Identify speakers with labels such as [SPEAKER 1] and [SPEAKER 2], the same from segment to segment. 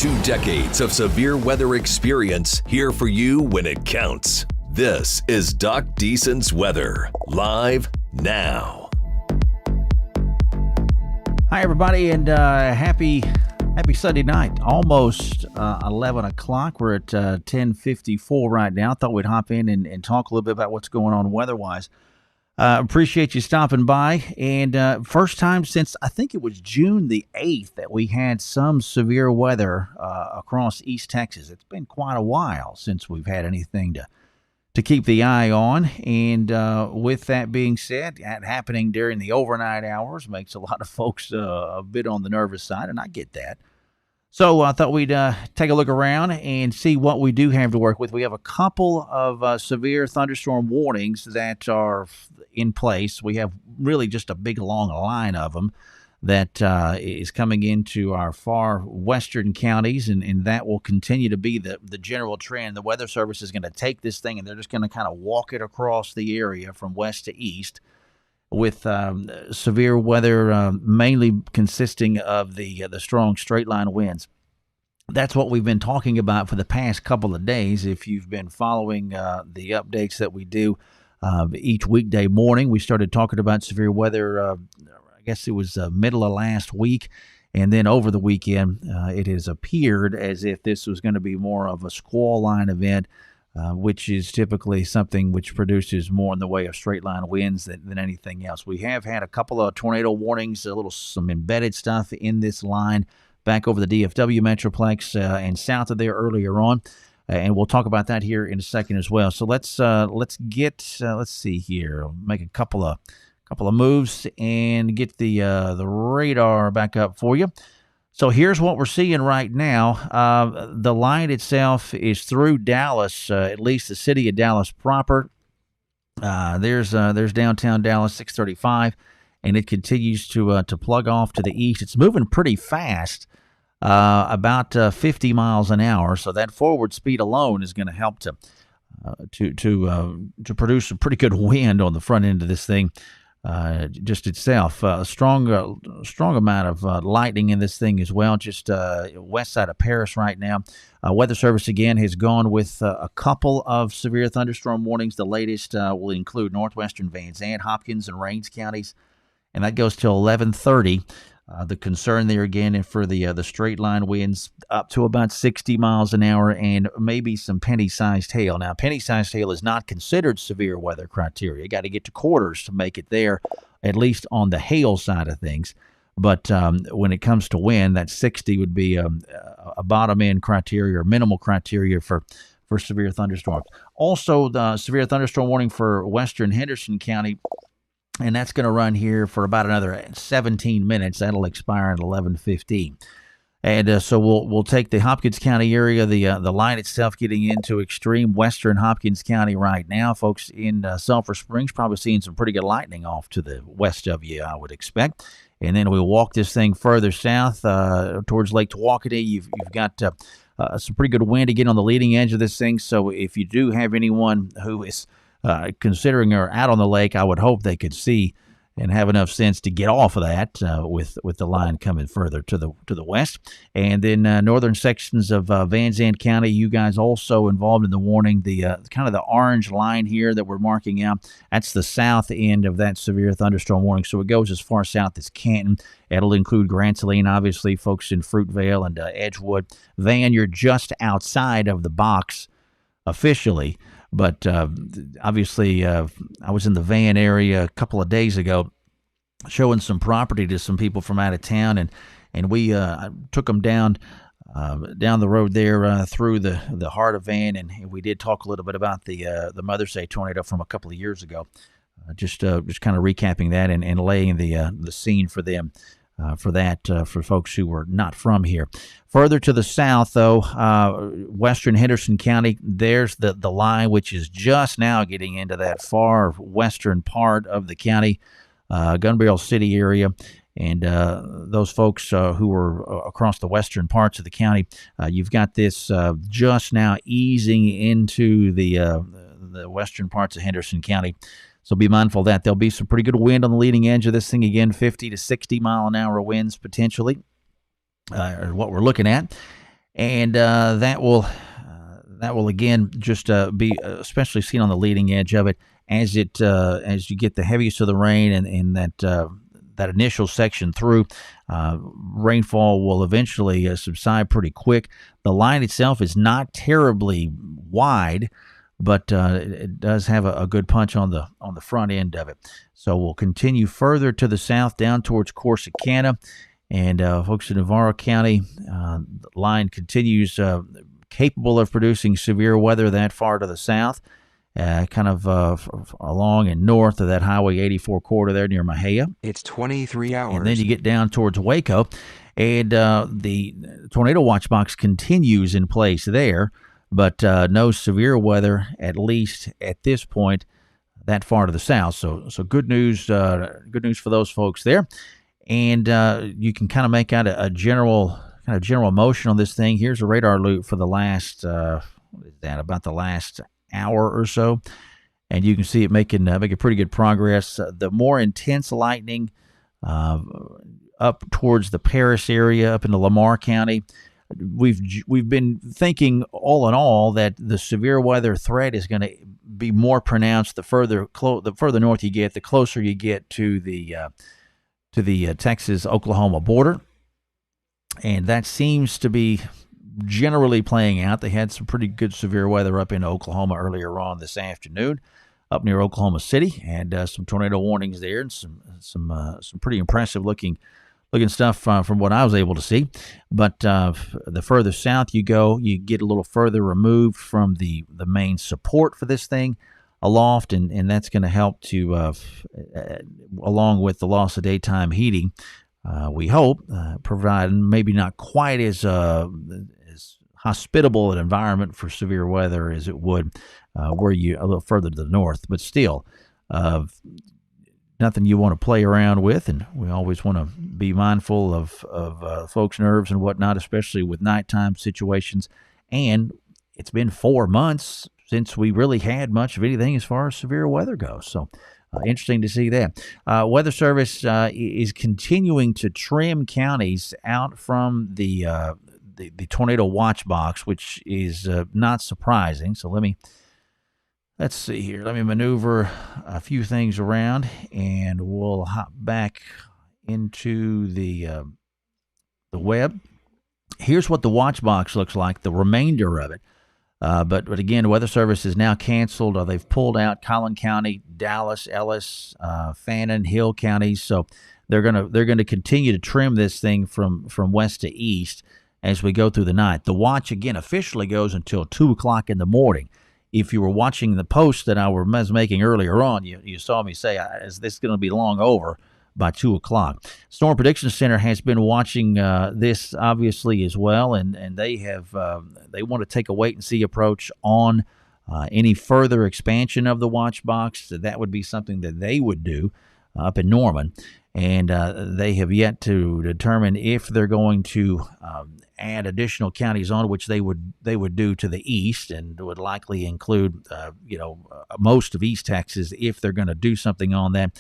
[SPEAKER 1] 2 decades of severe weather experience here for you when it counts. This is Doc Deason's Weather, live now.
[SPEAKER 2] Hi, everybody, and happy Sunday night. Almost 11 o'clock. We're at 10:54 right now. Thought we'd hop in and talk a little bit about what's going on weather-wise. Appreciate you stopping by. And first time since, I think it was June the 8th, that we had some severe weather across East Texas. It's been quite a while since we've had anything to keep the eye on. And with that being said, that happening during the overnight hours makes a lot of folks a bit on the nervous side, and I get that. So I thought we'd take a look around and see what we do have to work with. We have a couple of severe thunderstorm warnings that are in place. We have really just a big long line of them that is coming into our far western counties, and that will continue to be the general trend. The Weather Service is going to take this thing, and they're just going to kind of walk it across the area from west to east with severe weather mainly consisting of the strong straight-line winds. That's what we've been talking about for the past couple of days. If you've been following the updates that we do each weekday morning, we started talking about severe weather, I guess it was middle of last week, and then over the weekend, it has appeared as if this was going to be more of a squall line event, which is typically something which produces more in the way of straight line winds than anything else. We have had a couple of tornado warnings, some embedded stuff in this line back over the DFW Metroplex and south of there earlier on, and we'll talk about that here in a second as well. So let's see here, make a couple of moves and get the radar back up for you. So here's what we're seeing right now. The line itself is through Dallas, at least the city of Dallas proper. There's downtown Dallas, 635, and it continues to plug off to the east. It's moving pretty fast, about 50 miles an hour. So that forward speed alone is going to help to produce a pretty good wind on the front end of this thing. Just itself, a strong amount of lightning in this thing as well, just west side of Paris right now. Weather Service, again, has gone with a couple of severe thunderstorm warnings. The latest will include northwestern Van Zandt, Hopkins, and Rains counties, and that goes till 11:30. The concern there, again, for the straight line winds up to about 60 miles an hour and maybe some penny-sized hail. Now, penny-sized hail is not considered severe weather criteria. You got to get to quarters to make it there, at least on the hail side of things. But when it comes to wind, that 60 would be a bottom-end criteria or minimal criteria for severe thunderstorms. Also, the severe thunderstorm warning for western Henderson County, and that's going to run here for about another 17 minutes. That'll expire at 11:15. And so we'll take the Hopkins County area, the line itself getting into extreme western Hopkins County right now. Folks in Sulphur Springs probably seeing some pretty good lightning off to the west of you, I would expect. And then we'll walk this thing further south towards Lake Tawakoni. You've got some pretty good wind again on the leading edge of this thing. So if you do have anyone who is considering or out on the lake, I would hope they could see and have enough sense to get off of that with the line coming further to the west. And then northern sections of Van Zandt County, you guys also involved in the warning. The kind of the orange line here that we're marking out, that's the south end of that severe thunderstorm warning. So it goes as far south as Canton. It'll include Grand Saline, obviously, folks in Fruitvale and Edgewood. Van, you're just outside of the box officially. But obviously, I was in the Van area a couple of days ago showing some property to some people from out of town, and we took them down the road there through the heart of Van, and we did talk a little bit about the Mother's Day tornado from a couple of years ago, just kind of recapping that and laying the scene for them. For folks who were not from here. Further to the south, though, western Henderson County, there's the line, which is just now getting into that far western part of the county, Gun Barrel City area. And those folks who were across the western parts of the county, you've got this just now easing into the western parts of Henderson County. So be mindful of that. There'll be some pretty good wind on the leading edge of this thing. Again, 50 to 60 mile an hour winds potentially, are what we're looking at. and that will again just be especially seen on the leading edge of it as you get the heaviest of the rain and that initial section through. Rainfall will eventually subside pretty quick. The line itself is not terribly wide, but it does have a good punch on the front end of it. So we'll continue further to the south down towards Corsicana. And folks in Navarro County, the line continues capable of producing severe weather that far to the south, kind of along and north of that Highway 84 corridor there near Mahia.
[SPEAKER 3] It's 23 hours.
[SPEAKER 2] And then you get down towards Waco, and the tornado watch box continues in place there, but no severe weather, at least at this point, that far to the south. So good news for those folks there. And you can kind of make out a general motion on this thing. Here's a radar loop for the last about the last hour or so, and you can see it making pretty good progress. The more intense lightning up towards the Paris area, up into Lamar County. We've been thinking all in all that the severe weather threat is going to be more pronounced the further north you get, the closer you get to the Texas-Oklahoma border. And that seems to be generally playing out. They had some pretty good severe weather up in Oklahoma earlier on this afternoon, up near Oklahoma City, and some tornado warnings there, and some pretty impressive looking stuff from what I was able to see. But the further south you go, you get a little further removed from the main support for this thing aloft, and that's going to help to, along with the loss of daytime heating, we hope, provide maybe not quite as hospitable an environment for severe weather as it would were you a little further to the north. But still, nothing you want to play around with, and we always want to be mindful of folks' nerves and whatnot, especially with nighttime situations. And it's been 4 months since we really had much of anything as far as severe weather goes. So interesting to see that. Weather Service is continuing to trim counties out from the tornado watch box, which is not surprising. So let's see here. Let me maneuver a few things around, and we'll hop back into the web. Here's what the watch box looks like, the remainder of it. But again, the Weather Service is now canceled. They've pulled out Collin County, Dallas, Ellis, Fannin, Hill counties. So they're gonna continue to trim this thing from west to east as we go through the night. The watch again officially goes until 2:00 in the morning. If you were watching the post that I was making earlier on, you saw me say, "Is this going to be long over by 2:00?" Storm Prediction Center has been watching this obviously as well, and they want to take a wait and see approach on any further expansion of the watch box. So that would be something that they would do up in Norman, and they have yet to determine if they're going to add additional counties on, which they would do to the east, and would likely include most of East Texas if they're going to do something on that.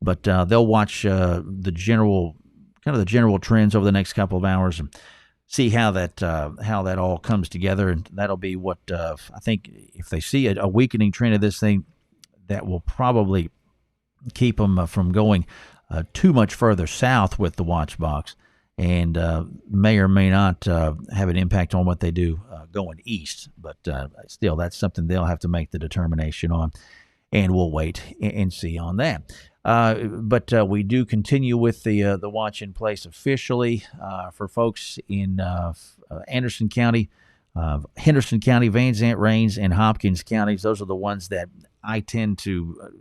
[SPEAKER 2] But they'll watch the general trends over the next couple of hours and see how that all comes together. And that'll be what I think, if they see a weakening trend of this thing, that will probably keep them from going too much further south with the watch box, and may or may not have an impact on what they do going east. But still, that's something they'll have to make the determination on, and we'll wait and see on that. But we do continue with the watch in place officially for folks in Anderson County, Henderson County, Van Zant, Rains, and Hopkins counties. Those are the ones that I tend to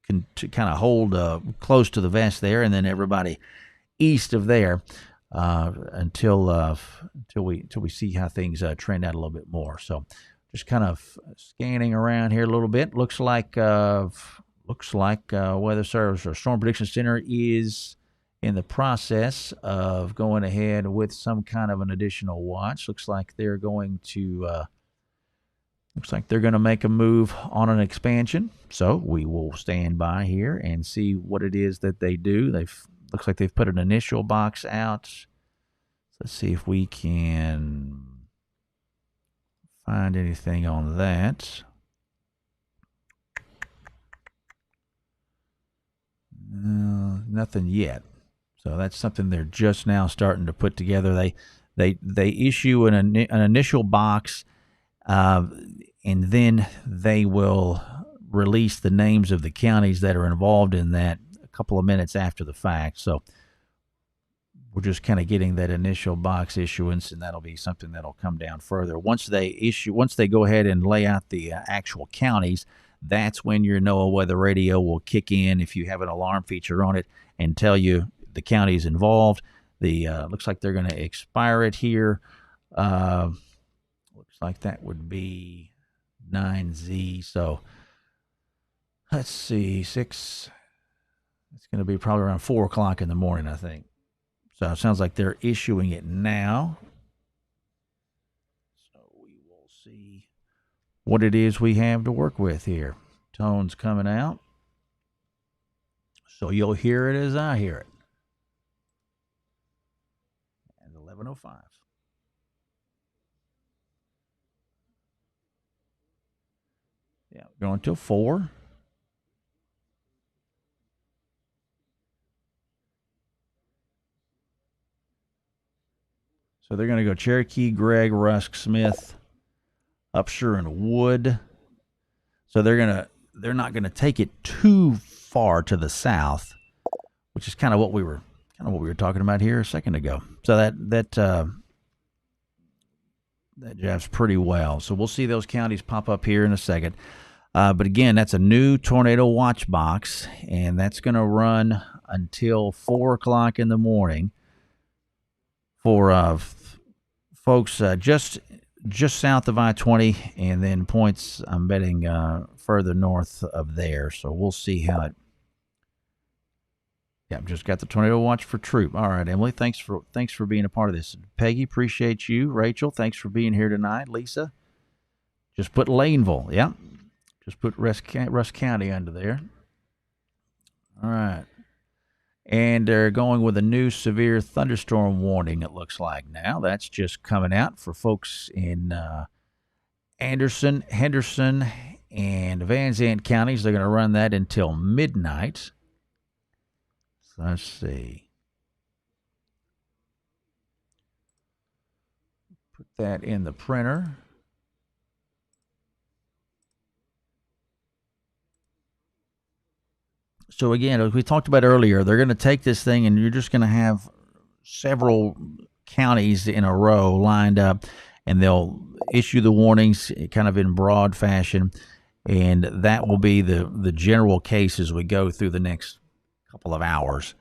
[SPEAKER 2] kind of hold close to the vest there, and then everybody east of there until we see how things trend out a little bit more. So just kind of scanning around here a little bit. Looks like Weather Service or Storm Prediction Center is in the process of going ahead with some kind of an additional watch. Looks like they're going to make a move on an expansion. So we will stand by here and see what it is that they do. Looks like they've put an initial box out. Let's see if we can find anything on that. Nothing yet. So that's something they're just now starting to put together. They issue an initial box, and then they will release the names of the counties that are involved in that a couple of minutes after the fact. So we're just kind of getting that initial box issuance, and that'll be something that'll come down further. Once they go ahead and lay out the actual counties, that's when your NOAA weather radio will kick in if you have an alarm feature on it and tell you the counties involved. The looks like they're going to expire it here. Looks like that would be 9Z. So let's see, 6. It's going to be probably around 4 o'clock in the morning, I think. So it sounds like they're issuing it now. So we will see what it is we have to work with here. Tone's coming out. So you'll hear it as I hear it. And 11:05. Yeah, going till 4. So they're going to go Cherokee, Gregg, Rusk, Smith, Upshur, and Wood. So they're not going to take it too far to the south, which is kind of what we were talking about here a second ago. So that jabs pretty well. So we'll see those counties pop up here in a second. But again, that's a new tornado watch box, and that's going to run until 4 o'clock in the morning for folks just south of I-20, and then points, I'm betting, further north of there. So we'll see how it. Yeah, just got the tornado watch for Troop. All right, Emily, thanks for being a part of this. Peggy, appreciate you. Rachel, thanks for being here tonight. Lisa, just put Laneville. Yeah, just put Rusk County under there. All right. And they're going with a new severe thunderstorm warning, it looks like now. That's just coming out for folks in Anderson, Henderson, and Van Zandt counties. They're going to run that until midnight. So let's see. Put that in the printer. So again, as we talked about earlier, they're going to take this thing and you're just going to have several counties in a row lined up, and they'll issue the warnings kind of in broad fashion, and that will be the general case as we go through the next couple of hours.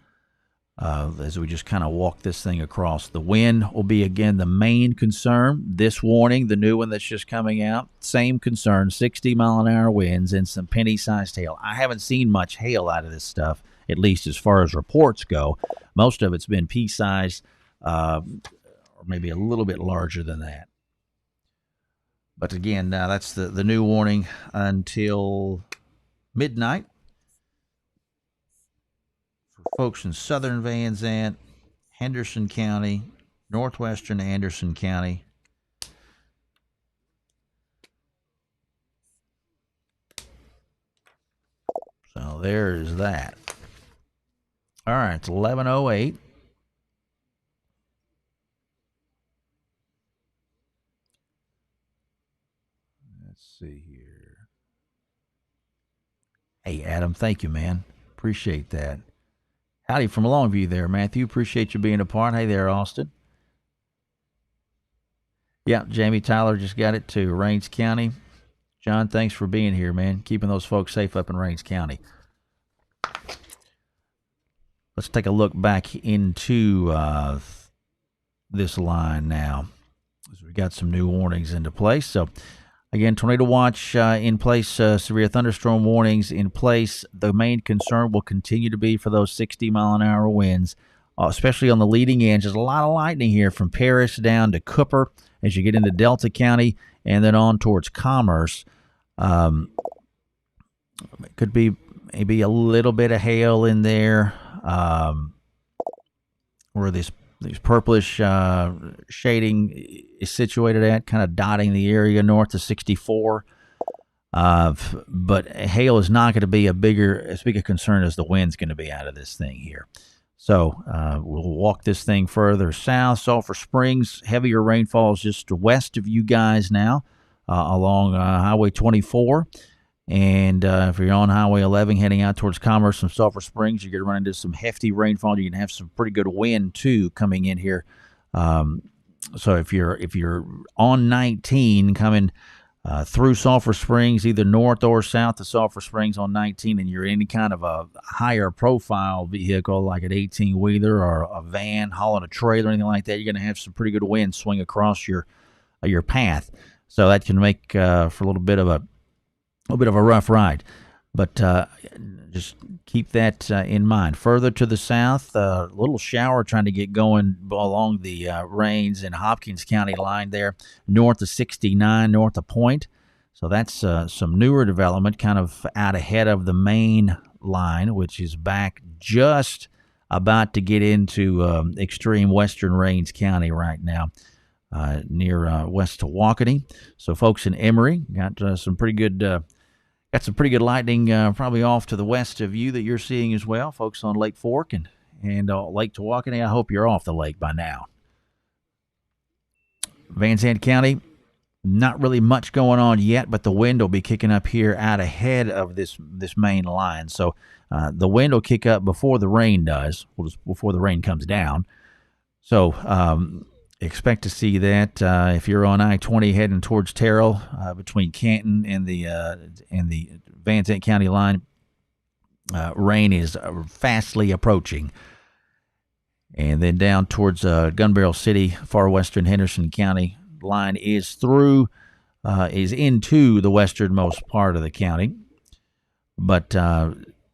[SPEAKER 2] As we just kind of walk this thing across. The wind will be, again, the main concern. This warning, the new one that's just coming out, same concern, 60-mile-an-hour winds and some penny-sized hail. I haven't seen much hail out of this stuff, at least as far as reports go. Most of it's been pea-sized, or maybe a little bit larger than that. But again, that's the new warning until midnight. Folks in southern Van Zandt, Henderson County, northwestern Anderson County. So there is that. All right, it's 11:08. Let's see here. Hey, Adam, thank you, man. Appreciate that. Howdy from Longview there, Matthew. Appreciate you being a part. Hey there, Austin. Yeah, Jamie Tyler just got it to Rains County. John, thanks for being here, man. Keeping those folks safe up in Rains County. Let's take a look back into this line now, as we got some new warnings into place. So, again, tornado watch in place, severe thunderstorm warnings in place. The main concern will continue to be for those 60-mile-an-hour winds, especially on the leading edge. There's a lot of lightning here from Paris down to Cooper as you get into Delta County and then on towards Commerce. It could be maybe a little bit of hail in there where this these purplish shading is situated at, kind of dotting the area north of 64. But hail is not going to be as big a concern as the wind's going to be out of this thing here. So we'll walk this thing further south. Sulphur Springs, heavier rainfalls just west of you guys now along Highway 24. And if you're on Highway 11 heading out towards Commerce and Sulphur Springs, you're going to run into some hefty rainfall. You're going to have some pretty good wind, too, coming in here. So if you're on 19 coming through Sulphur Springs, either north or south of Sulphur Springs on 19, and you're in any kind of a higher profile vehicle like an 18-wheeler or a van hauling a trailer or anything like that, you're going to have some pretty good wind swing across your path. So that can make for a little bit of a rough ride. But just keep that in mind. Further to the south, a little shower trying to get going along the Rains and Hopkins County line there, north of 69, north of Point. So that's some newer development, kind of out ahead of the main line, which is back just about to get into extreme western Rains County right now, near West Tawakoni. So folks in Emory got some pretty good lightning probably off to the west of you that you're seeing as well. Folks on Lake Fork and Lake Tawakoni, I hope you're off the lake by now. Van Zandt County, not really much going on yet, but the wind will be kicking up here out ahead of this main line. So the wind will kick up before the rain does, before the rain comes down. So expect to see that if you're on I-20 heading towards Terrell, between Canton and the Van Zandt County line, rain is fastly approaching. And then down towards Gun Barrel City, far western Henderson County line is into the westernmost part of the county, but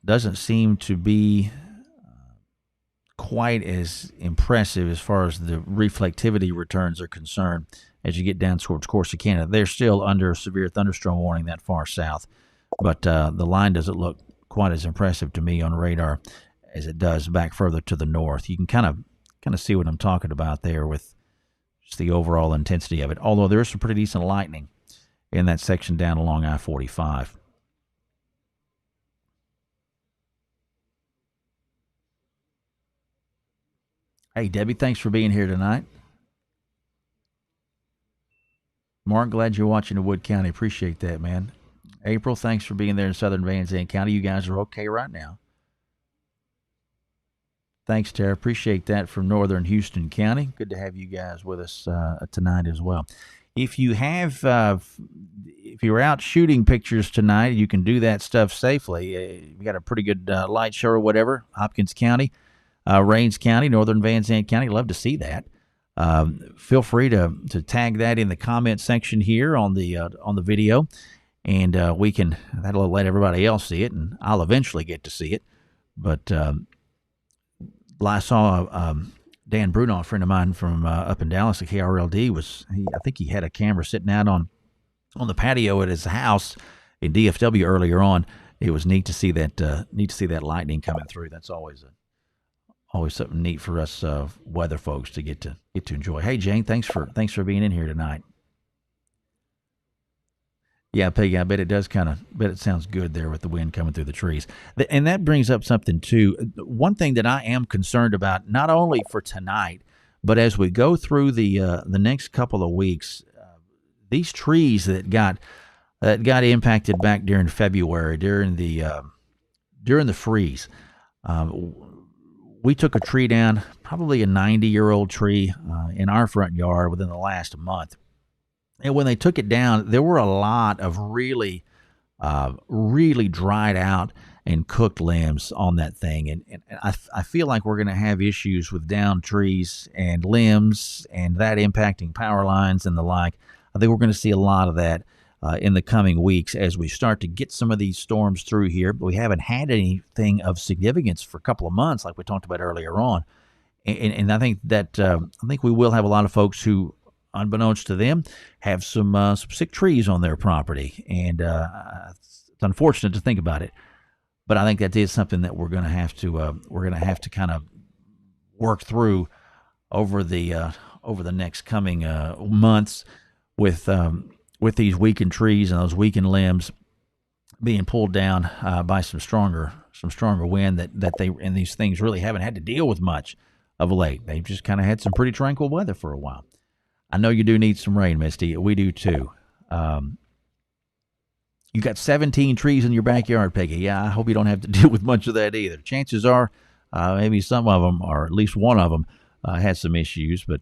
[SPEAKER 2] doesn't seem to be quite as impressive as far as the reflectivity returns are concerned as you get down towards Corsicana. They're still under severe thunderstorm warning that far south, but the line doesn't look quite as impressive to me on radar as it does back further to the north. You can kind of see what I'm talking about there with just the overall intensity of it, although there is some pretty decent lightning in that section down along I-45. Hey, Debbie, thanks for being here tonight. Mark, glad you're watching the Wood County. Appreciate that, man. April, thanks for being there in southern Van Zandt County. You guys are okay right now. Thanks, Tara. Appreciate that from northern Houston County. Good to have you guys with us tonight as well. If you have, if you're out shooting pictures tonight, you can do that stuff safely. You got a pretty good light show or whatever. Hopkins County, Rains County, northern Van Zandt County. Love to see that. Feel free to tag that in the comment section here on the video, and that'll let everybody else see it, and I'll eventually get to see it. But I saw Dan Bruno, a friend of mine from up in Dallas at KRLD, I think he had a camera sitting out on the patio at his house in DFW earlier on. It was neat to see that lightning coming through. That's always something neat for us weather folks to get to enjoy. Hey Jane, thanks for being in here tonight. Yeah, Peggy, I bet it sounds good there with the wind coming through the trees. And that brings up something too. One thing that I am concerned about, not only for tonight, but as we go through the next couple of weeks, these trees that got impacted back during February during the freeze. We took a tree down, probably a 90-year-old tree in our front yard within the last month. And when they took it down, there were a lot of really dried out and cooked limbs on that thing. And I feel like we're going to have issues with downed trees and limbs and that impacting power lines and the like. I think we're going to see a lot of that in the coming weeks as we start to get some of these storms through here. But we haven't had anything of significance for a couple of months like we talked about earlier on. And I think that we will have a lot of folks who, unbeknownst to them, have some sick trees on their property, and it's unfortunate to think about it. But I think that is something that we're going to have to kind of work through over the next coming months with these weakened trees and those weakened limbs being pulled down by some stronger wind that they and these things really haven't had to deal with much of late. They've just kind of had some pretty tranquil weather for a while. I know you do need some rain, Misty. We do too. You got 17 trees in your backyard, Peggy. Yeah, I hope you don't have to deal with much of that either. Chances are maybe some of them, or at least one of them, has some issues, but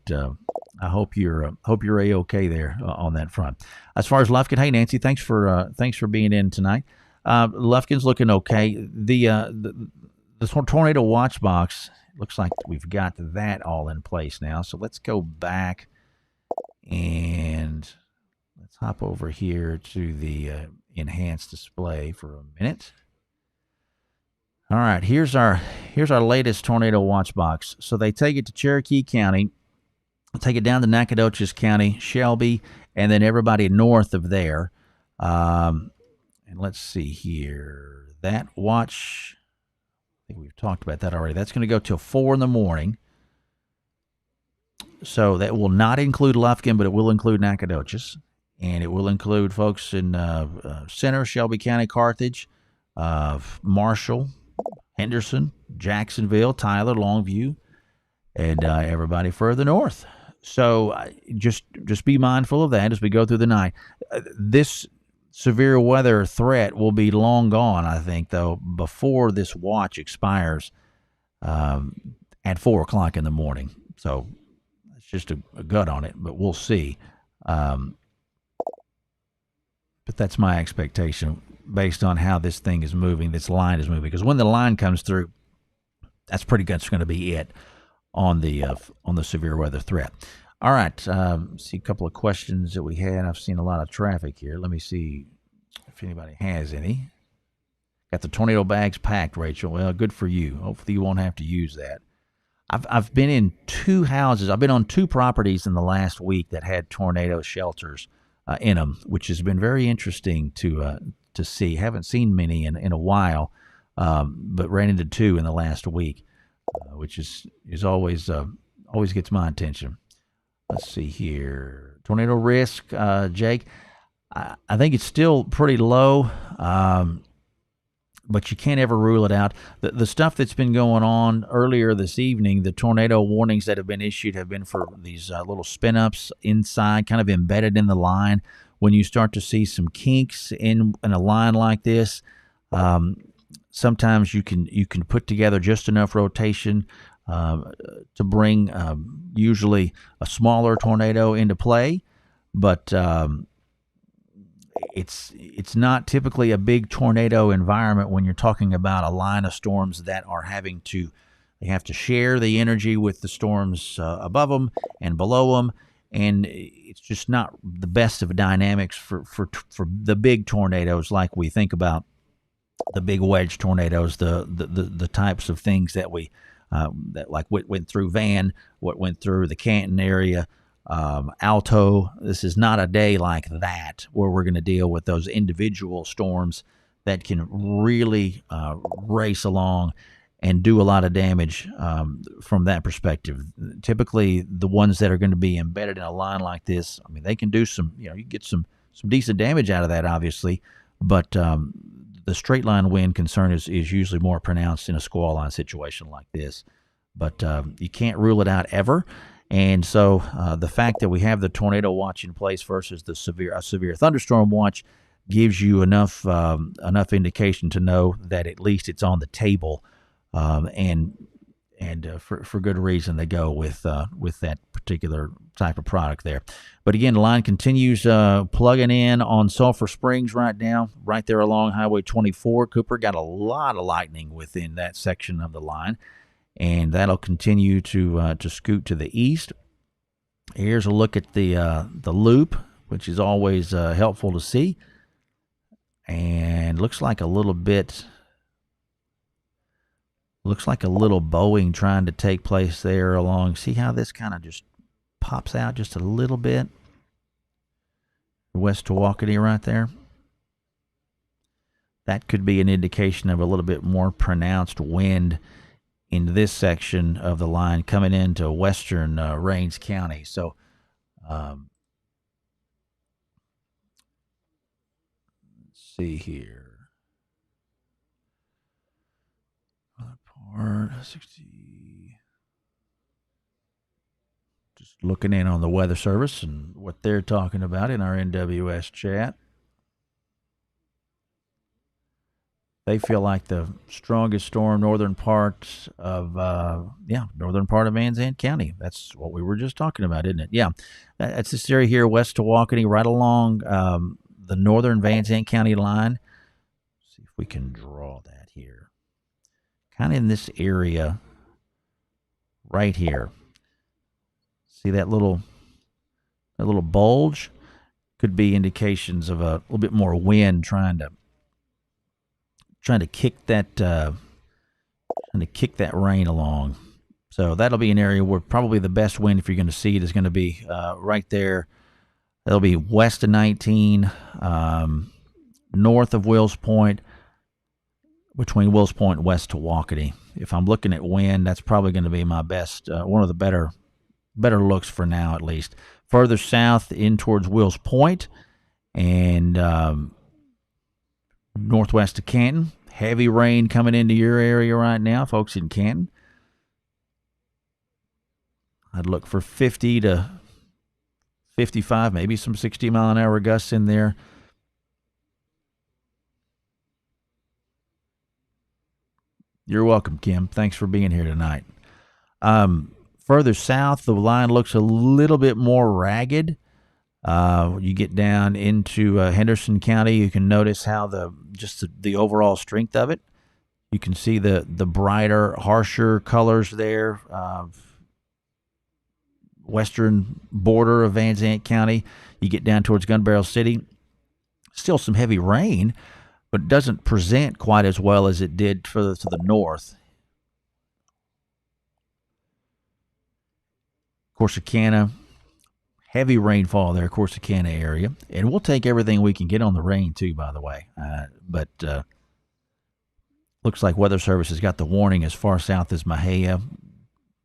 [SPEAKER 2] I hope you're A-okay there on that front. As far as Lufkin, hey Nancy, thanks for being in tonight. Lufkin's looking okay. The tornado watch box looks like we've got that all in place now. So let's go back and let's hop over here to the enhanced display for a minute. All right, here's our latest tornado watch box. So they take it to Cherokee County, take it down to Nacogdoches County, Shelby, and then everybody north of there. And let's see here. That watch, I think we've talked about that already. That's going to go till 4 in the morning. So that will not include Lufkin, but it will include Nacogdoches. And it will include folks in Center, Shelby County, Carthage, Marshall, Henderson, Jacksonville, Tyler, Longview, and everybody further north. So just be mindful of that as we go through the night. This severe weather threat will be long gone, I think, though, before this watch expires at 4 o'clock in the morning. So it's just a gut on it, but we'll see. But that's my expectation based on how this thing is moving, this line is moving. Because when the line comes through, that's pretty much going to be it on the severe weather threat. All right, see a couple of questions that we had. I've seen a lot of traffic here. Let me see if anybody has any. Got the tornado bags packed, Rachel. Well, good for you. Hopefully you won't have to use that. I've been in 2 houses. I've been on 2 properties in the last week that had tornado shelters in them, which has been very interesting to see. Haven't seen many in a while, but ran into 2 in the last week, which is always gets my attention. Let's see here. Tornado risk, Jake. I think it's still pretty low, but you can't ever rule it out. The stuff that's been going on earlier this evening, the tornado warnings that have been issued have been for these little spin-ups inside, kind of embedded in the line. When you start to see some kinks in a line like this, sometimes you can put together just enough rotation to bring usually a smaller tornado into play, but it's not typically a big tornado environment when you're talking about a line of storms that are they have to share the energy with the storms above them and below them, and it's just not the best of dynamics for the big tornadoes like we think about the big wedge tornadoes, the types of things that we that like what went through Van, what went through the Canton area. Alto. This is not a day like that where we're going to deal with those individual storms that can really race along and do a lot of damage from that perspective. Typically, the ones that are going to be embedded in a line like this, I mean, they can do some, you get some decent damage out of that, obviously, but the straight line wind concern is usually more pronounced in a squall line situation like this. But you can't rule it out ever. And so the fact that we have the tornado watch in place versus a severe thunderstorm watch gives you enough indication to know that at least it's on the table, and for good reason they go with that particular type of product there. But again, the line continues plugging in on Sulphur Springs right now, right there along Highway 24. Cooper got a lot of lightning within that section of the line. And that'll continue to scoot to the east. Here's a look at the loop, which is always helpful to see. And looks like a little bowing trying to take place there along. See how this kind of just pops out just a little bit? West Tawakoni right there. That could be an indication of a little bit more pronounced wind in this section of the line coming into western Rains County. So let's see here. Part 60. Just looking in on the Weather Service and what they're talking about in our NWS chat. They feel like the strongest storm northern part of Van Zandt County. That's what we were just talking about, isn't it? Yeah, that's this area here west to Walkeny, right along the northern Van Zandt County line. Let's see if we can draw that here. Kind of in this area right here. See that little bulge? Could be indications of a little bit more wind trying to kick that rain along. So that'll be an area where probably the best wind, if you're going to see it, is going to be right there. That'll be west of 19, north of Wills Point, between Wills Point and west to Walkeny. If I'm looking at wind, that's probably going to be my best, one of the better looks for now, at least. Further south in towards Wills Point and northwest of Canton. Heavy rain coming into your area right now, folks in Canton. I'd look for 50 to 55, maybe some 60-mile-an-hour gusts in there. You're welcome, Kim. Thanks for being here tonight. Further south, the line looks a little bit more ragged. You get down into Henderson County, you can notice how the overall strength of it. You can see the brighter, harsher colors there. Western border of Van Zandt County. You get down towards Gun Barrel City. Still some heavy rain, but it doesn't present quite as well as it did further to the north. Corsicana, heavy rainfall there, Corsicana area. And we'll take everything we can get on the rain, too, by the way. But looks like Weather Service has got the warning as far south as Mahia,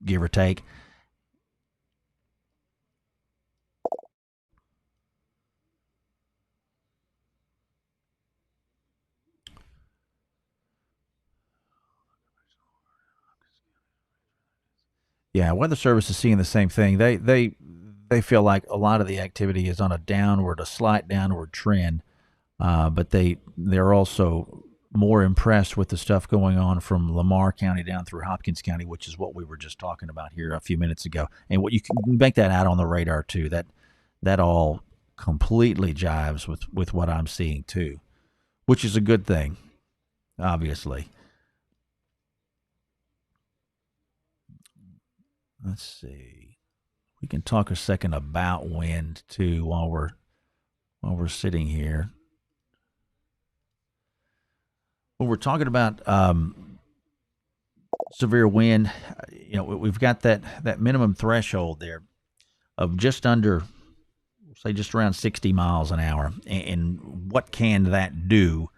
[SPEAKER 2] give or take. Yeah, Weather Service is seeing the same thing. They feel like a lot of the activity is on a slight downward trend, but they're also more impressed with the stuff going on from Lamar County down through Hopkins County, which is what we were just talking about here a few minutes ago. And what you can make that out on the radar too. That all completely jives with what I'm seeing too, which is a good thing, obviously. Let's see. We can talk a second about wind too while we're sitting here. When we're talking about severe wind, we've got that minimum threshold there of just under, say, just around 60 miles an hour. And what can that do?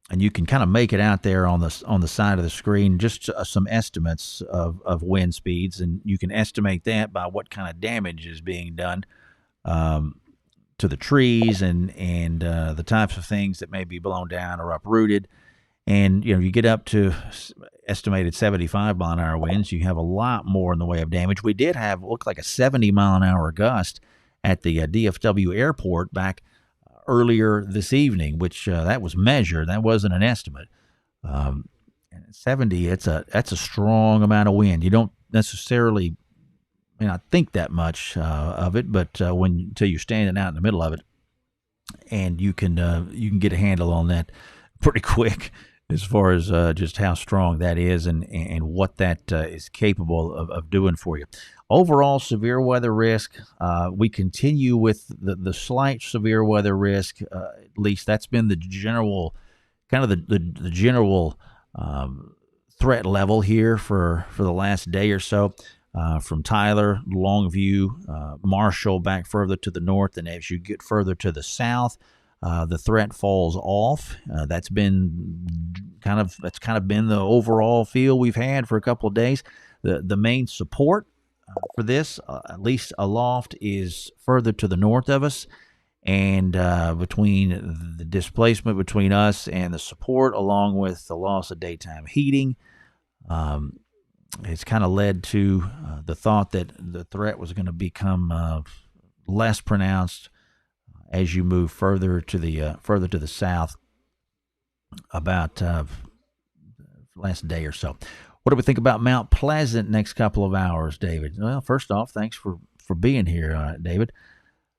[SPEAKER 2] And you can kind of make it out there on the side of the screen, just some estimates of wind speeds, and you can estimate that by what kind of damage is being done to the trees and the types of things that may be blown down or uprooted. And you get up to estimated 75-mile-an-hour winds, you have a lot more in the way of damage. We did have looked like a 70-mile-an-hour gust at the DFW airport back earlier this evening, which that was measured. That wasn't an estimate. 70, that's a strong amount of wind. You don't necessarily not think that much of it, but until you're standing out in the middle of it, and you can get a handle on that pretty quick as far as just how strong that is and what that is capable of doing for you. Overall severe weather risk, we continue with the slight severe weather risk. At least that's been the general, kind of the general threat level here for the last day or so. From Tyler, Longview, Marshall, back further to the north, and as you get further to the south, the threat falls off. That's kind of been the overall feel we've had for a couple of days. The main support for this, at least aloft, is further to the north of us, and between the displacement between us and the support, along with the loss of daytime heating, it's kind of led to the thought that the threat was going to become less pronounced as you move further to the south. About last day or so. What do we think about Mount Pleasant next couple of hours, David? Well, first off, thanks for being here, David.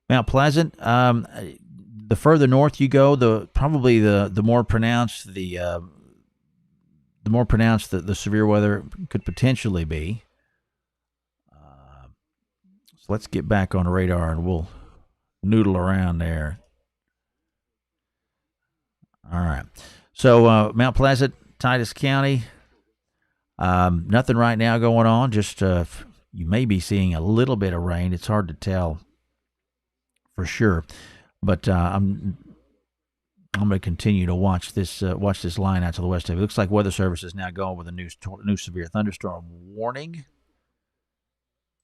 [SPEAKER 2] Mount Pleasant. The further north you go, the more pronounced the severe weather could potentially be. So let's get back on the radar and we'll noodle around there. All right. So Mount Pleasant, Titus County. Nothing right now going on. Just you may be seeing a little bit of rain. It's hard to tell for sure, but I'm going to continue to watch this line out to the west of it. Looks like Weather Service is now going with a new severe thunderstorm warning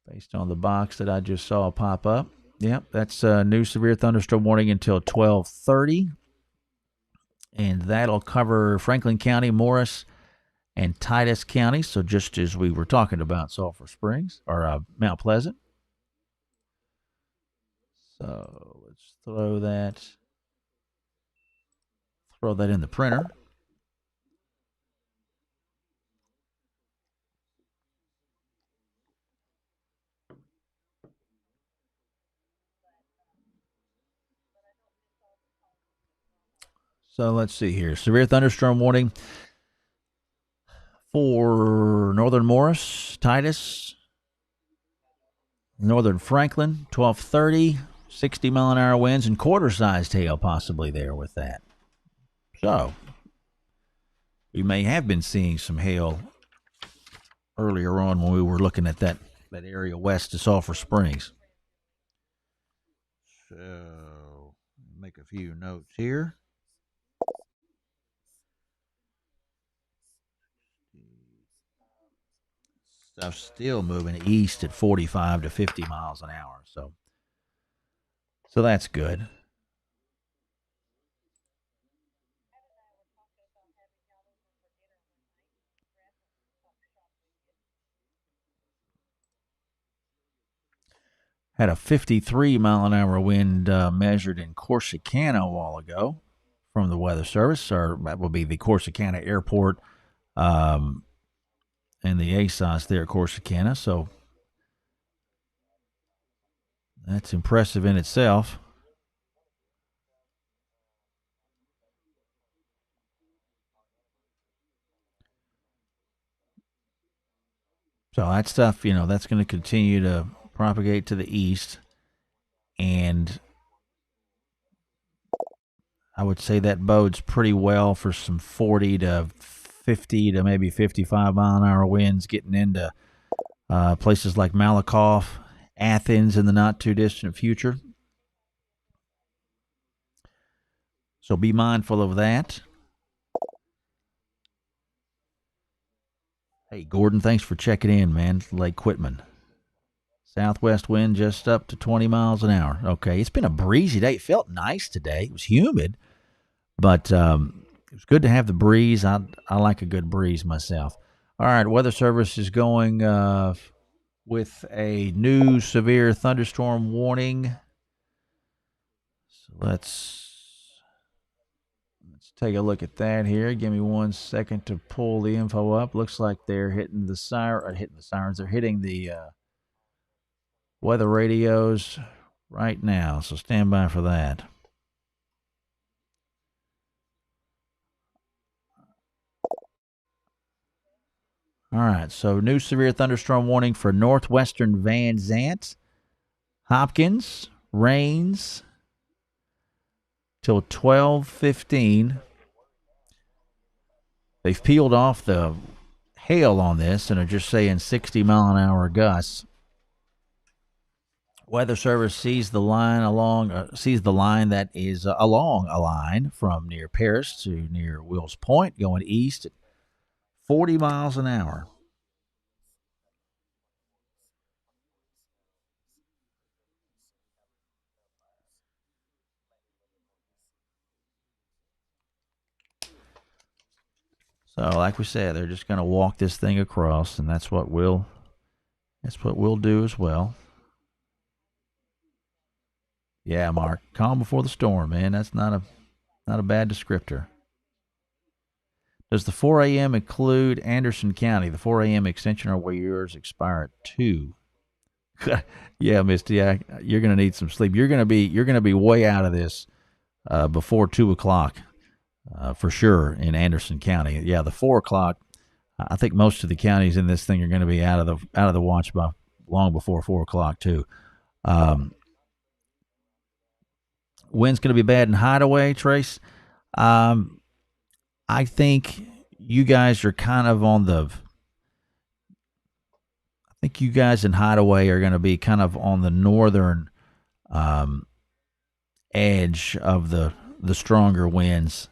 [SPEAKER 2] based on the box that I just saw pop up. Yep, that's a new severe thunderstorm warning until 12:30, and that'll cover Franklin County, Morris, and Titus County. So just as we were talking about Sulphur Springs or Mount Pleasant. So let's throw that in the printer. So let's see here. Severe thunderstorm warning for northern Morris, Titus, northern Franklin, 12:30, 60-mile-an-hour winds, and quarter-sized hail possibly there with that. So we may have been seeing some hail earlier on when we were looking at that area west of Sulphur Springs. So make a few notes here. Stuff's still moving east at 45 to 50 miles an hour. So that's good. Had a 53-mile-an-hour wind measured in Corsicana a while ago from the Weather Service, or that will be the Corsicana Airport and the ASOS there at Corsicana. So that's impressive in itself. So that stuff, that's going to continue to propagate to the east, and I would say that bodes pretty well for some 40 to 50 to maybe 55-mile-an-hour winds getting into places like Malakoff, Athens in the not-too-distant future. So be mindful of that. Hey, Gordon, thanks for checking in, man. Lake Quitman. Southwest wind just up to 20 miles an hour. Okay, it's been a breezy day. It felt nice today. It was humid, but it was good to have the breeze. I like a good breeze myself. All right, Weather Service is going with a new severe thunderstorm warning. So let's take a look at that here. Give me 1 second to pull the info up. Looks like they're hitting the sirens. They're hitting the weather radios right now, so stand by for that. All right, so new severe thunderstorm warning for northwestern Van Zant, Hopkins, rains till 12:15. They've peeled off the hail on this and are just saying 60-mile-an-hour gusts. Weather Service sees the line sees the line that is along a line from near Paris to near Wills Point, going east at 40 miles an hour. So, like we said, they're just going to walk this thing across, and that's what we'll do as well. Yeah, Mark, calm before the storm, man. That's not a bad descriptor. Does the 4 a.m. include Anderson County? The 4 a.m. extension or where yours expire at 2? Yeah, Misty, you're going to need some sleep. You're going to be way out of this before 2 o'clock for sure in Anderson County. Yeah, the 4 o'clock. I think most of the counties in this thing are going to be out of the watch by long before 4 o'clock too. Um, Wind's going to be bad in Hideaway, Trace. Um, I think you guys are kind of on the. I think you guys in Hideaway are going to be kind of on the northern um, edge of the stronger winds.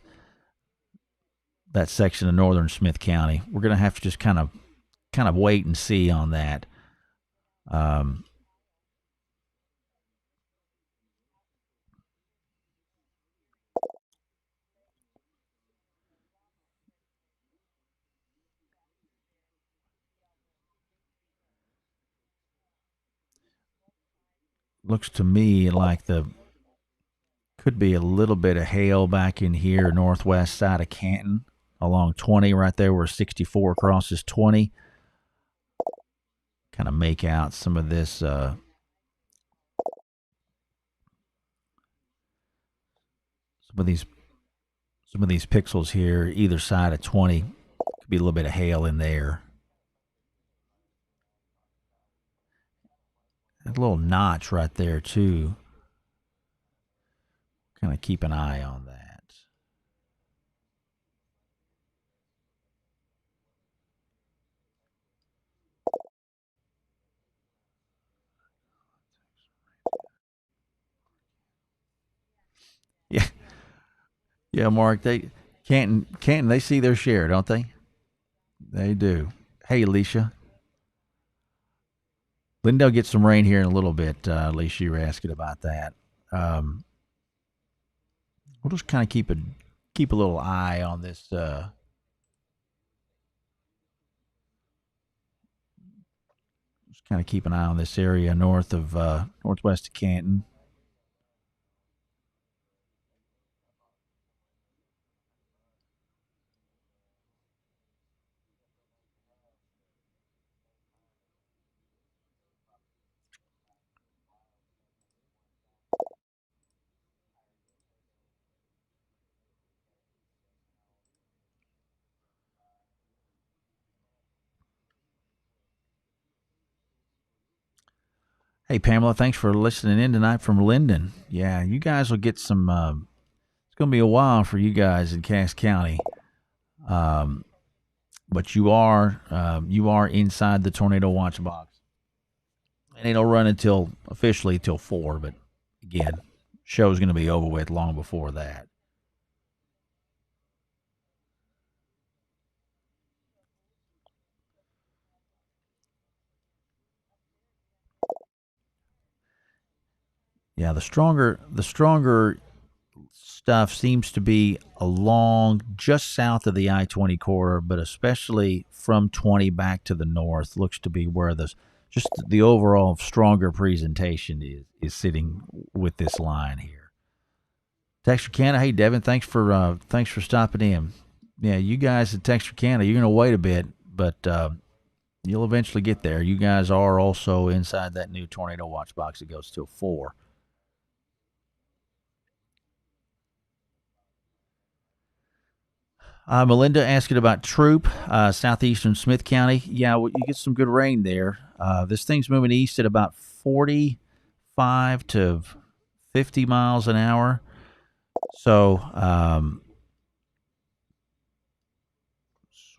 [SPEAKER 2] That section of northern Smith County, we're going to have to just kind of wait and see on that. Um, Looks to me like the could be a little bit of hail back in here, northwest side of Canton, along 20 right there where 64 crosses 20. Kind of make out some of these some of these pixels here, either side of 20. Could be a little bit of hail in there. A little notch right there too. Kind of keep an eye on that. Yeah, yeah, Mark. Canton. They see their share, don't they? They do. Hey, Alicia. Lindell gets some rain here in a little bit. Alicia, you were asking about that. Um, we'll just kind of keep a little eye on this. Just kind of keep an eye on this area north of northwest of Canton. Hey, Pamela, thanks for listening in tonight from Linden. Yeah, you guys will get some. It's going to be a while for you guys in Cass County, um, but you are inside the tornado watch box, and it'll run until officially till 4. But again, show's going to be over with long before that. Yeah, the stronger stuff seems to be along just south of the I-20 corridor, but especially from 20 back to the north looks to be where just the overall stronger presentation is sitting with this line here. Texarkana, hey Devin, thanks for stopping in. Yeah, you guys in Texarkana, you're gonna wait a bit, but you'll eventually get there. You guys are also inside that new tornado watch box that goes till 4. Melinda asking about Troop, southeastern Smith County. Yeah, well, you get some good rain there. This thing's moving east at about 45 to 50 miles an hour. So,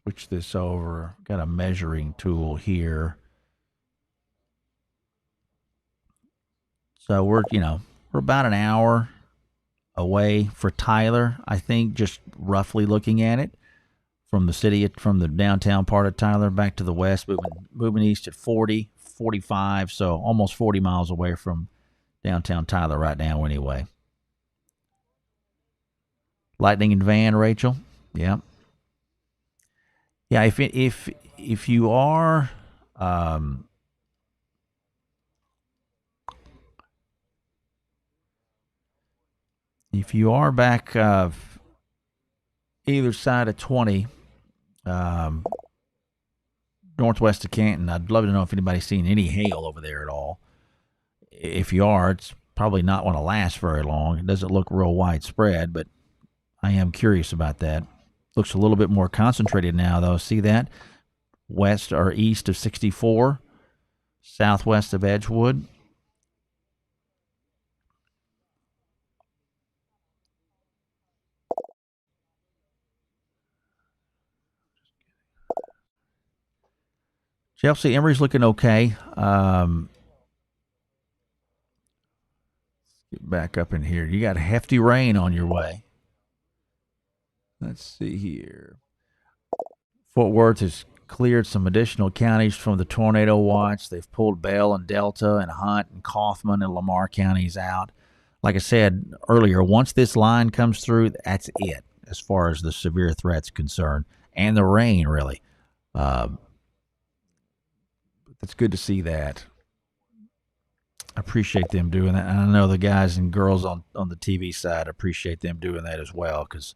[SPEAKER 2] switch this over. Got a measuring tool here. So we're about an hour away for Tyler, I think, just roughly looking at it from the downtown part of Tyler back to the west, moving east at 40, 45, so almost 40 miles away from downtown Tyler right now anyway. Lightning and Van, Rachel. Yeah. Yeah, if you are back either side of 20 um, northwest of Canton, I'd love to know if anybody's seen any hail over there at all. If you are, it's probably not going to last very long. It doesn't look real widespread, but I am curious about that. Looks a little bit more concentrated now, though. See that? West or east of 64, southwest of Edgewood. Chelsea, Emory's looking okay. Get back up in here. You got hefty rain on your way. Let's see here. Fort Worth has cleared some additional counties from the tornado watch. They've pulled Bell and Delta and Hunt and Kaufman and Lamar counties out. Like I said earlier, once this line comes through, that's it as far as the severe threat's concerned. And the rain, really. It's good to see that. I appreciate them doing that. And I know the guys and girls on the TV side appreciate them doing that as well, because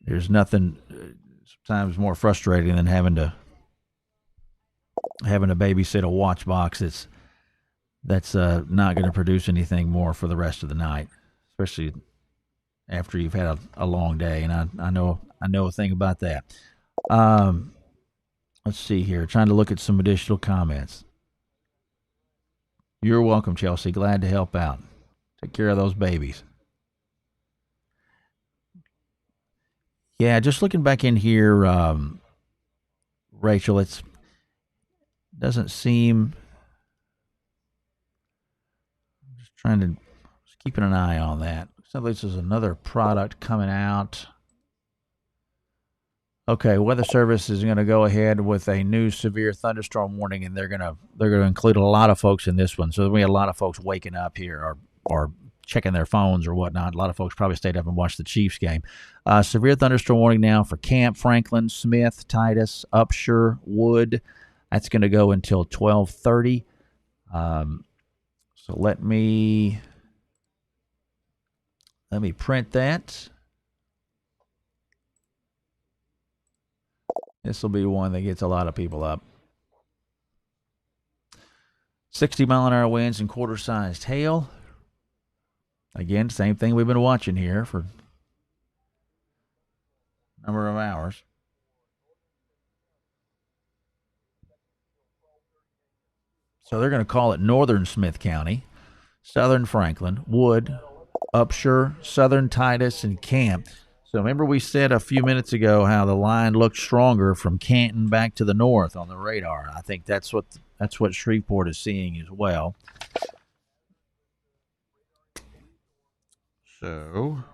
[SPEAKER 2] there's nothing sometimes more frustrating than having to babysit a watch box that's not going to produce anything more for the rest of the night, especially after you've had a long day. And I know a thing about that. Let's see here. Trying to look at some additional comments. You're welcome, Chelsea. Glad to help out. Take care of those babies. Yeah, just looking back in here, Rachel, it doesn't seem. I'm just trying to keeping an eye on that. So this is another product coming out. Okay, Weather Service is going to go ahead with a new severe thunderstorm warning, and they're going to include a lot of folks in this one. So we had a lot of folks waking up here or checking their phones or whatnot. A lot of folks probably stayed up and watched the Chiefs game. Severe thunderstorm warning now for Camp, Franklin, Smith, Titus, Upshur, Wood. That's going to go until 12:30. So let me print that. This will be one that gets a lot of people up. 60-mile-an-hour winds and quarter-sized hail. Again, same thing we've been watching here for a number of hours. So they're going to call it Northern Smith County, Southern Franklin, Wood, Upshur, Southern Titus, and Camp. So remember we said a few minutes ago how the line looked stronger from Canton back to the north on the radar. I think that's what Shreveport is seeing as well. So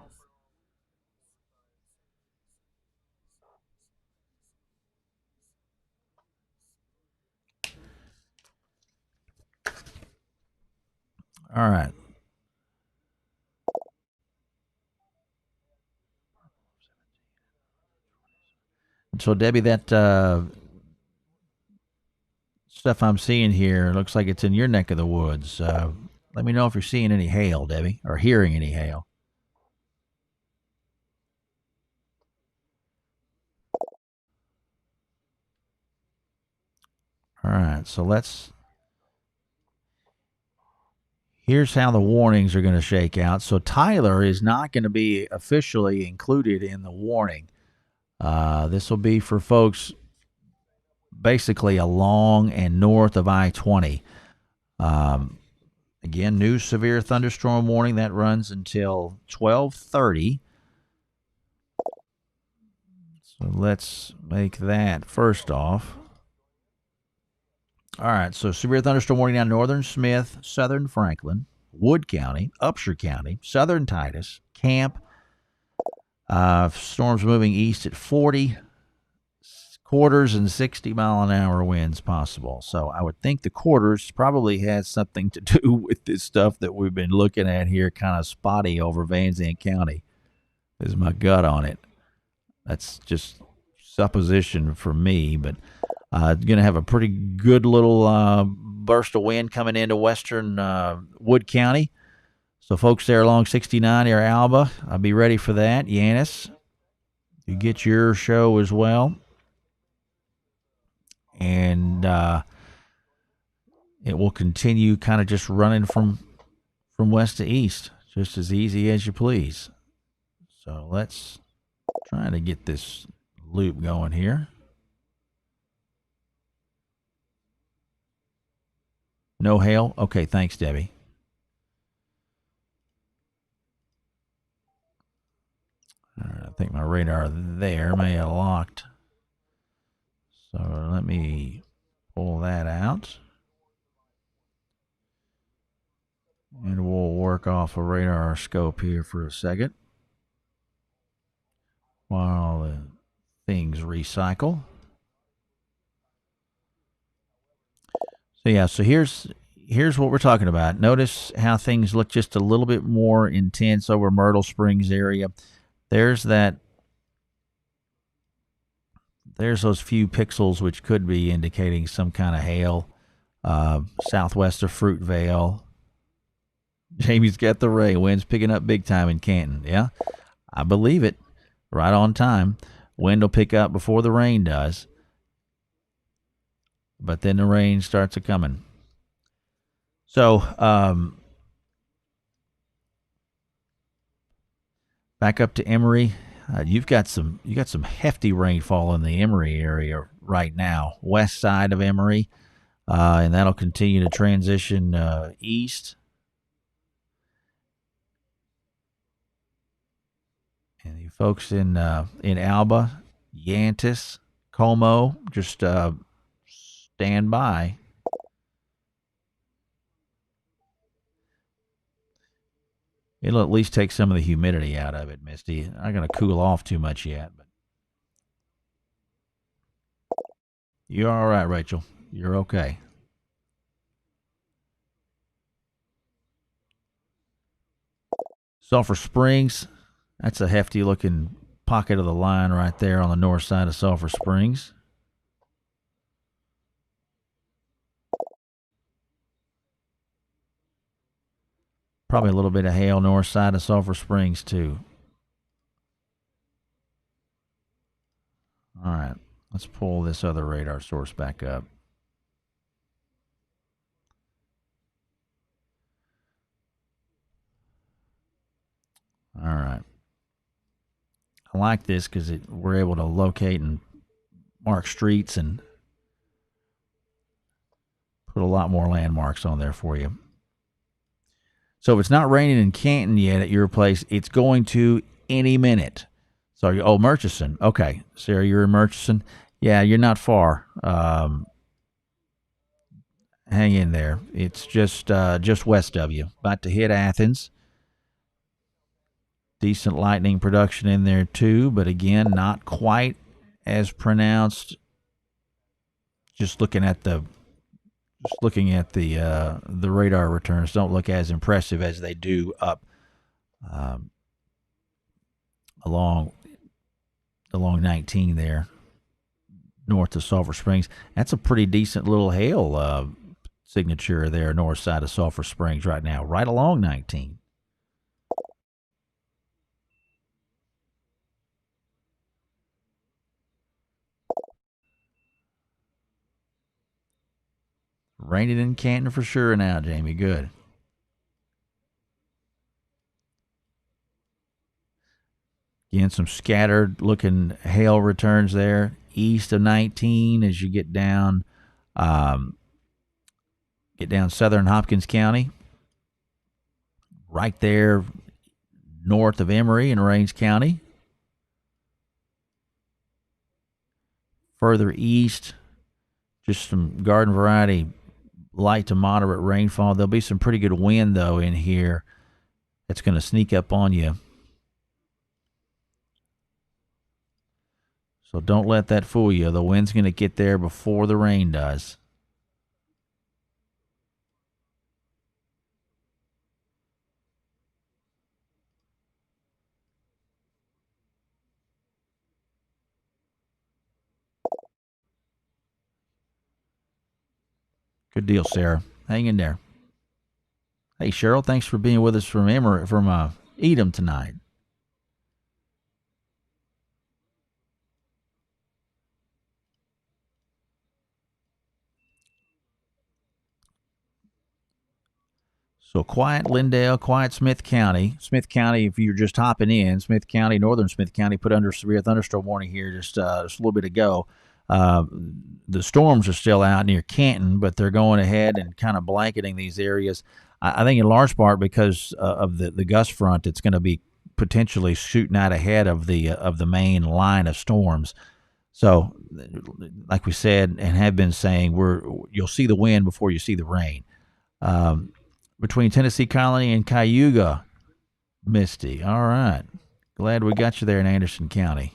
[SPEAKER 2] all right. So Debbie, that stuff I'm seeing here looks like it's in your neck of the woods. Let me know if you're seeing any hail, Debbie, or hearing any hail. All right, so here's how the warnings are going to shake out. So Tyler is not going to be officially included in the warning. This will be for folks basically along and north of I-20. Again, new severe thunderstorm warning that runs until 12:30. So let's make that first off All right, so severe thunderstorm warning down northern Smith, southern Franklin, Wood County, Upshur County, southern Titus, Camp. Storms moving east at 40, quarters and 60-mile-an-hour winds possible. So I would think the quarters probably has something to do with this stuff that we've been looking at here, kind of spotty over Van Zandt County. Is my gut on it. That's just supposition for me, but going to have a pretty good little burst of wind coming into western Wood County. So folks there along 69 near Alba, I'll be ready for that. Yanis, you get your show as well. And it will continue kind of just running from west to east, just as easy as you please. So let's try to get this loop going here. No hail? Okay, thanks, Debbie. I think my radar there may have locked. So let me pull that out. And we'll work off a radar scope here for a second while the things recycle. So yeah, so here's what we're talking about. Notice how things look just a little bit more intense over Myrtle Springs area. There's those few pixels which could be indicating some kind of hail. Southwest of Fruitvale. Jamie's got the ray. Wind's picking up big time in Canton. Yeah, I believe it. Right on time. Wind will pick up before the rain does. But then the rain starts a-coming. So, back up to Emory. You got some hefty rainfall in the Emory area right now, west side of Emory, and that'll continue to transition east. And you folks in Alba, Yantis, Como, just stand by. It'll at least take some of the humidity out of it, Misty. Not going to cool off too much yet, but you're all right, Rachel. You're okay. Sulphur Springs, that's a hefty looking pocket of the line right there on the north side of Sulphur Springs. Probably a little bit of hail north side of Sulphur Springs, too. All right, let's pull this other radar source back up. All right. I like this because we're able to locate and mark streets and put a lot more landmarks on there for you. So if it's not raining in Canton yet at your place, it's going to any minute. So Murchison. Okay, Sarah, you're in Murchison. Yeah, you're not far. Hang in there. It's just west of you. About to hit Athens. Decent lightning production in there too, but again, not quite as pronounced. Just looking at the radar returns don't look as impressive as they do up along 19 there north of Sulphur Springs. That's a pretty decent little hail signature there north side of Sulphur Springs right now, right along 19. Raining in Canton for sure now, Jamie. Good. Again, some scattered looking hail returns there east of 19 as you get down southern Hopkins County. Right there north of Emory in Rains County. Further east, Just some garden variety light to moderate rainfall. There'll be some pretty good wind, though, in here that's going to sneak up on you. So don't let that fool you. The wind's going to get there before the rain does. Good deal, Sarah. Hang in there. Hey, Cheryl, thanks for being with us from Edom tonight. So quiet Lindale, quiet Smith County. Smith County, if you're just hopping in, Smith County, northern Smith County, put under severe thunderstorm warning here just a little bit ago. The storms are still out near Canton, but they're going ahead and kind of blanketing these areas. I think in large part because of the gust front, it's going to be potentially shooting out ahead of the main line of storms. So, like we said and have been saying, you'll see the wind before you see the rain. Between Tennessee Colony and Cayuga, misty. All right. Glad we got you there in Anderson County.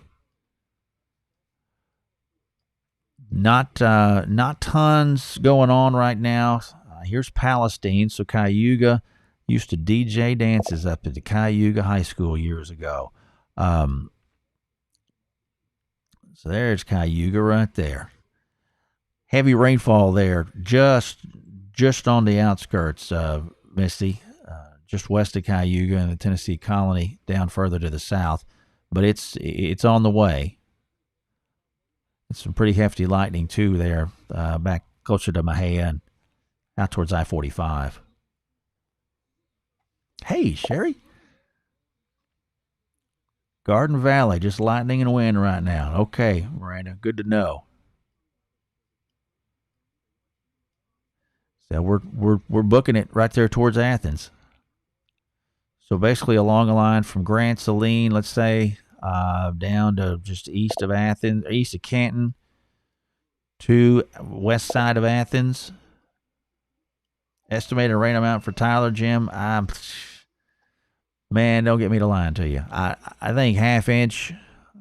[SPEAKER 2] Not tons going on right now. Here's Palestine. So Cayuga used to DJ dances up at the Cayuga High School years ago. So there's Cayuga right there. Heavy rainfall there, just on the outskirts, Misty, just west of Cayuga and the Tennessee Colony, down further to the south. But it's on the way. It's some pretty hefty lightning too there, back closer to Mahia and out towards I-45. Hey, Sherry. Garden Valley, just lightning and wind right now. Okay, Miranda, good to know. So we're booking it right there towards Athens. So basically along the line from Grant, Saline, let's say, down to just east of Athens, east of Canton, to west side of Athens. Estimated rain amount for Tyler, Jim. Man, don't get me to lying to you. I think half inch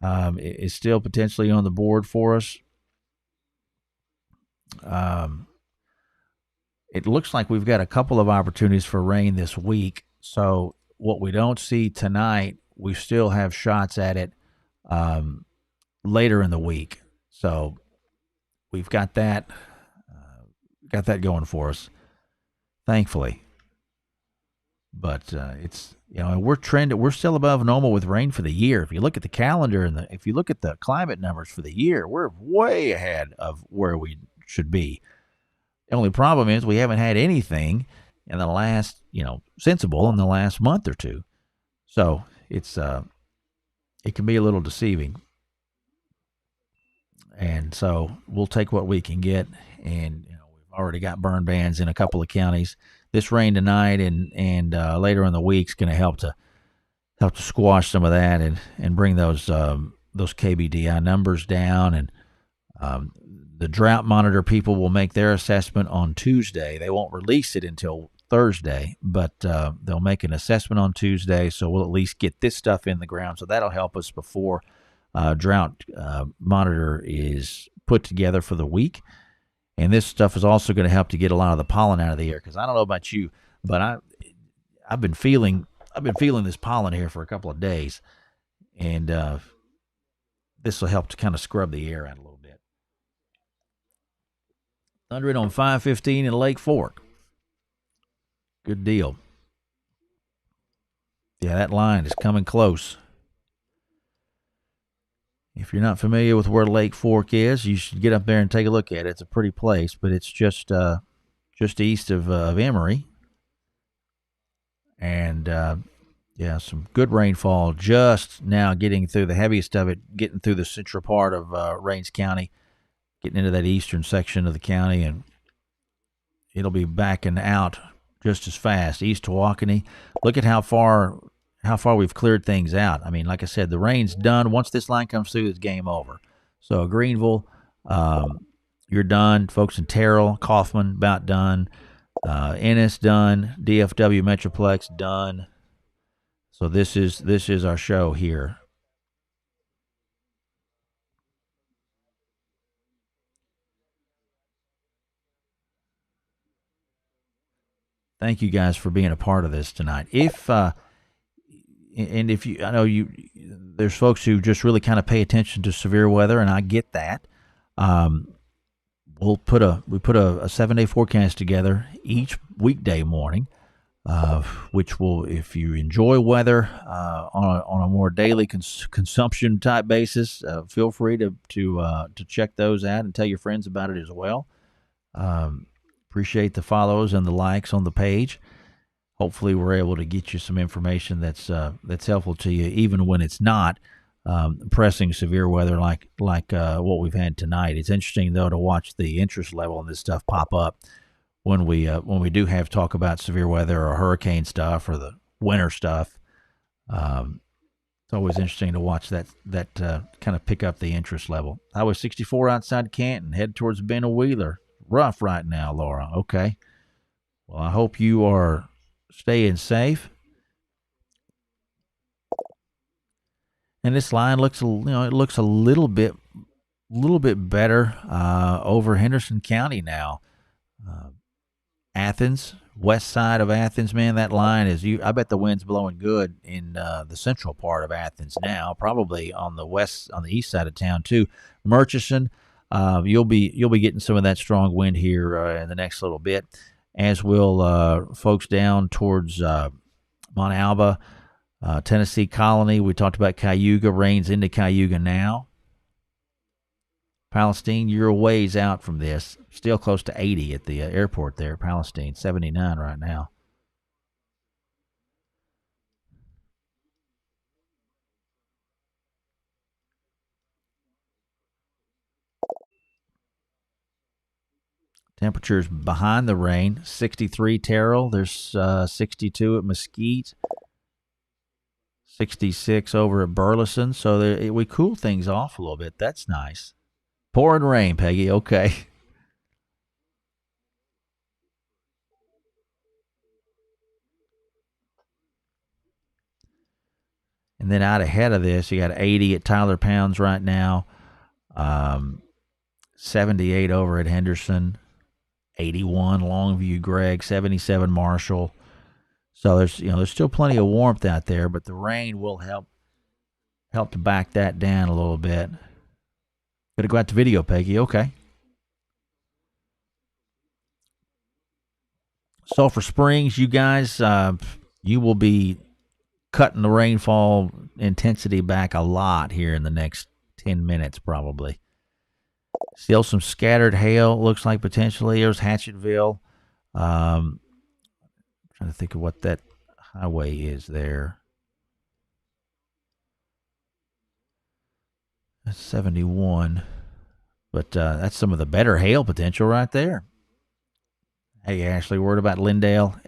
[SPEAKER 2] is still potentially on the board for us. It looks like we've got a couple of opportunities for rain this week. So what we don't see tonight, we still have shots at it later in the week. So we've got that going for us, thankfully. But it's, we're still above normal with rain for the year. If you look at the calendar and if you look at the climate numbers for the year, we're way ahead of where we should be. The only problem is we haven't had anything in the last, sensible in the last month or two. So it can be a little deceiving. And so we'll take what we can get. And, we've already got burn bans in a couple of counties. This rain tonight and later in the week is going to help to squash some of that and bring those KBDI numbers down. And the drought monitor people will make their assessment on Tuesday. They won't release it until Thursday, but they'll make an assessment on Tuesday. So we'll at least get this stuff in the ground. So that'll help us before drought monitor is put together for the week. And this stuff is also going to help to get a lot of the pollen out of the air. Because I don't know about you, but I've been feeling this pollen here for a couple of days, and this will help to kind of scrub the air out a little bit. Thundering on 515 in Lake Fork. Good deal. Yeah, that line is coming close. If you're not familiar with where Lake Fork is, you should get up there and take a look at it. It's a pretty place, but it's just east of Emory. And, some good rainfall just now getting through the heaviest of it, getting through the central part of Rains County, getting into that eastern section of the county, and it'll be backing out just as fast. East Tawakoni, look at how far we've cleared things out. I mean, like I said, the rain's done. Once this line comes through, it's game over. So Greenville, you're done. Folks in Terrell, Kaufman, about done. Ennis done. DFW Metroplex done. So this is our show here. Thank you guys for being a part of this tonight. If I know there's folks who just really kind of pay attention to severe weather, and I get that. We put a 7-day forecast together each weekday morning, which will, if you enjoy weather on a more daily consumption type basis, feel free to check those out and tell your friends about it as well. Appreciate the follows and the likes on the page. Hopefully, we're able to get you some information that's helpful to you, even when it's not pressing severe weather like what we've had tonight. It's interesting though to watch the interest level in this stuff pop up when we do have talk about severe weather or hurricane stuff or the winter stuff. It's always interesting to watch that kind of pick up the interest level. Highway 64 outside Canton, head towards Ben Wheeler. Rough right now, Laura. Okay. Well, I hope you are staying safe. And this line looks a little bit better over Henderson County now. Athens, west side of Athens, man, that line is I bet the wind's blowing good in the central part of Athens now, probably on the east side of town too. Murchison, you'll be getting some of that strong wind here in the next little bit, as will folks down towards Mount Alba, Tennessee Colony. We talked about Cayuga. Rain's into Cayuga now. Palestine, you're a ways out from this. Still close to 80 at the airport there. Palestine, 79 right now. Temperatures behind the rain, 63 Terrell. There's 62 at Mesquite. 66 over at Burleson. So we cool things off a little bit. That's nice. Pouring rain, Peggy. Okay. And then out ahead of this, you got 80 at Tyler Pounds right now. 78 over at Henderson. 81 Longview Gregg. 77 Marshall. So there's still plenty of warmth out there, but the rain will help to back that down a little bit. Got to go out to video, Peggy. Okay. Sulphur Springs, you guys, you will be cutting the rainfall intensity back a lot here in the next 10 minutes, probably. Still some scattered hail, looks like potentially. There's Hatchettville. Trying to think of what that highway is there. That's 71. But that's some of the better hail potential right there. Hey, Ashley, word about Lindale.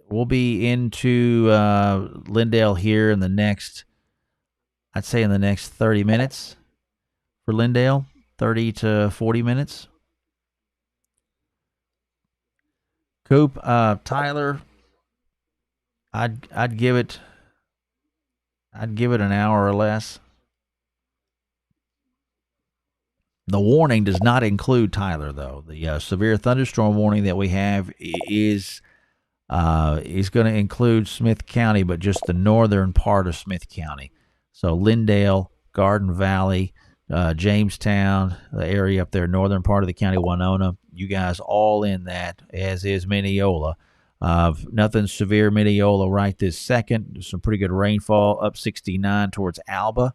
[SPEAKER 2] We'll be into Lindale here in the next 30 minutes for Lindale. 30 to 40 minutes. Coop, Tyler, I'd give it an hour or less. The warning does not include Tyler, though. The severe thunderstorm warning that we have is going to include Smith County, but just the northern part of Smith County. So Lindale, Garden Valley, Jamestown, the area up there, northern part of the county, Winona. You guys all in that, as is Mineola. Nothing severe Mineola right this second. Some pretty good rainfall, up 69 towards Alba.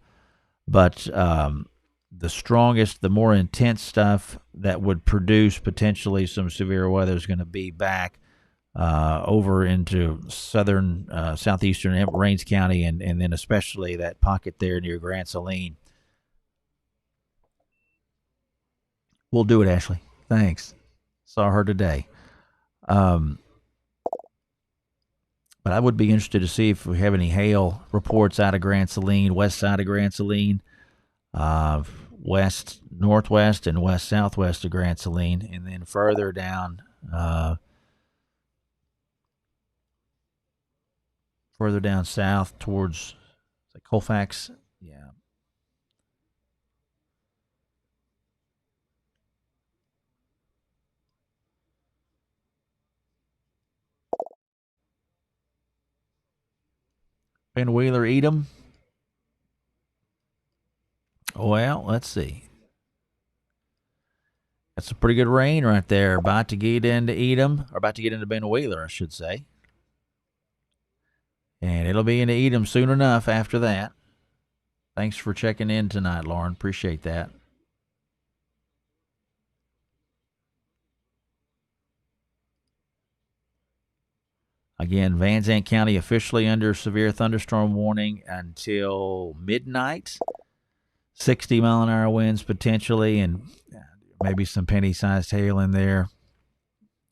[SPEAKER 2] But the strongest, the more intense stuff that would produce potentially some severe weather is going to be back over into southern, southeastern Rains County, and then especially that pocket there near Grand Saline. We'll do it, Ashley. Thanks. Saw her today. But I would be interested to see if we have any hail reports out of Grand Saline, west side of Grand Saline. west northwest and west southwest of Grand Saline, and then further down south towards Colfax. Yeah. Ben Wheeler, Edom. Well, let's see. That's a pretty good rain right there. About to get into Edom, or about to get into Ben Wheeler, I should say. And it'll be into Edom soon enough after that. Thanks for checking in tonight, Lauren. Appreciate that. Again, Van Zandt County officially under severe thunderstorm warning until midnight. 60-mile-an-hour winds potentially, and maybe some penny-sized hail in there.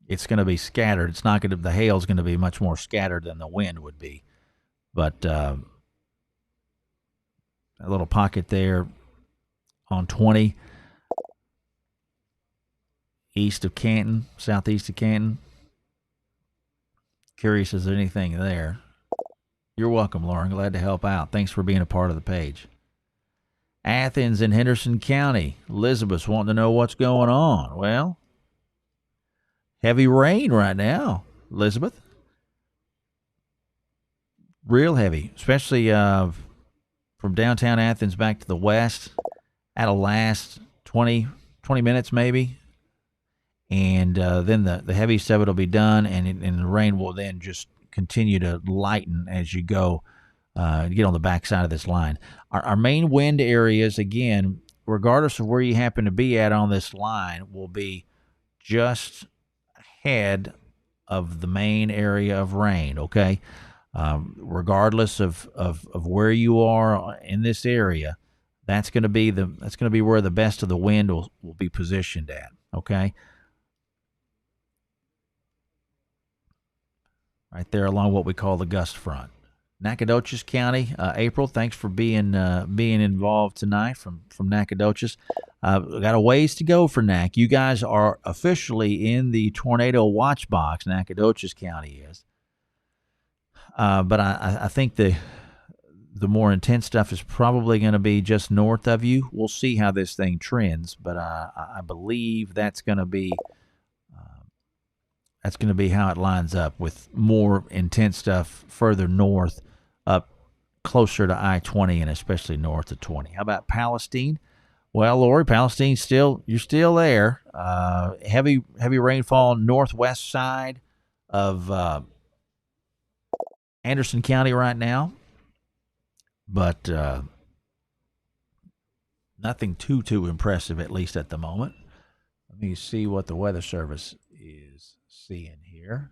[SPEAKER 2] It's going to be scattered. It's not going to. The hail's going to be much more scattered than the wind would be. But a little pocket there on 20, east of Canton, southeast of Canton. Curious, is there anything there? You're welcome, Lauren. Glad to help out. Thanks for being a part of the page. Athens and Henderson County. Elizabeth's wanting to know what's going on. Well, heavy rain right now, Elizabeth. Real heavy, especially from downtown Athens back to the west. That'll last 20 minutes maybe. And then the heavy stuff will be done, and the rain will then just continue to lighten as you go. Get on the backside of this line. Our main wind areas, again, regardless of where you happen to be at on this line, will be just ahead of the main area of rain, okay? Regardless of where you are in this area, that's going to be where the best of the wind will be positioned at, okay? Right there along what we call the gust front. Nacogdoches County, April, thanks for being involved tonight from Nacogdoches. We got a ways to go for NAC. You guys are officially in the tornado watch box. Nacogdoches County is, but I think the more intense stuff is probably going to be just north of you. We'll see how this thing trends, but I believe that's going to be how it lines up, with more intense stuff further north, up closer to I-20 and especially north of 20. How about Palestine? Well, Lori, Palestine, you're still there. Heavy rainfall northwest side of Anderson County right now, but nothing too impressive, at least at the moment. Let me see what the Weather Service is seeing here.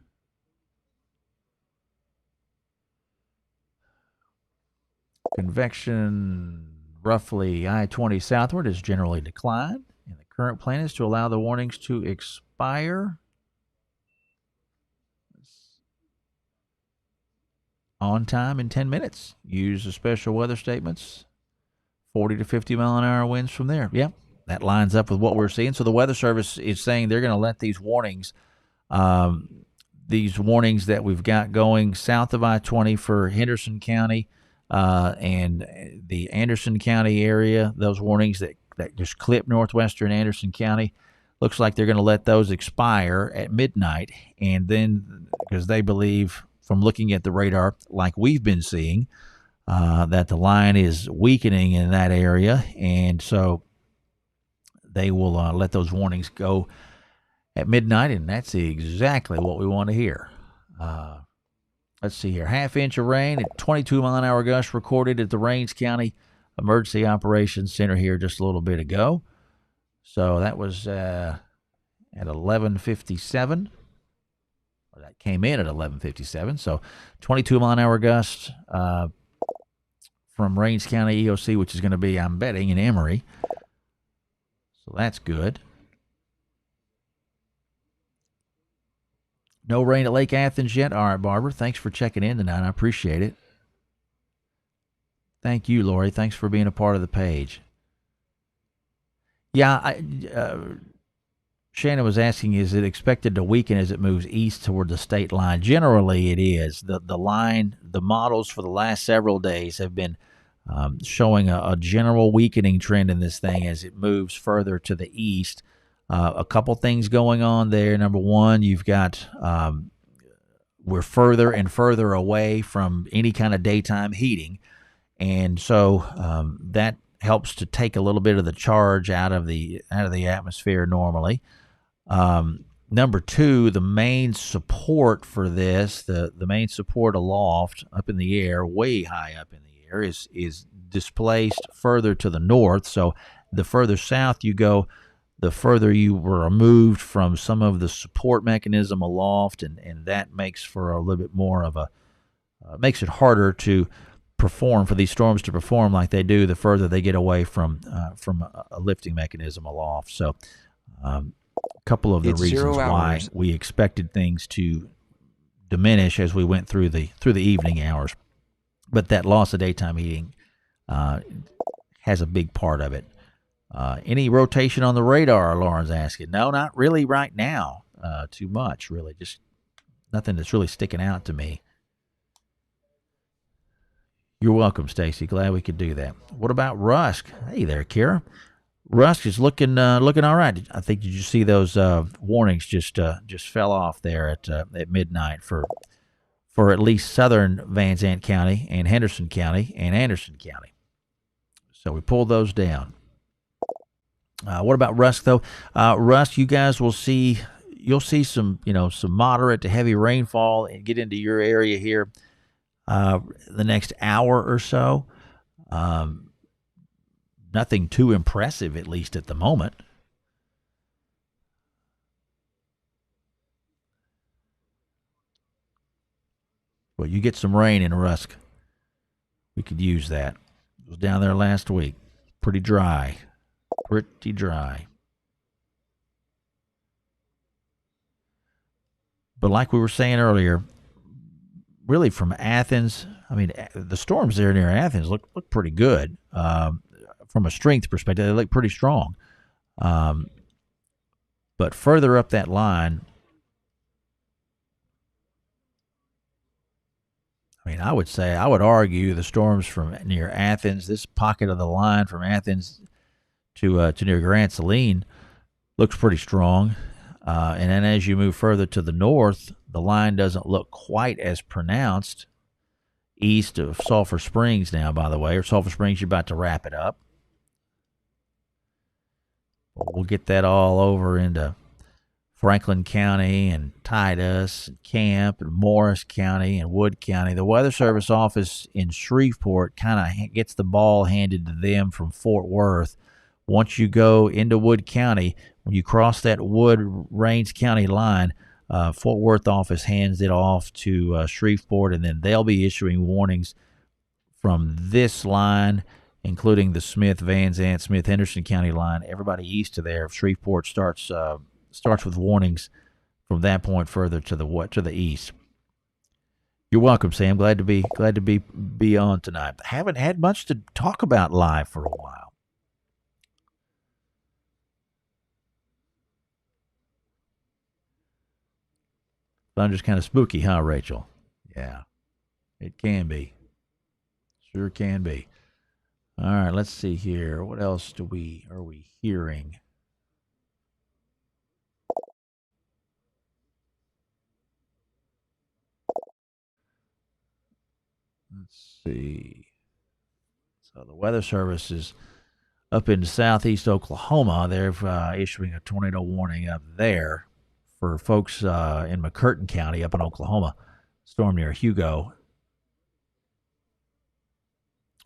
[SPEAKER 2] Convection roughly I-20 southward has generally declined, and the current plan is to allow the warnings to expire on time in 10 minutes. Use the special weather statements, 40 to 50 mile an hour winds from there. Yep, that lines up with what we're seeing. So the Weather Service is saying they're going to let these warnings that we've got going south of I-20 for Henderson County and the Anderson County area, those warnings that just clip northwestern Anderson County, looks like they're going to let those expire at midnight. And then, because they believe, from looking at the radar like we've been seeing, that the line is weakening in that area, and so they will let those warnings go at midnight, and that's exactly what we want to hear. Let's see here. Half inch of rain at 22-mile-an-hour gust recorded at the Rains County Emergency Operations Center here just a little bit ago. So that was at 11:57. That came in at 11:57. So 22-mile-an-hour gust from Rains County EOC, which is going to be, I'm betting, in Emory. So that's good. No rain at Lake Athens yet. All right, Barbara, thanks for checking in tonight. I appreciate it. Thank you, Lori. Thanks for being a part of the page. Yeah, Shannon was asking, is it expected to weaken as it moves east toward the state line? Generally, it is. The models for the last several days have been showing a general weakening trend in this thing as it moves further to the east. A couple things going on there. Number one, you've got we're further and further away from any kind of daytime heating, and so that helps to take a little bit of the charge out of the atmosphere normally. Number two, the main support for this, the main support aloft, up in the air, way high up in the air, is displaced further to the north. So the further south you go, the further you were removed from some of the support mechanism aloft, and that makes for a little bit more of makes it harder to perform, for these storms to perform like they do the further they get away from a lifting mechanism aloft. So a couple of the reasons why we expected things to diminish as we went through the evening hours, but that loss of daytime heating has a big part of it. Any rotation on the radar, Lauren's asking? No, not really right now. Too much, really. Just nothing that's really sticking out to me. You're welcome, Stacy. Glad we could do that. What about Rusk? Hey there, Kara. Rusk is looking all right. I think, did you see those warnings just fell off there at midnight for at least southern Van Zandt County and Henderson County and Anderson County. So we pulled those down. What about Rusk though? Rusk, you guys you'll see some moderate to heavy rainfall and get into your area here the next hour or so. Nothing too impressive, at least at the moment. Well, you get some rain in Rusk. We could use that. It was down there last week. Pretty dry. Pretty dry. But like we were saying earlier, really from Athens, I mean, the storms there near Athens look pretty good. From a strength perspective, they look pretty strong. But further up that line, I mean, I would argue the storms from near Athens, this pocket of the line from Athens to near Grand Saline, looks pretty strong. And then as you move further to the north, the line doesn't look quite as pronounced east of Sulphur Springs now, by the way. Or Sulphur Springs, you're about to wrap it up. We'll get that all over into Franklin County and Titus and Camp and Morris County and Wood County. The Weather Service office in Shreveport kind of gets the ball handed to them from Fort Worth. Once you go into Wood County, when you cross that Wood-Rains County line, Fort Worth office hands it off to Shreveport, and then they'll be issuing warnings from this line, including the Smith, Van Zandt, Smith, Henderson County line. Everybody east of there, Shreveport starts with warnings from that point further to the east. You're welcome, Sam. Glad to be on tonight. Haven't had much to talk about live for a while. Thunder's kind of spooky, huh, Rachel? Yeah, it can be. Sure can be. All right, let's see here. What else are we hearing? Let's see. So the Weather Service is up in southeast Oklahoma. They're issuing a tornado warning up there for folks in McCurtain County up in Oklahoma. Storm near Hugo,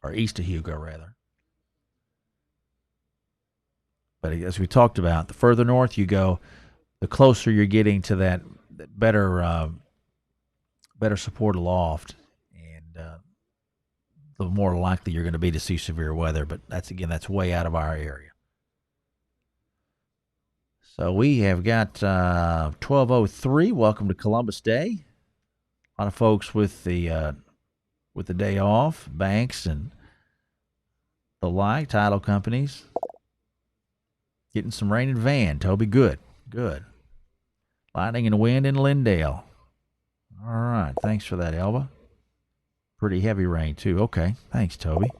[SPEAKER 2] or east of Hugo, rather. But as we talked about, the further north you go, the closer you're getting to that better support aloft, and the more likely you're going to be to see severe weather. But that's way out of our area. So we have got 12:03. Welcome to Columbus Day. A lot of folks with the day off, banks and the like, title companies. Getting some rain in Van. Toby, good. Good. Lightning and wind in Lindale. All right. Thanks for that, Elba. Pretty heavy rain, too. Okay. Thanks, Toby.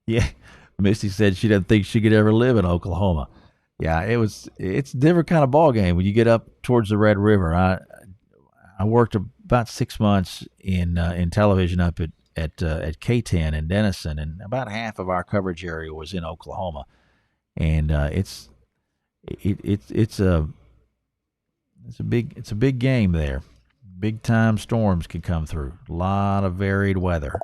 [SPEAKER 2] Yeah. Misty said she doesn't think she could ever live in Oklahoma. Yeah, it's a different kind of ball game when you get up towards the Red River. I worked about 6 months in television up at K10 in Denison, and about half of our coverage area was in Oklahoma, and it's a big game there. Big time storms can come through. A lot of varied weather.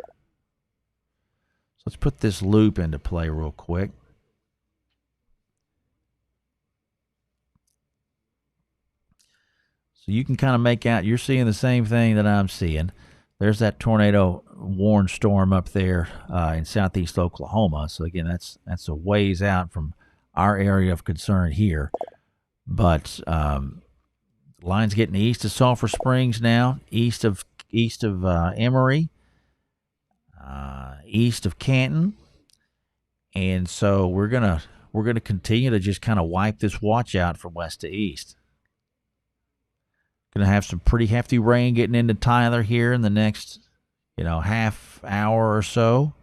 [SPEAKER 2] So let's put this loop into play real quick. So you can kind of make out, you're seeing the same thing that I'm seeing. There's that tornado warned storm up there in southeast Oklahoma. So again, that's a ways out from our area of concern here. But line's getting east of Sulphur Springs now, east of Emory, east of Canton, and so we're gonna continue to just kind of wipe this watch out from west to east. Going to have some pretty hefty rain getting into Tyler here in the next, half hour or so.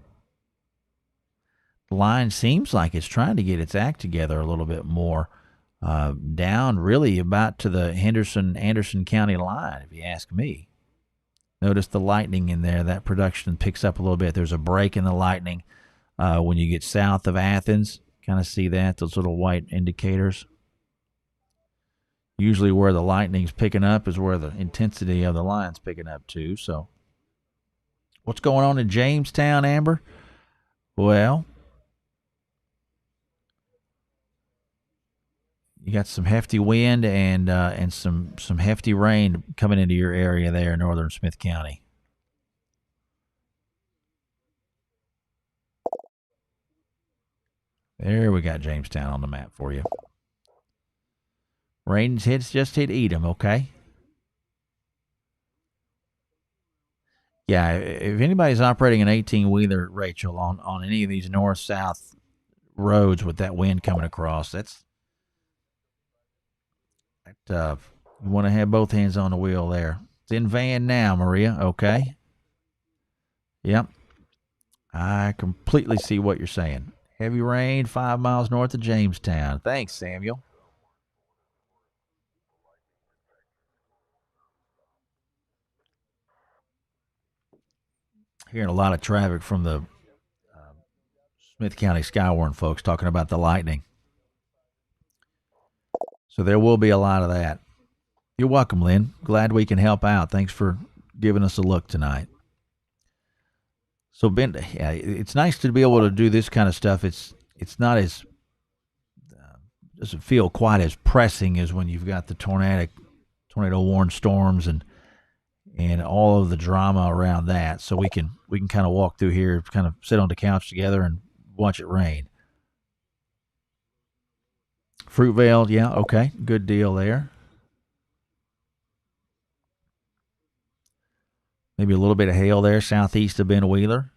[SPEAKER 2] The line seems like it's trying to get its act together a little bit more. Down really about to the Henderson-Anderson County line, if you ask me. Notice the lightning in there. That production picks up a little bit. There's a break in the lightning when you get south of Athens. Kind of see that, those little white indicators. Usually where the lightning's picking up is where the intensity of the line's picking up too. So what's going on in Jamestown, Amber? Well, you got some hefty wind and some hefty rain coming into your area there in northern Smith County. There we got Jamestown on the map for you. Rain's just hit Edom, okay? Yeah, if anybody's operating an 18-wheeler, Rachel, on any of these north-south roads with that wind coming across, you want to have both hands on the wheel there. It's in Van now, Maria, okay? Yep. I completely see what you're saying. Heavy rain 5 miles north of Jamestown. Thanks, Samuel. Hearing a lot of traffic from the Smith County Skywarn folks talking about the lightning. So there will be a lot of that. You're welcome, Lynn. Glad we can help out. Thanks for giving us a look tonight. So, Ben, yeah, it's nice to be able to do this kind of stuff. It's not as doesn't feel quite as pressing as when you've got the tornado warned storms and all of the drama around that. So we can kind of walk through here, kind of sit on the couch together and watch it rain. Fruitvale, yeah, okay, good deal there. Maybe a little bit of hail there, southeast of Ben Wheeler.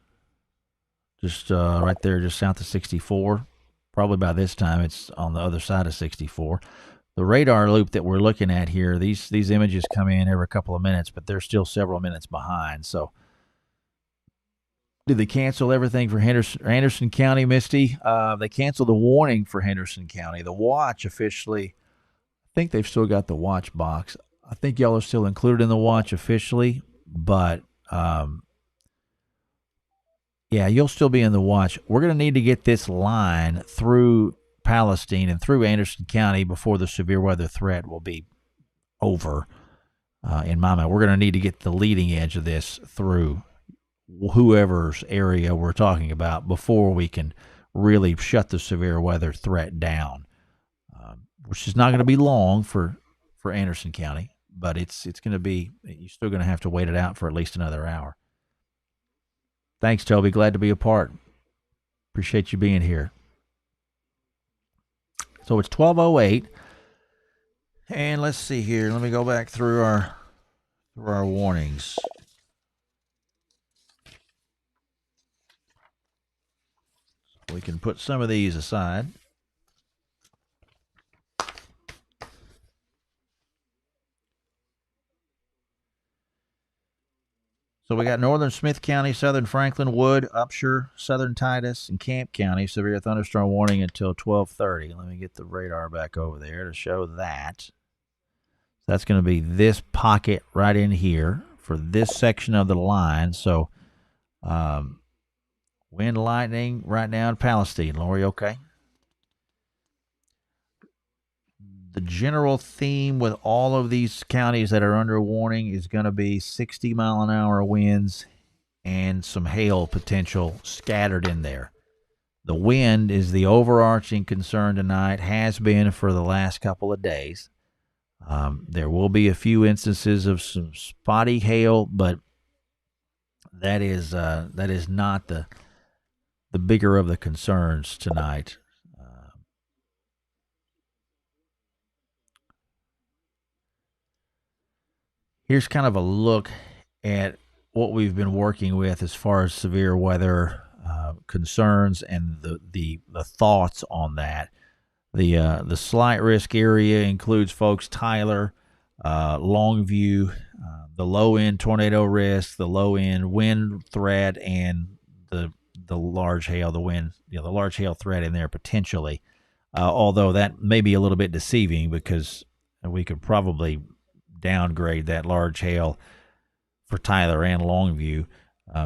[SPEAKER 2] Just right there, just south of 64. Probably by this time, it's on the other side of 64. The radar loop that we're looking at here, these images come in every couple of minutes, but they're still several minutes behind. So, did they cancel everything for Anderson County, Misty? They canceled the warning for Henderson County. The watch officially, I think they've still got the watch box. I think y'all are still included in the watch officially, but yeah, you'll still be in the watch. We're going to need to get this line through Palestine and through Anderson County before the severe weather threat will be over. In my mind, we're going to need to get the leading edge of this through whoever's area we're talking about before we can really shut the severe weather threat down, which is not going to be long for Anderson County, but it's going to be, you're still going to have to wait it out for at least another hour. Thanks, Toby. Glad to be a part. Appreciate you being here. So it's 12:08, and let's see here. Let me go back through our warnings. we can put some of these aside. So we got northern Smith County, southern Franklin, Wood, Upshur, southern Titus, and Camp County. Severe thunderstorm warning until 12:30. Let me get the radar back over there to show that. That's going to be this pocket right in here for this section of the line. So wind, lightning right now in Palestine. Lori, okay? The general theme with all of these counties that are under warning is going to be 60-mile-an-hour winds and some hail potential scattered in there. The wind is the overarching concern tonight, has been for the last couple of days. There will be a few instances of some spotty hail, but that is not the bigger of the concerns tonight. Here's kind of a look at what we've been working with as far as severe weather concerns and the thoughts on that. The slight risk area includes, folks, Tyler, Longview, the low end tornado risk, the low end wind threat, and the large hail, the large hail threat in there potentially. Although that may be a little bit deceiving because we could probably downgrade that large hail for Tyler and Longview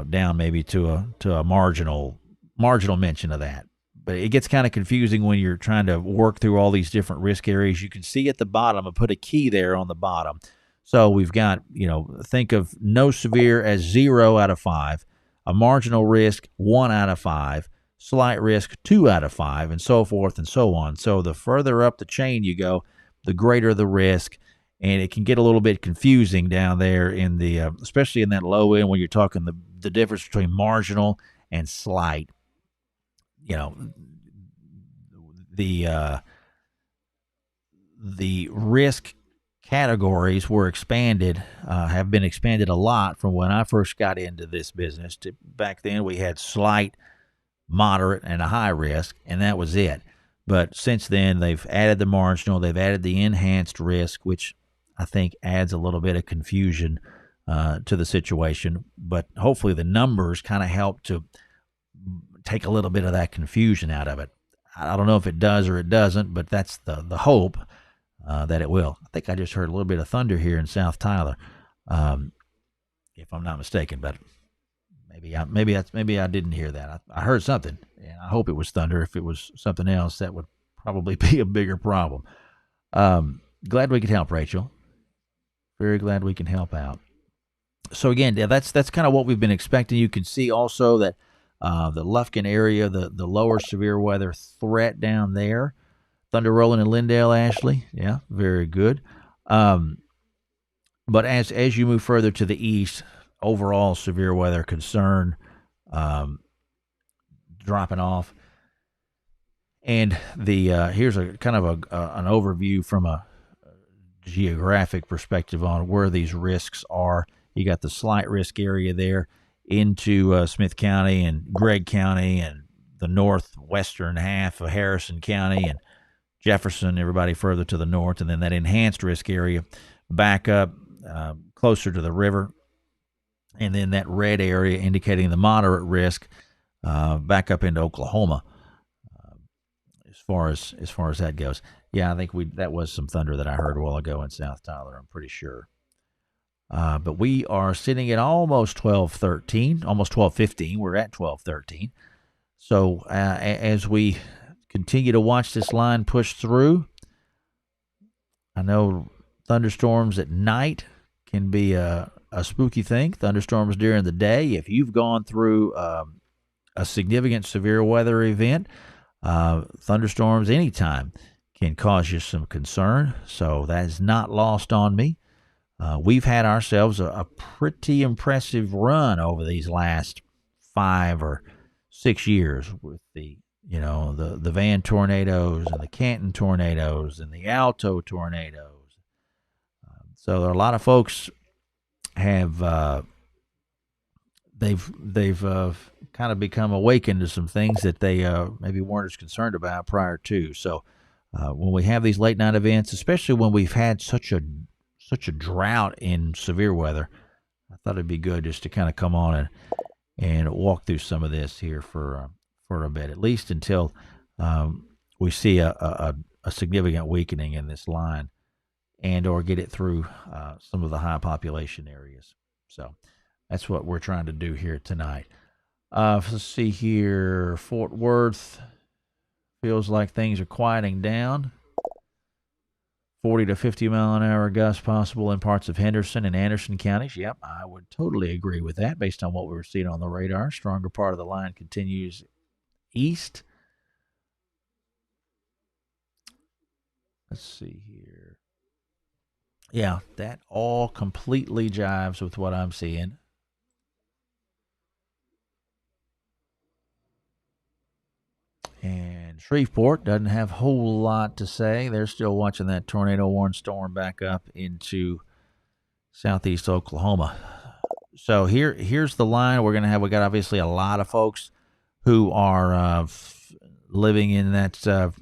[SPEAKER 2] down maybe to a marginal mention of that. But it gets kind of confusing when you're trying to work through all these different risk areas. You can see at the bottom, I put a key there on the bottom. So we've got, think of no severe as 0 out of 5, a marginal risk 1 out of 5, slight risk 2 out of 5, and so forth and so on. So the further up the chain you go, the greater the risk. And it can get a little bit confusing down there in the, especially in that low end when you're talking the difference between marginal and slight. The risk categories were expanded, have been expanded a lot from when I first got into this business. Back then we had slight, moderate, and a high risk, and that was it. But since then, they've added the marginal, they've added the enhanced risk, which I think adds a little bit of confusion to the situation. But hopefully the numbers kind of help to take a little bit of that confusion out of it. I don't know if it does or it doesn't, but that's the hope that it will. I think I just heard a little bit of thunder here in South Tyler, if I'm not mistaken. But maybe I didn't hear that. I heard something, and I hope it was thunder. If it was something else, that would probably be a bigger problem. Glad we could help, Rachel. Very glad we can help out. So again, that's kind of what we've been expecting. You can see also that the Lufkin area, the lower severe weather threat down there. Thunder rolling in Lindale, Ashley. Yeah, very good. But as you move further to the east, overall severe weather concern dropping off. And here's a kind of an overview from a geographic perspective on where these risks are. You got the slight risk area there into Smith County and Gregg County and the northwestern half of Harrison County and Jefferson, everybody further to the north, and then that enhanced risk area back up closer to the river, and then that red area indicating the moderate risk back up into Oklahoma. As far as that goes, yeah, I think that was some thunder that I heard a while ago in South Tyler. I'm pretty sure. But we are sitting at almost 12:13, almost 12:15. We're at 12:13. So as we continue to watch this line push through, I know thunderstorms at night can be a spooky thing. Thunderstorms during the day, if you've gone through a significant severe weather event, thunderstorms anytime can cause you some concern. So that is not lost on me. We've had ourselves a pretty impressive run over these last 5 or 6 years with the Van tornadoes and the Canton tornadoes and the Alto tornadoes. So a lot of folks have they've kind of become awakened to some things that they maybe weren't as concerned about prior to. So when we have these late night events, especially when we've had such a drought in severe weather, I thought it'd be good just to kind of come on and walk through some of this here for a bit, at least until we see a significant weakening in this line and or get it through some of the high population areas. So that's what we're trying to do here tonight. Let's see here. Fort Worth feels like things are quieting down. 40 to 50 mile an hour gusts possible in parts of Henderson and Anderson counties. Yep, I would totally agree with that based on what we were seeing on the radar. Stronger part of the line continues east. Let's see here. Yeah, that all completely jives with what I'm seeing. And Shreveport doesn't have a whole lot to say. They're still watching that tornado warning storm back up into southeast Oklahoma. So here's the line we're gonna have. We got obviously a lot of folks who are living in that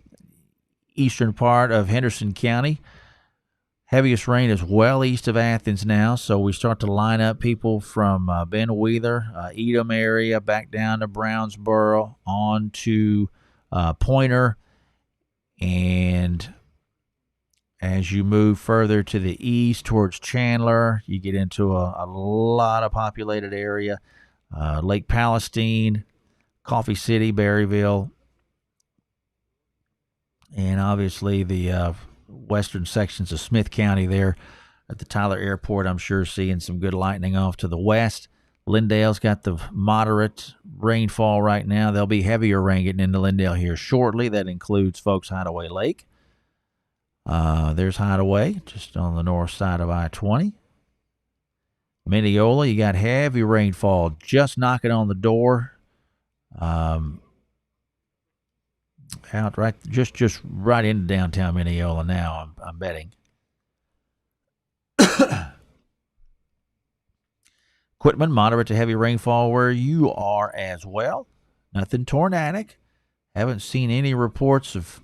[SPEAKER 2] eastern part of Henderson County. Heaviest rain is well east of Athens now, so we start to line up people from Ben Wheeler, Edom area, back down to Brownsboro, on to Pointer, and as you move further to the east towards Chandler, you get into a lot of populated area. Lake Palestine, Coffee City, Berryville, and obviously the western sections of Smith County there at the Tyler Airport. I'm sure seeing some good lightning off to the west. Lindale's got the moderate rainfall right now. There'll be heavier rain getting into Lindale here shortly. That includes Folks Hideaway Lake. There's Hideaway just on the north side of I-20. Mineola, you got heavy rainfall just knocking on the door. Out right, just right into downtown Mineola now, I'm betting. Quitman, moderate to heavy rainfall where you are as well. Nothing tornadic. Haven't seen any reports of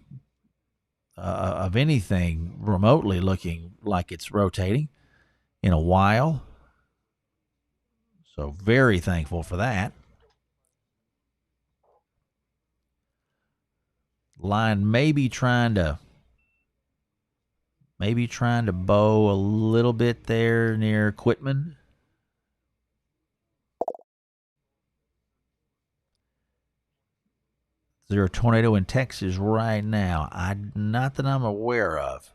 [SPEAKER 2] anything remotely looking like it's rotating in a while. So very thankful for that. Line maybe trying to bow a little bit there near Quitman. Is there a tornado in Texas right now? Not that I'm aware of.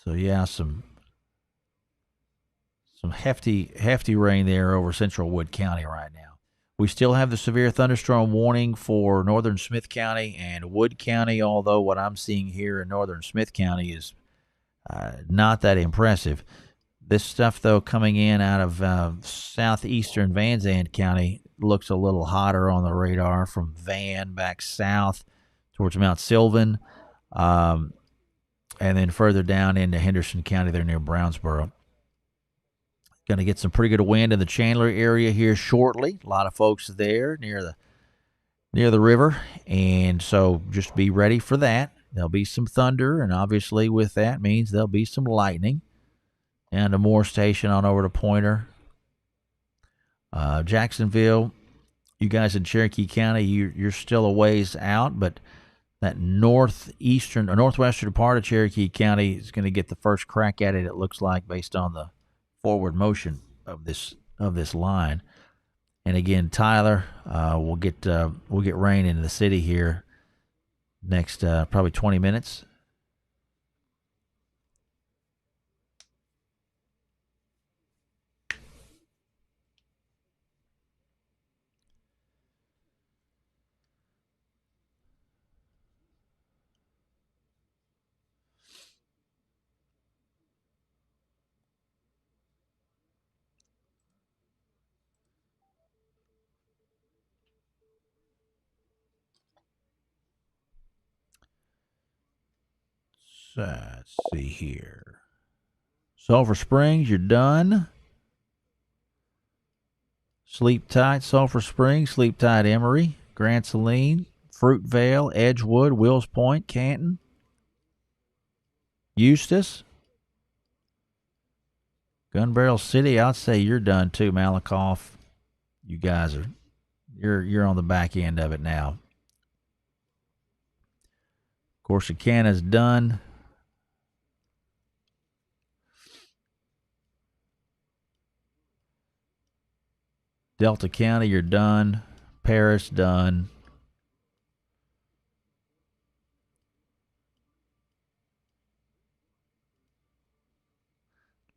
[SPEAKER 2] So yeah, some hefty rain there over central Wood County right now. We still have the severe thunderstorm warning for northern Smith County and Wood County, although what I'm seeing here in northern Smith County is not that impressive. This stuff, though, coming in out of southeastern Van Zandt County looks a little hotter on the radar from Van back south towards Mount Sylvan, and then further down into Henderson County there near Brownsboro. Going to get some pretty good wind in the Chandler area here shortly. A lot of folks there near the river, and so just be ready for that. There'll be some thunder, and obviously with that means there'll be some lightning. Down to Moore Station on over to Pointer. Jacksonville, you guys in Cherokee County, you're still a ways out, but that northeastern or northwestern part of Cherokee County is going to get the first crack at it, it looks like, based on the forward motion of this line. And again, Tyler, we'll get rain into the city here next probably 20 minutes. Let's see here. Sulphur Springs, you're done. Sleep Tight, Sulphur Springs, Sleep Tight, Emory, Grand Saline, Fruitvale, Edgewood, Wills Point, Canton, Eustis, Gun Barrel City. I'd say you're done too, Malakoff. You guys are you're on the back end of it now. Corsicana's done. Delta County, you're done. Paris, done.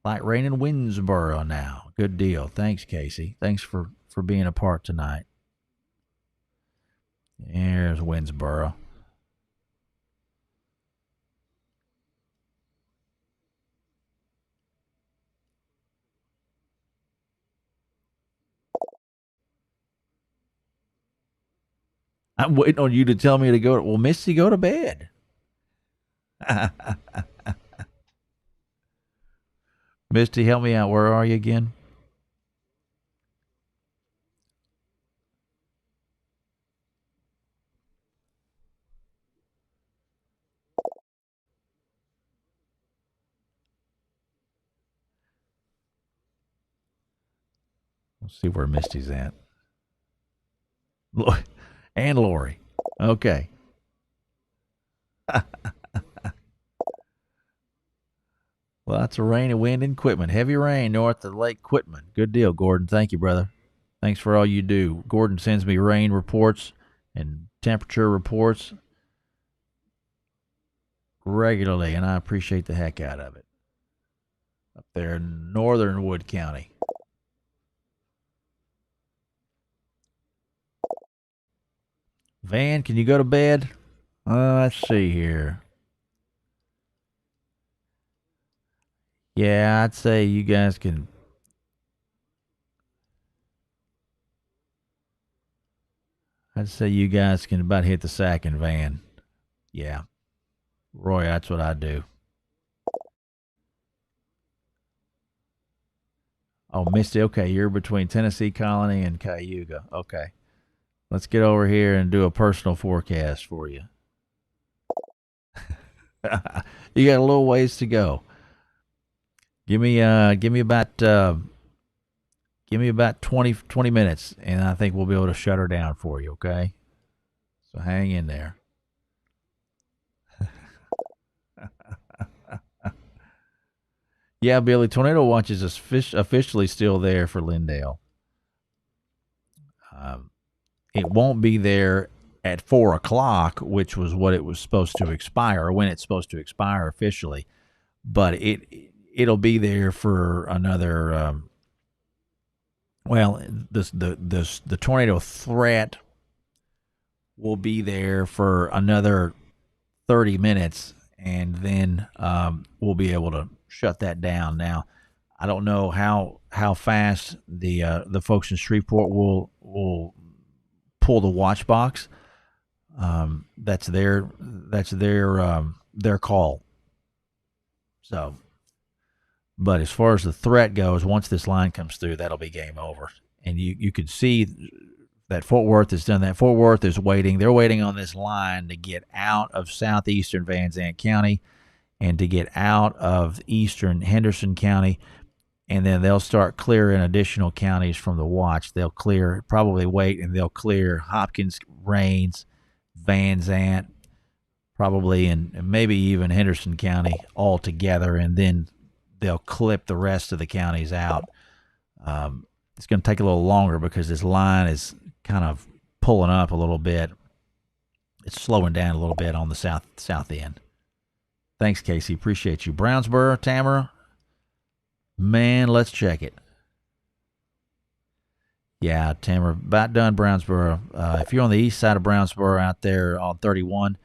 [SPEAKER 2] Light rain in Winnsboro now. Good deal. Thanks, Casey. Thanks for being a part tonight. Here's Winnsboro. I'm waiting on you to tell me to go. Well, Misty, go to bed. Misty, help me out. Where are you again? Let's see where Misty's at. And Lori. Okay. Well, that's a rain and wind in Quitman. Heavy rain north of Lake Quitman. Good deal, Gordon. Thank you, brother. Thanks for all you do. Gordon sends me rain reports and temperature reports regularly, and I appreciate the heck out of it. Up there in northern Wood County. Van, can you go to bed? Let's see here. Yeah, I'd say you guys can. I'd say you guys can about hit the sack in Van. Yeah. Roy, that's what I do. Oh, Misty, okay, you're between Tennessee Colony and Cayuga. Okay. Let's get over here and do a personal forecast for you. You got a little ways to go. Give me about 20 minutes, and I think we'll be able to shut her down for you, okay? So hang in there. Yeah, Billy, Tornado Watch is officially still there for Lindale. It won't be there at 4 o'clock, which was what it was supposed to expire, or when it's supposed to expire officially. But it'll be there for another. The tornado threat will be there for another 30 minutes, and then we'll be able to shut that down. Now, I don't know how fast the folks in Shreveport will pull the watch box. That's their call. So, but as far as the threat goes, once this line comes through, that'll be game over. And you could see that Fort Worth has done that. Fort Worth is waiting. They're waiting on this line to get out of southeastern Van Zandt County and to get out of eastern Henderson County. And then they'll start clearing additional counties from the watch. They'll probably wait, and they'll clear Hopkins, Rains, Van Zandt, probably, and maybe even Henderson County all together, and then they'll clip the rest of the counties out. It's going to take a little longer because this line is kind of pulling up a little bit. It's slowing down a little bit on the south end. Thanks, Casey. Appreciate you. Brownsboro, Tamara. Man, let's check it. Yeah, Tamara, about done Brownsboro. If you're on the east side of Brownsboro out there on 31,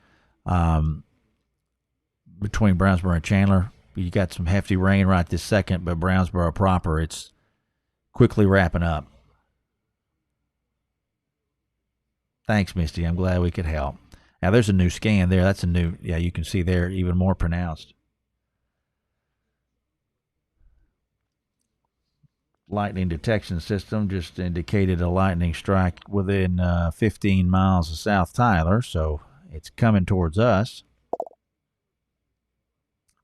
[SPEAKER 2] between Brownsboro and Chandler, you got some hefty rain right this second, but Brownsboro proper, it's quickly wrapping up. Thanks, Misty. I'm glad we could help. Now, there's a new scan there. That's a new, yeah, you can see there even more pronounced. lightning detection system just indicated a lightning strike within 15 miles of South Tyler, so it's coming towards us.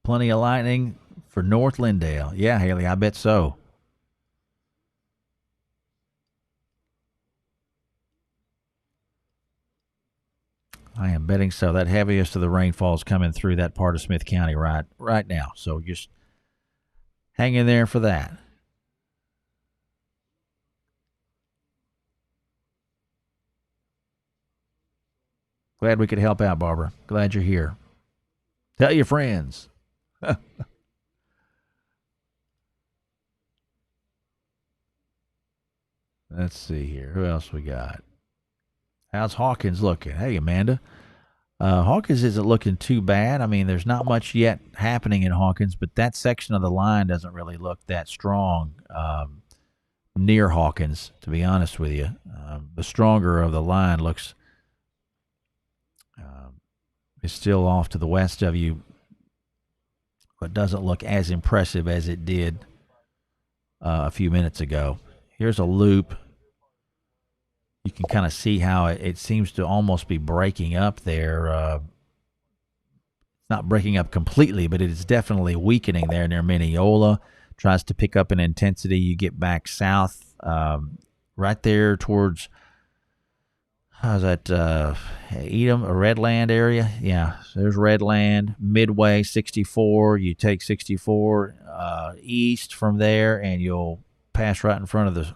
[SPEAKER 2] Plenty of lightning for North Lindale. Yeah, Haley, I bet so. I am betting so. That heaviest of the rainfall is coming through that part of Smith County right now. So just hang in there for that. Glad we could help out, Barbara. Glad you're here. Tell your friends. Let's see here. Who else we got? How's Hawkins looking? Hey, Amanda. Hawkins isn't looking too bad. I mean, there's not much yet happening in Hawkins, but that section of the line doesn't really look that strong near Hawkins, to be honest with you. The stronger of the line looks is still off to the west of you, but doesn't look as impressive as it did a few minutes ago. Here's a loop. You can kind of see how it seems to almost be breaking up there. It's not breaking up completely, but it is definitely weakening there near Mineola. Tries to pick up in intensity. You get back south, right there towards, how's that, Edom, or Redland area? Yeah, there's Redland, Midway, 64. You take 64 east from there, and you'll pass right in front of the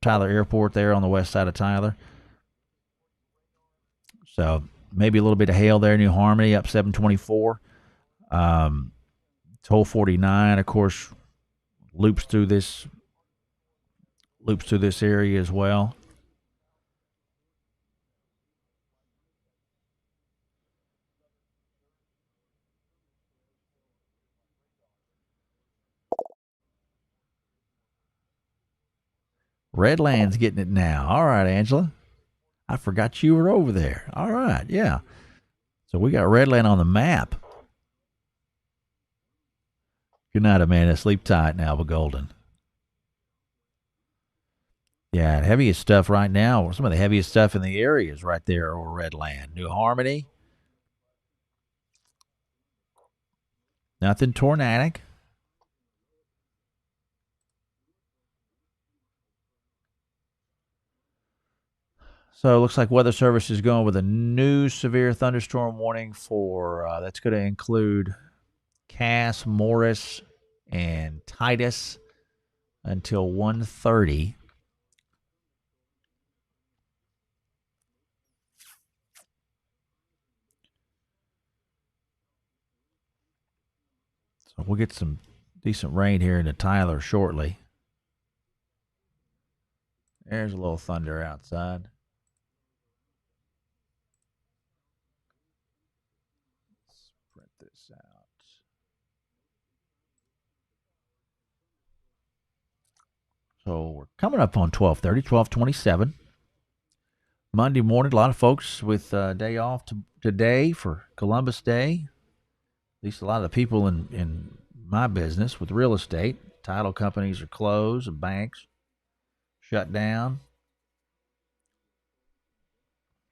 [SPEAKER 2] Tyler Airport there on the west side of Tyler. So maybe a little bit of hail there. New Harmony up 724. Toll 49, of course, loops through this area as well. Redland's getting it now. All right, Angela. I forgot you were over there. All right, yeah. So we got Redland on the map. Good night, Amanda. Sleep tight now, but golden. Yeah, heaviest stuff right now. Some of the heaviest stuff in the area is right there over Redland. New Harmony. Nothing tornadic. So it looks like Weather Service is going with a new severe thunderstorm warning for that's going to include Cass, Morris, and Titus until 1:30. So we'll get some decent rain here into Tyler shortly. There's a little thunder outside. Let's print this out. So we're coming up on 12:30, 12:27. Monday morning, a lot of folks with day off today for Columbus Day. At least a lot of the people in my business with real estate. Title companies are closed and banks shut down.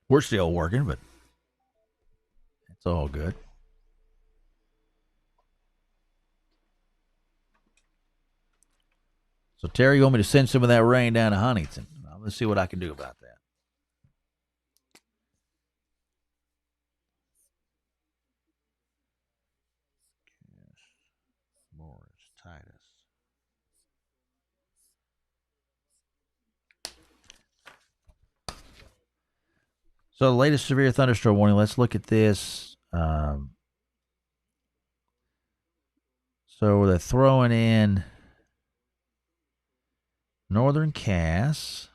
[SPEAKER 2] We're still working, but it's all good. So, Terry, you want me to send some of that rain down to Huntington? Let's see what I can do about that. Yes. Morris, Titus. So, the latest severe thunderstorm warning, let's look at this. So, they're throwing in northern Cass.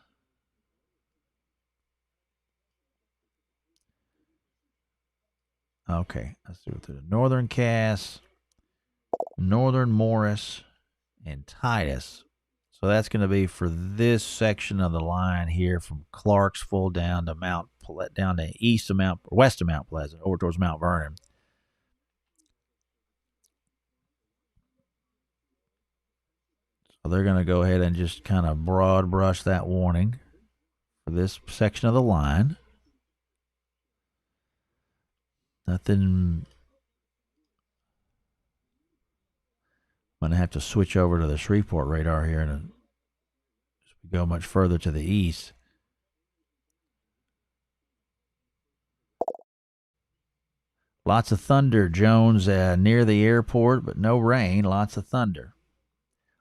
[SPEAKER 2] Okay, let's do it through northern Cass, northern Morris, and Titus. So that's going to be for this section of the line here from Clarksville down to west of Mount Pleasant, over towards Mount Vernon. So So they're going to go ahead and just kind of broad brush that warning for this section of the line. Nothing. I'm going to have to switch over to the Shreveport radar here and as we go much further to the east. Lots of thunder, Jones, near the airport, but no rain. Lots of thunder.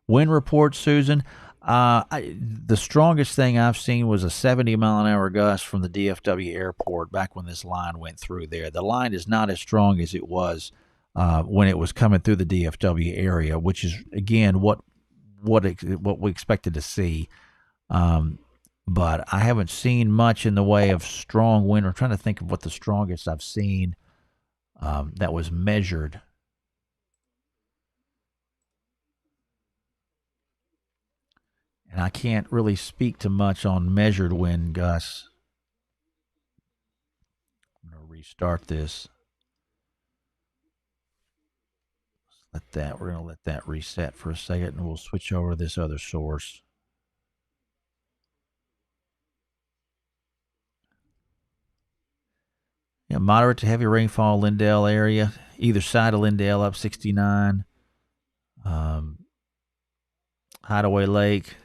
[SPEAKER 2] Wind report, Susan. The strongest thing I've seen was a 70-mile-an-hour gust from the DFW airport back when this line went through there. The line is not as strong as it was when it was coming through the DFW area, which is, again, what we expected to see. But I haven't seen much in the way of strong wind. I'm trying to think of what the strongest I've seen that was measured. And I can't really speak to much on measured wind gusts. I'm going to restart this. We're going to let that reset for a second, and we'll switch over to this other source. Yeah, moderate to heavy rainfall, Lindale area. Either side of Lindale up 69. Hideaway Lake.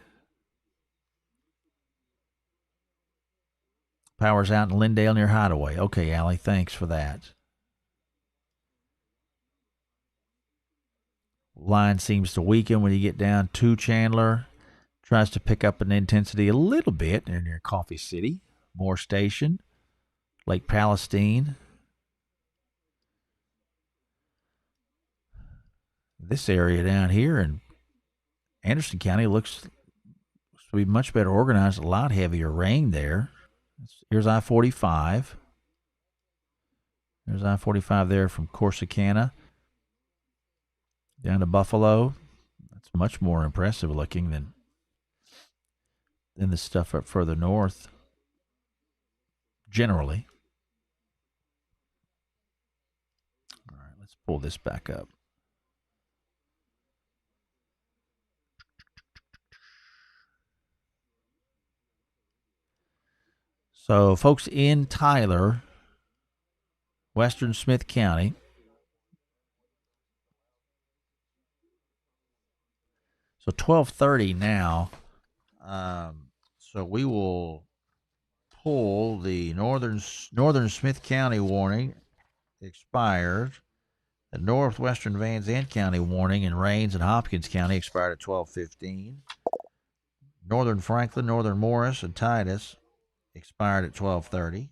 [SPEAKER 2] Power's out in Lindale near Hideaway. Okay, Allie, thanks for that. Line seems to weaken when you get down to Chandler. Tries to pick up an intensity a little bit near Coffee City. Moore Station. Lake Palestine. This area down here in Anderson County looks to be much better organized. A lot heavier rain there. Here's I-45. There's I-45 there from Corsicana down to Buffalo. That's much more impressive looking than the stuff up further north, generally. All right, let's pull this back up. So, folks in Tyler, western Smith County, so 12:30 now. So we will pull the northern Smith County warning expired. The northwestern Van Zandt County warning and rains in Hopkins County expired at 12:15. Northern Franklin, northern Morris, and Titus expired at 12:30.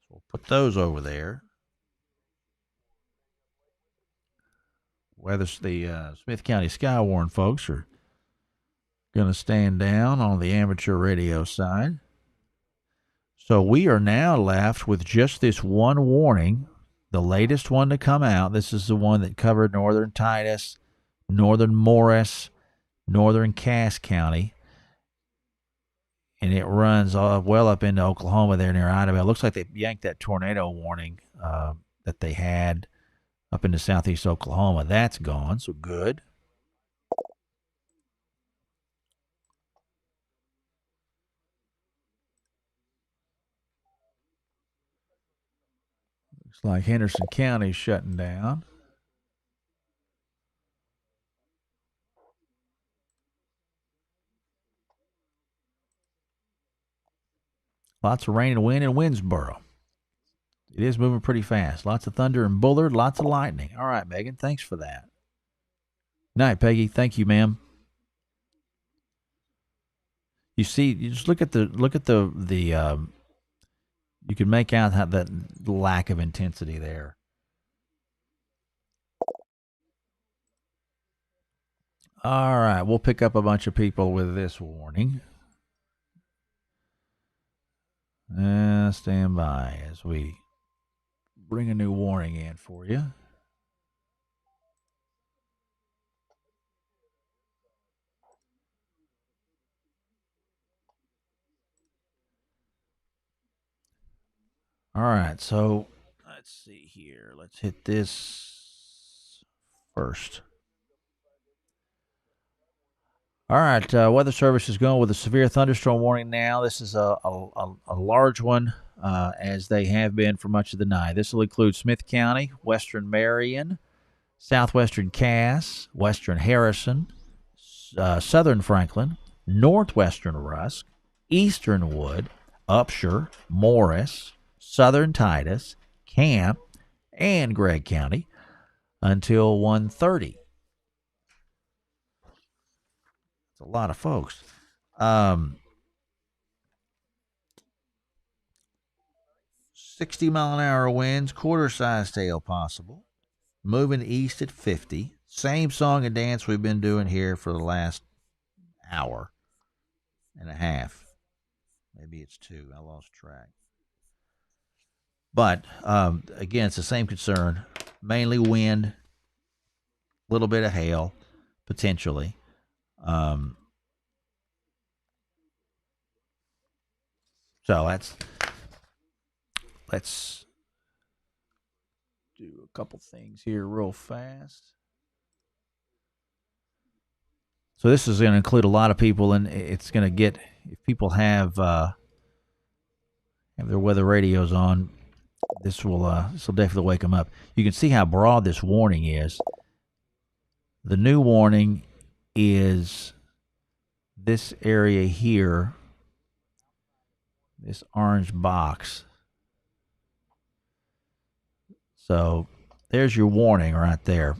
[SPEAKER 2] So we'll put those over there. Whether the Smith County Skywarn folks are going to stand down on the amateur radio side. So we are now left with just this one warning, the latest one to come out. This is the one that covered northern Titus, northern Morris, northern Cass County. And it runs well up into Oklahoma there near Idaho. It looks like they yanked that tornado warning that they had up into southeast Oklahoma. That's gone, so good. Looks like Henderson County's shutting down. Lots of rain and wind in Winnsboro. It is moving pretty fast. Lots of thunder in Bullard, lots of lightning. All right, Megan, thanks for that. Night, Peggy. Thank you, ma'am. You see, you just look at the you can make out how that lack of intensity there. All right, we'll pick up a bunch of people with this warning. Stand by as we bring a new warning in for you. All right, so let's see here. Let's hit this first. All right, Weather Service is going with a severe thunderstorm warning now. This is a large one, as they have been for much of the night. This will include Smith County, western Marion, southwestern Cass, western Harrison, southern Franklin, northwestern Rusk, eastern Wood, Upshur, Morris, southern Titus, Camp, and Gregg County until 1:30. It's a lot of folks. 60-mile-an-hour winds, quarter-size tail possible. Moving east at 50. Same song and dance we've been doing here for the last hour and a half. Maybe it's 2. I lost track. But, again, it's the same concern. Mainly wind, a little bit of hail, potentially. So let's do a couple things here real fast. So this is going to include a lot of people, and it's going to get, if people have their weather radios on, this will definitely wake them up. You can see how broad this warning is. The new warning is this area here, this orange box. So there's your warning right there.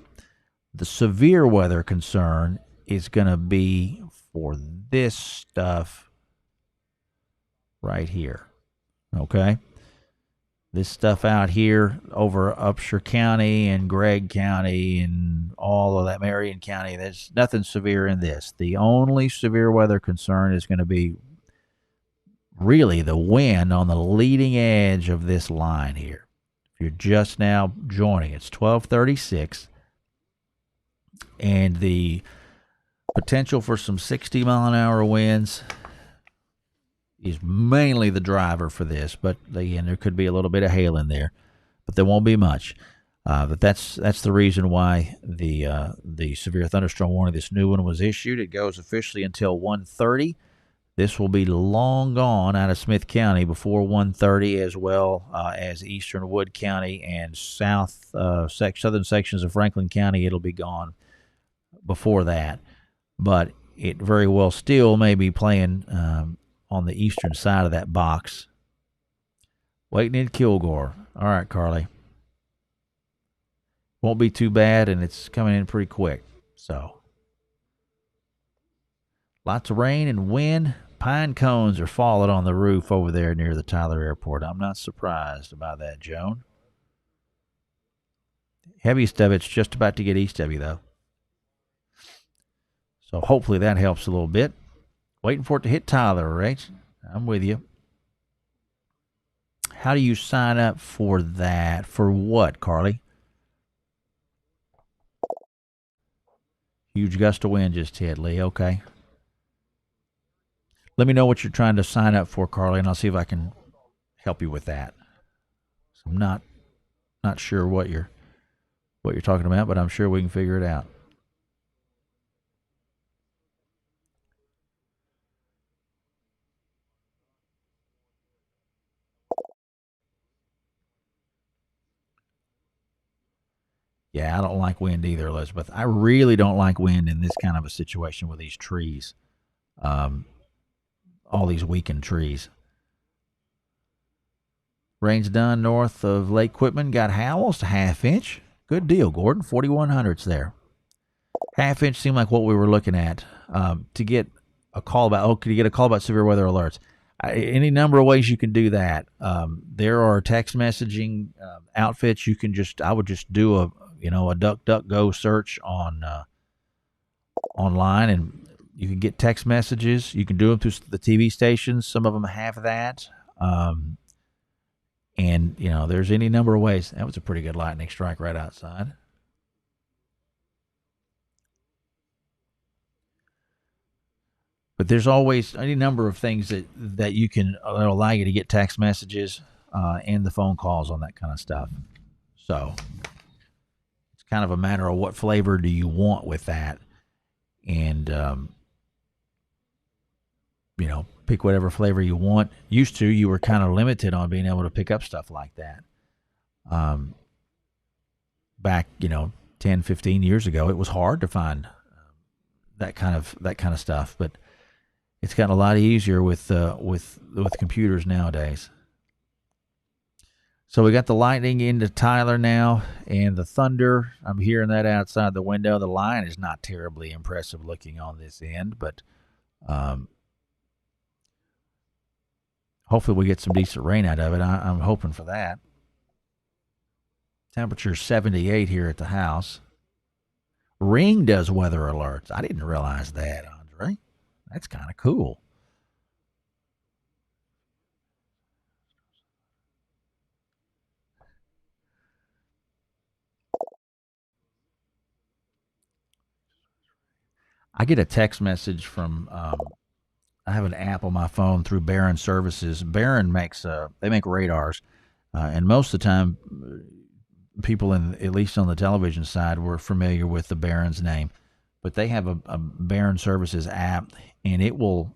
[SPEAKER 2] The severe weather concern is going to be for this stuff right here. Okay? This stuff out here over Upshur County and Gregg County and all of that, Marion County, there's nothing severe in this. The only severe weather concern is going to be really the wind on the leading edge of this line here. If you're just now joining, it's 12:36, and the potential for some 60-mile-an-hour winds is mainly the driver for this, but again, there could be a little bit of hail in there, but there won't be much. But that's the reason why the severe thunderstorm warning, this new one, was issued. It goes officially until 1:30. This will be long gone out of Smith County before 1:30, as well as eastern Wood County and southern sections of Franklin County. It'll be gone before that, but it very well still may be playing on the eastern side of that box. Waiting in Kilgore. All right, Carly. Won't be too bad, and it's coming in pretty quick. So, lots of rain and wind. Pine cones are falling on the roof over there near the Tyler Airport. I'm not surprised about that, Joan. Heaviest of it's just about to get east of you, though. So hopefully that helps a little bit. Waiting for it to hit Tyler, right? I'm with you. How do you sign up for that? For what, Carly? Huge gust of wind just hit, Lee. Okay. Let me know what you're trying to sign up for, Carly, and I'll see if I can help you with that. So I'm not sure what you're talking about, but I'm sure we can figure it out. Yeah, I don't like wind either, Elizabeth. I really don't like wind in this kind of a situation with these trees. All these weakened trees. Rain's done north of Lake Quitman. Got almost a half inch. Good deal, Gordon. 4,100s there. Half inch seemed like what we were looking at. To get a call about, could you get a call about severe weather alerts? Any number of ways you can do that. There are text messaging outfits. I would just do a DuckDuckGo search on online, and you can get text messages. You can do them through the TV stations. Some of them have that. And, there's any number of ways. That was a pretty good lightning strike right outside. But there's always any number of things that you can that'll allow you to get text messages and the phone calls on that kind of stuff. So it's kind of a matter of what flavor do you want with that. And pick whatever flavor you want. Used to, you were kind of limited on being able to pick up stuff like that. Back, 10, 15 years ago, it was hard to find that kind of stuff, but it's gotten a lot easier with computers nowadays. So we got the lightning into Tyler now, and the thunder. I'm hearing that outside the window. The line is not terribly impressive looking on this end, but hopefully we get some decent rain out of it. I'm hoping for that. Temperature 78 here at the house. Ring does weather alerts. I didn't realize that, Andre. That's kind of cool. I get a text message from I have an app on my phone through Barron Services. Barron makes they make radars, and most of the time, people at least on the television side were familiar with the Barron's name, but they have a Barron Services app, and it'll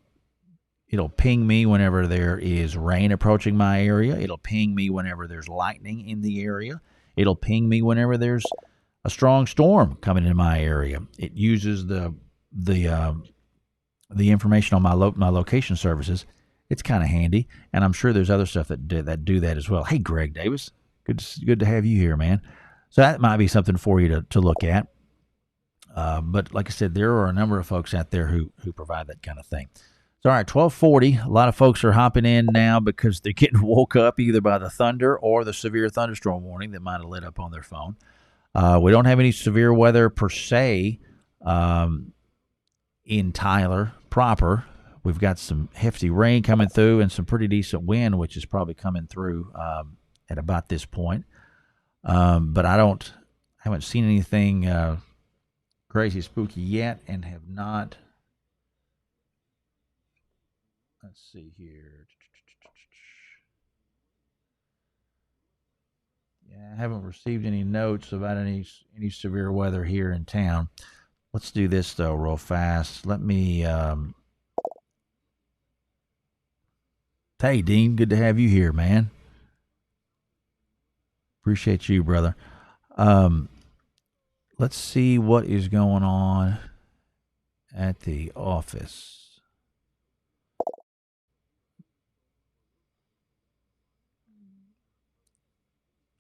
[SPEAKER 2] ping me whenever there is rain approaching my area. It'll ping me whenever there's lightning in the area. It'll ping me whenever there's a strong storm coming in my area. It uses the information on my location services. It's kind of handy, and I'm sure there's other stuff that do that as well. Hey, Greg Davis, good to have you here, man. So that might be something for you to look at. But like I said, there are a number of folks out there who provide that kind of thing. So all right, 12:40. A lot of folks are hopping in now because they're getting woke up either by the thunder or the severe thunderstorm warning that might have lit up on their phone. We don't have any severe weather per se in Tyler proper. We've got some hefty rain coming through and some pretty decent wind, which is probably coming through at about this point. But I haven't seen anything crazy spooky yet, and have not. Let's see here. Yeah, I haven't received any notes about any severe weather here in town. Let's do this though real fast. Let me Hey Dean, good to have you here, man. Appreciate you, brother. Let's see what is going on at the office.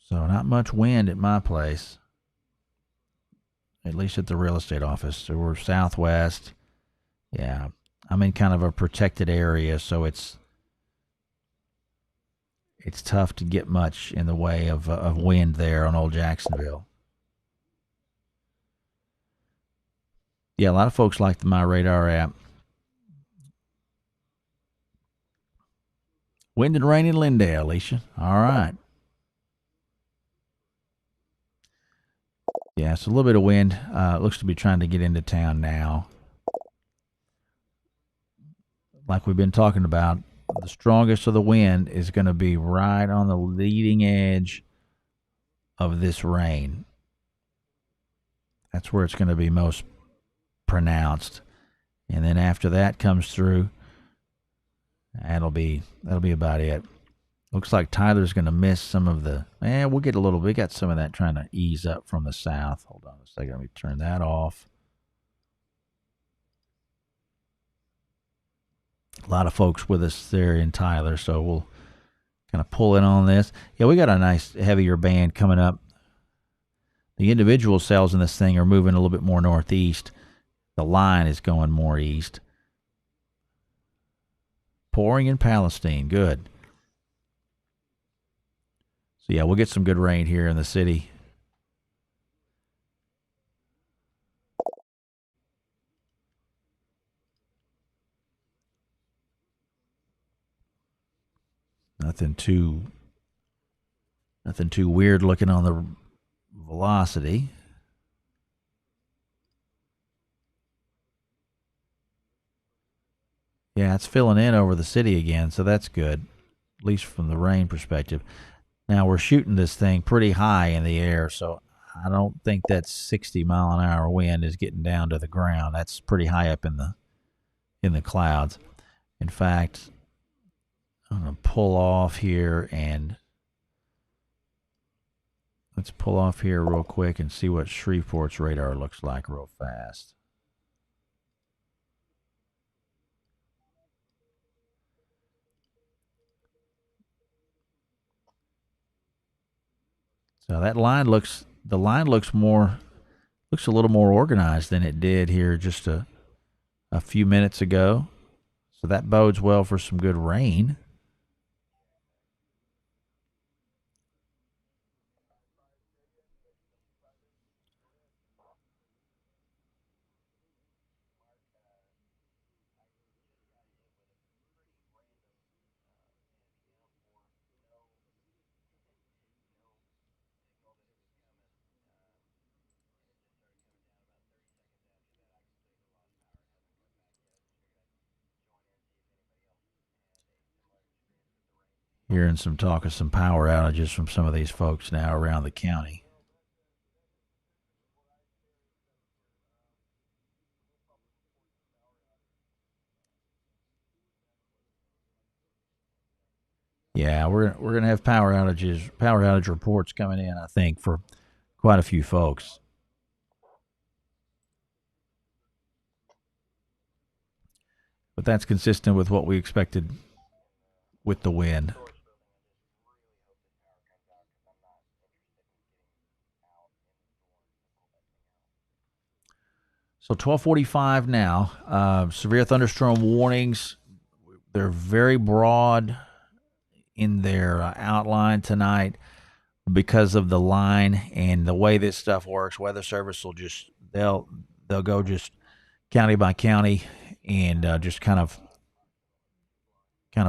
[SPEAKER 2] So not much wind at my place, at least at the real estate office. So we're southwest. Yeah, I'm in kind of a protected area, so it's tough to get much in the way of wind there on Old Jacksonville. Yeah, a lot of folks like the My Radar app. Wind and rain in Lindale, Alicia. All right. Yeah, it's a little bit of wind. Looks to be trying to get into town now. Like we've been talking about, the strongest of the wind is going to be right on the leading edge of this rain. That's where it's going to be most pronounced. And then after that comes through, that'll be about it. Looks like Tyler's going to miss some of the... we'll get a little bit. We got some of that trying to ease up from the south. Hold on a second. Let me turn that off. A lot of folks with us there in Tyler, so we'll kind of pull in on this. Yeah, we got a nice heavier band coming up. The individual cells in this thing are moving a little bit more northeast. The line is going more east. Pouring in Palestine. Good. So, yeah, we'll get some good rain here in the city. Nothing too weird looking on the velocity. Yeah, it's filling in over the city again, so that's good, at least from the rain perspective. Now we're shooting this thing pretty high in the air, so I don't think that 60-mile-an-hour wind is getting down to the ground. That's pretty high up in the clouds. In fact, I'm going to pull off here and let's pull off here real quick and see what Shreveport's radar looks like real fast. So that line looks looks a little more organized than it did here just a few minutes ago. So that bodes well for some good rain. Hearing some talk of some power outages from some of these folks now around the county. Yeah, we're gonna have power outage reports coming in, I think, for quite a few folks. But that's consistent with what we expected with the wind. So 12:45 now. Severe thunderstorm warnings. They're very broad in their outline tonight because of the line and the way this stuff works. Weather Service will just they'll go just county by county and just kind of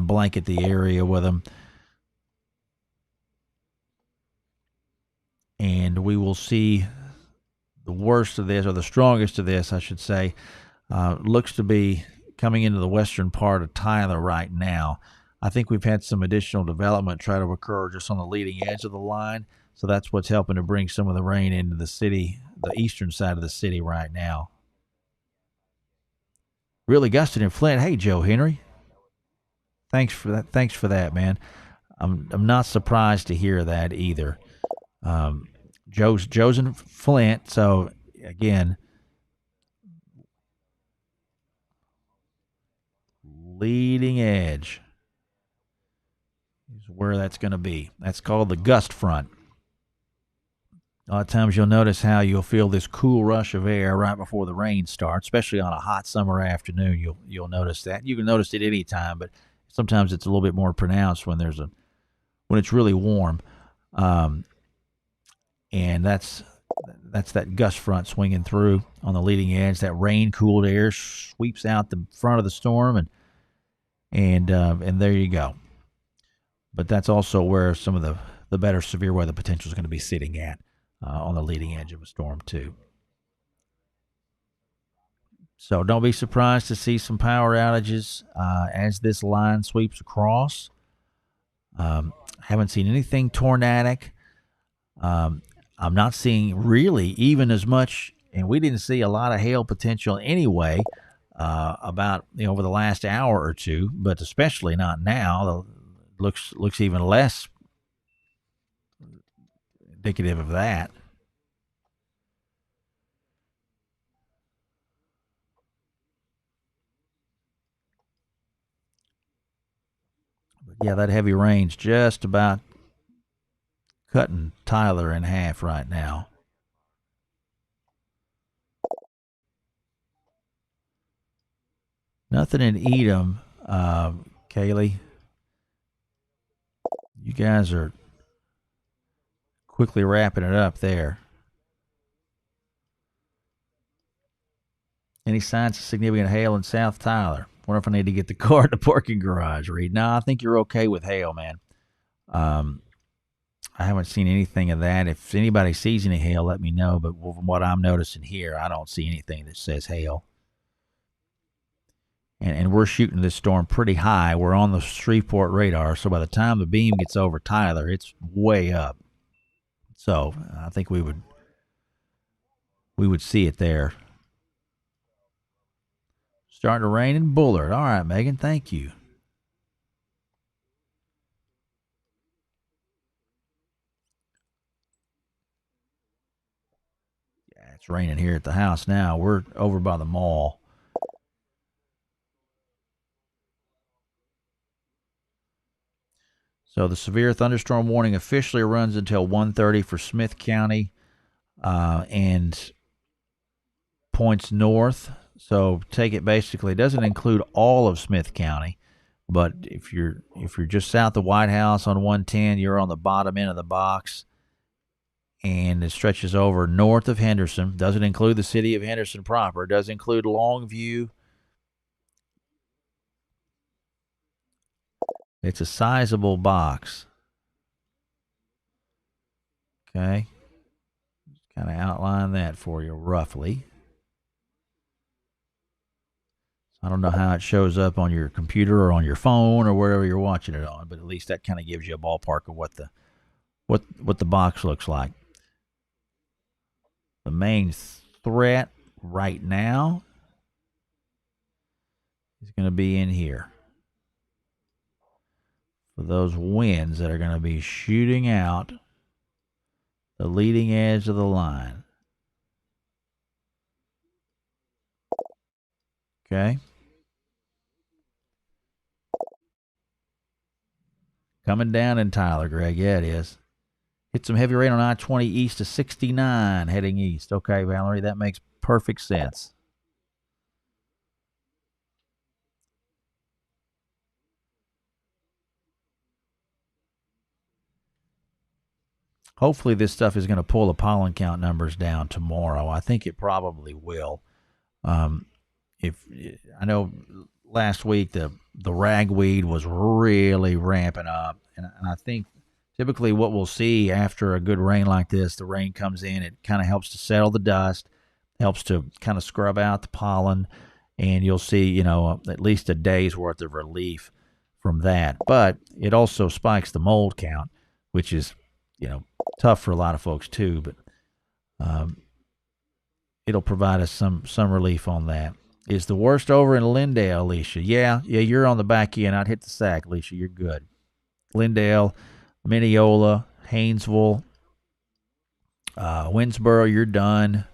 [SPEAKER 2] blanket the area with them. And we will see the worst of this, or the strongest of this, I should say, looks to be coming into the western part of Tyler right now. I think we've had some additional development try to occur just on the leading edge of the line. So that's what's helping to bring some of the rain into the city, the eastern side of the city right now. Really gusted in Flint. Hey, Joe Henry. Thanks for that. Thanks for that, man. I'm not surprised to hear that either. Joe's in Flint, so again, leading edge is where that's going to be. That's called the gust front. A lot of times you'll notice how you'll feel this cool rush of air right before the rain starts, especially on a hot summer afternoon. You'll notice that. You can notice it any time, but sometimes it's a little bit more pronounced when when it's really warm. And that's that gust front swinging through on the leading edge. That rain cooled air sweeps out the front of the storm, and there you go. But that's also where some of the better severe weather potential is going to be sitting at on the leading edge of a storm too. So don't be surprised to see some power outages as this line sweeps across. Haven't seen anything tornadic. I'm not seeing really even as much, and we didn't see a lot of hail potential anyway about over the last hour or two, but especially not now. Looks even less indicative of that. But yeah, that heavy rain's just about cutting Tyler in half right now. Nothing in Edom, Kaylee. You guys are quickly wrapping it up there. Any signs of significant hail in South Tyler? Wonder if I need to get the car in the parking garage, Reed. No, I think you're okay with hail, man. I haven't seen anything of that. If anybody sees any hail, let me know. But from what I'm noticing here, I don't see anything that says hail. And we're shooting this storm pretty high. We're on the Shreveport radar, so by the time the beam gets over Tyler, it's way up. So I think we would see it there. Starting to rain in Bullard. All right, Megan, thank you. Yeah, it's raining here at the house now. We're over by the mall. So the severe thunderstorm warning officially runs until 1:30 for Smith County and points north. So take it basically. It doesn't include all of Smith County, but if you're just south of White House on 110, you're on the bottom end of the box, and it stretches over north of Henderson. Doesn't include the city of Henderson proper. It does include Longview. It's a sizable box. Okay. Kind of outline that for you roughly. I don't know how it shows up on your computer or on your phone or wherever you're watching it on, but at least that kind of gives you a ballpark of what the box looks like. The main threat right now is going to be in here. For those winds that are going to be shooting out the leading edge of the line. Okay. Coming down in Tyler, Greg. Yeah, it is. Hit some heavy rain on I-20 east to 69 heading east. Okay, Valerie, that makes perfect sense. Hopefully this stuff is going to pull the pollen count numbers down tomorrow. I think it probably will. If I know last week the ragweed was really ramping up, and I think typically what we'll see after a good rain like this, the rain comes in, it kind of helps to settle the dust, helps to kind of scrub out the pollen, and you'll see, at least a day's worth of relief from that. But it also spikes the mold count, which is, tough for a lot of folks too, but it'll provide us some relief on that. Is the worst over in Lindale, Alicia? Yeah, you're on the back end. I'd hit the sack, Alicia. You're good. Lindale, Mineola, Haynesville, Winsboro, you're done.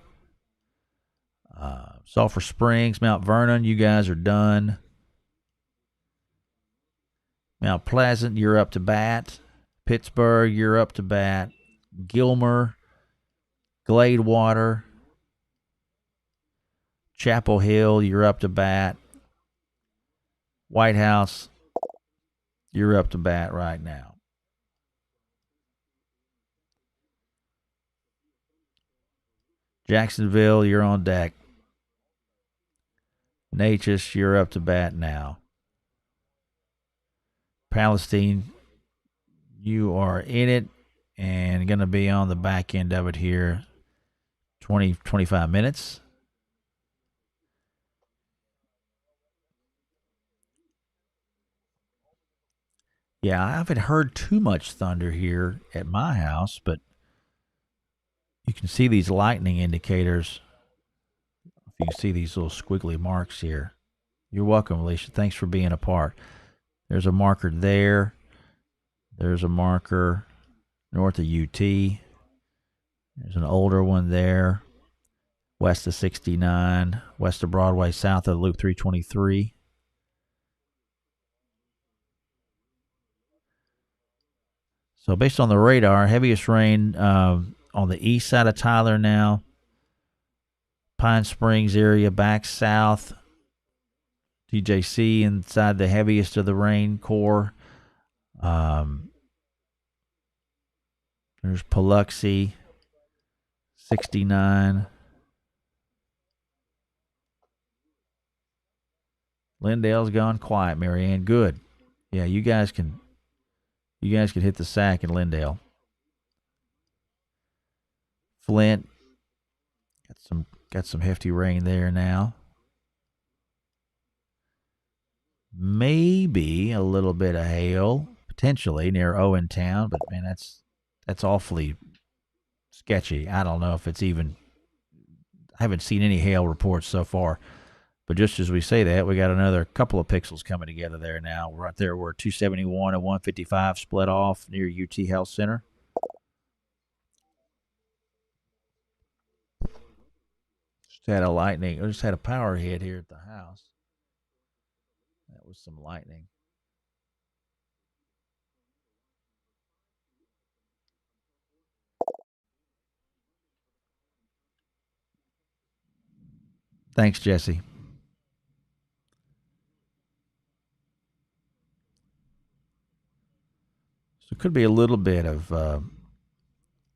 [SPEAKER 2] Sulphur Springs, Mount Vernon, you guys are done. Mount Pleasant, you're up to bat. Pittsburgh, you're up to bat. Gilmer, Gladewater, Chapel Hill, you're up to bat. White House, you're up to bat right now. Jacksonville, you're on deck. Natchez, you're up to bat now. Palestine, you are in it and going to be on the back end of it here 25 minutes. Yeah, I haven't heard too much thunder here at my house, but you can see these lightning indicators. If you can see these little squiggly marks here. You're welcome, Alicia. Thanks for being a part. There's a marker there. There's a marker north of UT. There's an older one there. West of 69. West of Broadway, south of Loop 323. So based on the radar, heaviest rain on the east side of Tyler now. Pine Springs area back south. TJC inside the heaviest of the rain core. There's Paluxy, 69. Lindale's gone quiet, Marianne. Good. Yeah, you guys can hit the sack in Lindale. Flint got some hefty rain there now. Maybe a little bit of hail potentially near Owentown, but man, that's awfully sketchy. I don't know if it's even. I haven't seen any hail reports so far But just as we say that, we got another couple of pixels coming together there now. Right there, we're 271 and 155 split off near UT Health Center. Just had a power hit here at the house. That was some lightning. Thanks, Jesse. So it could be a little bit of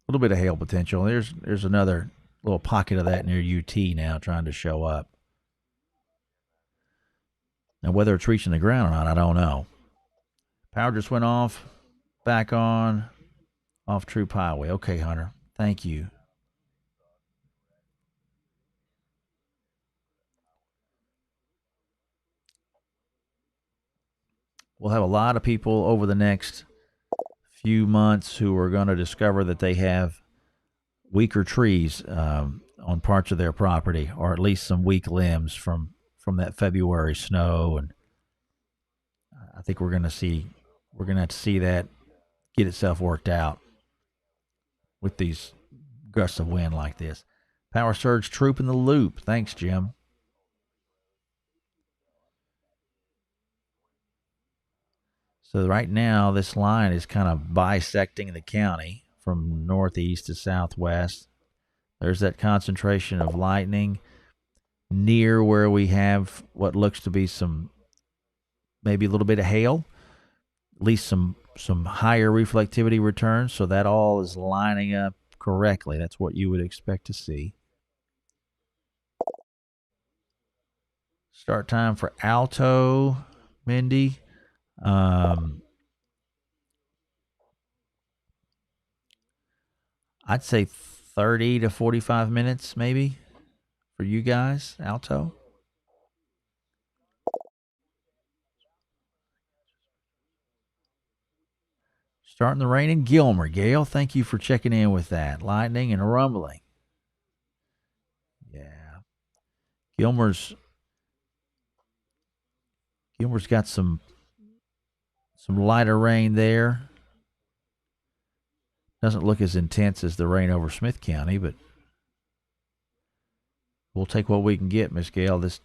[SPEAKER 2] hail potential. There's another little pocket of that near UT now trying to show up. Now whether it's reaching the ground or not, I don't know. Power just went off, back on, off Troop Highway. Okay, Hunter. Thank you. We'll have a lot of people over the next few months who are going to discover that they have weaker trees on parts of their property, or at least some weak limbs from that February snow. And I think we're going to have to see that get itself worked out with these gusts of wind like this. Power surge troop in the loop. Thanks, Jim. So right now, this line is kind of bisecting the county from northeast to southwest. There's that concentration of lightning near where we have what looks to be maybe a little bit of hail, at least some higher reflectivity returns. So that all is lining up correctly. That's what you would expect to see. Start time for Alto, Mindy. I'd say 30 to 45 minutes maybe for you guys, Alto. Starting the rain in Gilmer. Gail, thank you for checking in with that. Lightning and rumbling. Yeah. Gilmer's got some lighter rain there. Doesn't look as intense as the rain over Smith County, but we'll take what we can get, Miss Gail, this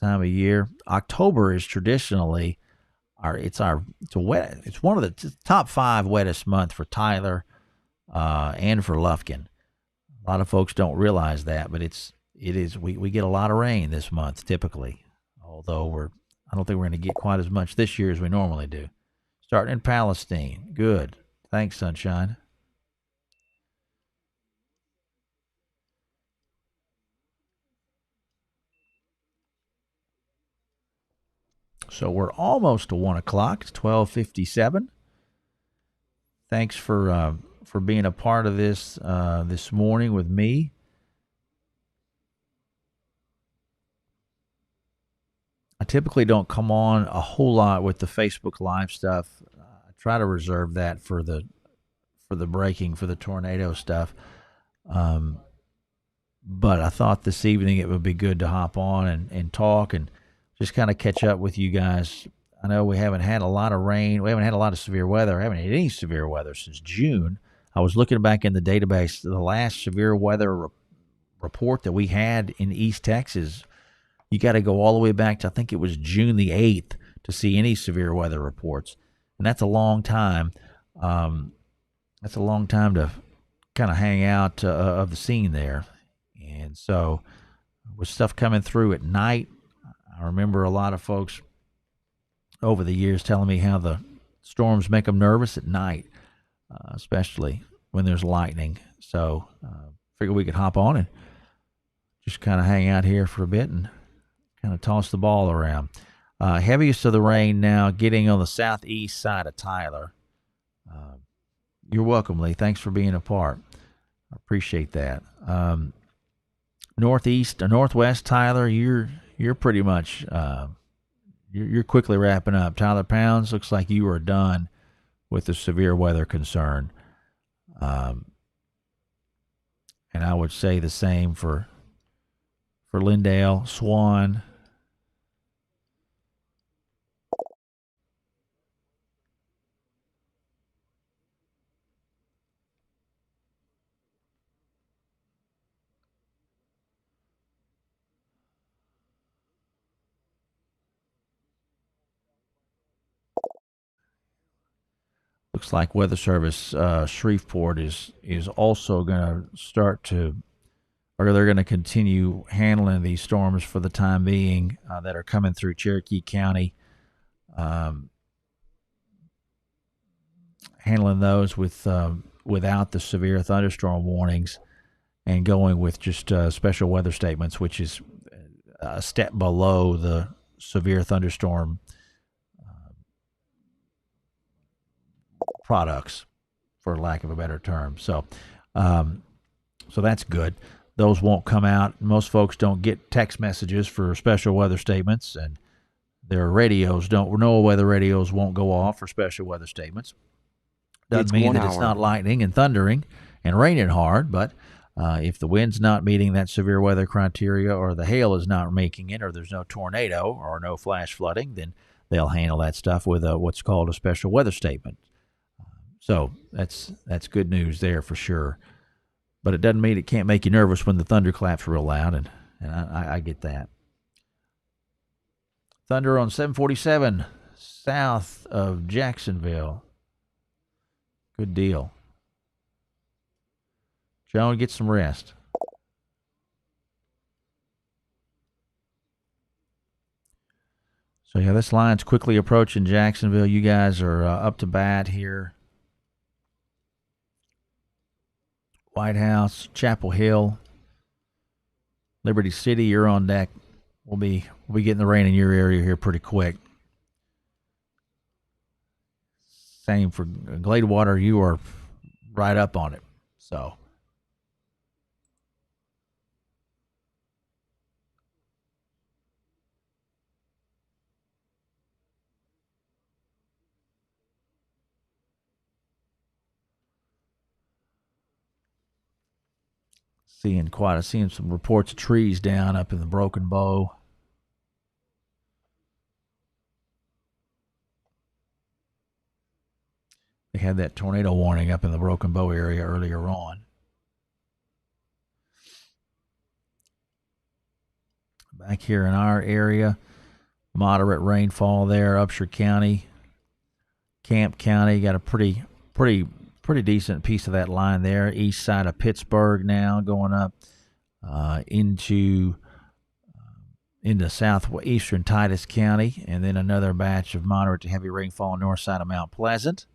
[SPEAKER 2] time of year. October is traditionally it's one of the top 5 wettest month for Tyler and for Lufkin. A lot of folks don't realize that, but it is we get a lot of rain this month typically. Although I don't think we're going to get quite as much this year as we normally do. Starting in Palestine. Good. Thanks, Sunshine. So we're almost to 1 o'clock. It's 12:57. Thanks for being a part of this this morning with me. I typically don't come on a whole lot with the Facebook Live stuff. I try to reserve that for the breaking, for the tornado stuff. But I thought this evening it would be good to hop on and talk and just kind of catch up with you guys. I know we haven't had a lot of rain. We haven't had a lot of severe weather. I haven't had any severe weather since June. I was looking back in the database. The last severe weather report that we had in East Texas, you got to go all the way back to, I think it was June the 8th to see any severe weather reports. And that's a long time. That's a long time to kind of hang out of the scene there. And so with stuff coming through at night, I remember a lot of folks over the years telling me how the storms make them nervous at night, especially when there's lightning. So figured we could hop on and just kind of hang out here for a bit and kind of toss the ball around. Heaviest of the rain now getting on the southeast side of Tyler. You're welcome, Lee. Thanks for being a part. I appreciate that. Northwest Tyler, you're pretty much you're quickly wrapping up. Tyler Pounds, looks like you are done with the severe weather concern. And I would say the same for Lindale, Swan, looks like Weather Service Shreveport is also going to start to, or they're going to continue handling these storms for the time being that are coming through Cherokee County, handling those without the severe thunderstorm warnings and going with just special weather statements, which is a step below the severe thunderstorm products, for lack of a better term. So that's good. Those won't come out. Most folks don't get text messages for special weather statements, and their radios don't. No weather radios won't go off for special weather statements. Doesn't mean that it's not lightning and thundering and raining hard, but if the wind's not meeting that severe weather criteria, or the hail is not making it, or there's no tornado or no flash flooding, then they'll handle that stuff with what's called a special weather statement. So that's good news there for sure. But it doesn't mean it can't make you nervous when the thunder claps real loud, and I get that. Thunder on 747 south of Jacksonville. Good deal. Joan, get some rest. So, yeah, this line's quickly approaching Jacksonville. You guys are up to bat here. White House, Chapel Hill, Liberty City, you're on deck. We'll be getting the rain in your area here pretty quick. Same for Gladewater, you are right up on it. So seeing some reports of trees down up in the Broken Bow. They had that tornado warning up in the Broken Bow area earlier on. Back here in our area, moderate rainfall there, Upshur County, Camp County, got a pretty decent piece of that line there. East side of Pittsburgh now going up into southeastern Titus County, and then another batch of moderate to heavy rainfall north side of Mount Pleasant.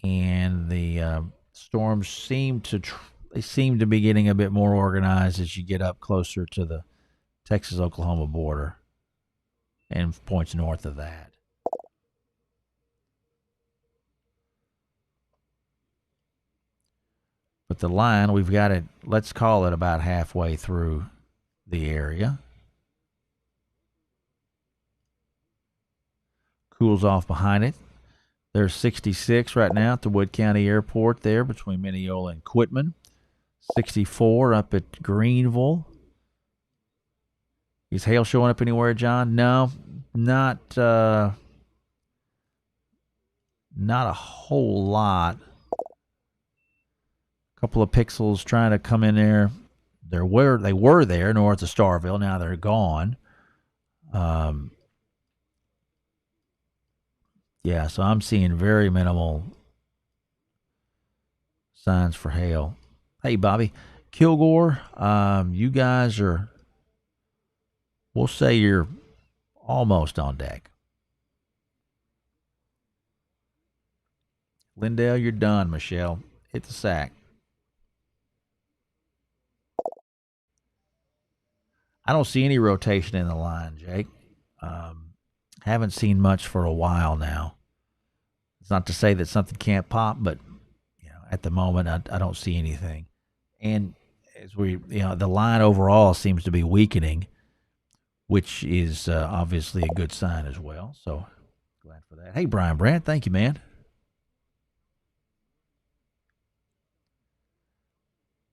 [SPEAKER 2] And the storms seem to be getting a bit more organized as you get up closer to the Texas-Oklahoma border and points north of that. But the line, we've got it, let's call it about halfway through the area. Cools off behind it. There's 66 right now at the Wood County Airport there between Mineola and Quitman. 64 up at Greenville. Is hail showing up anywhere, John? No, not a whole lot. A couple of pixels trying to come in there. They were there north of Starville. Now they're gone. Yeah, so I'm seeing very minimal signs for hail. Hey, Bobby. Kilgore, you guys are, we'll say you're almost on deck. Lindell, you're done, Michelle. Hit the sack. I don't see any rotation in the line, Jake. Haven't seen much for a while now. It's not to say that something can't pop, but at the moment, I don't see anything. And as the line overall seems to be weakening, which is obviously a good sign as well. So glad for that. Hey, Brian Brandt, thank you, man.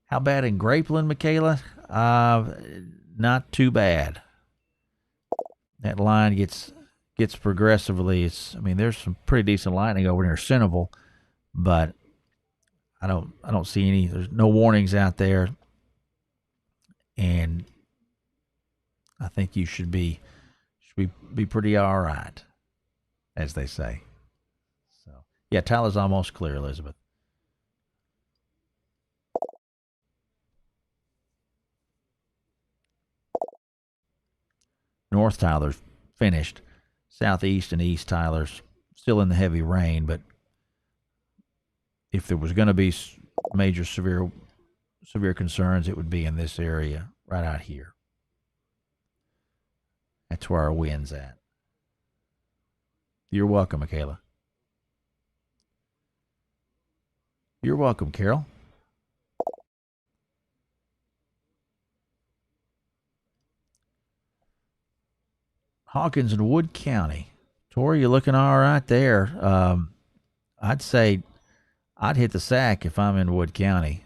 [SPEAKER 2] How bad in Grapeland, Michaela? Not too bad. That line gets progressively. There's some pretty decent lightning over near Centerville, but I don't see any. There's no warnings out there, and I think you should be pretty all right, as they say. Yeah, Tyler's almost clear, Elizabeth. North Tyler's finished. Southeast and East Tyler's still in the heavy rain, but if there was going to be major severe concerns, it would be in this area right out here. That's where our wind's at. You're welcome, Michaela. You're welcome, Carol. Hawkins and Wood County. Tori, you're looking all right there. I'd say I'd hit the sack if I'm in Wood County.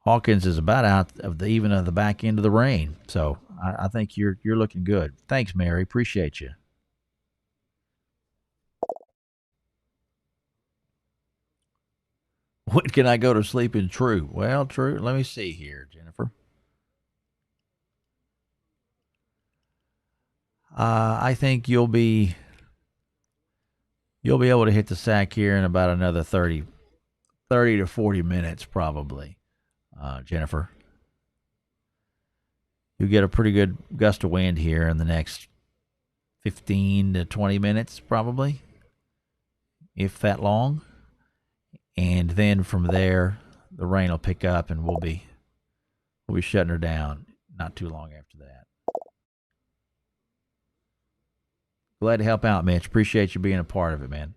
[SPEAKER 2] Hawkins is about out of the back end of the rain, so I think you're looking good. Thanks, Mary. Appreciate you. When can I go to sleep in True? Well, True, let me see here, Jennifer. I think you'll be able to hit the sack here in about another 30 to 40 minutes, probably, Jennifer. You'll get a pretty good gust of wind here in the next 15 to 20 minutes, probably, if that long. And then from there, the rain will pick up, and we'll be shutting her down not too long after that. Glad to help out, Mitch. Appreciate you being a part of it, man.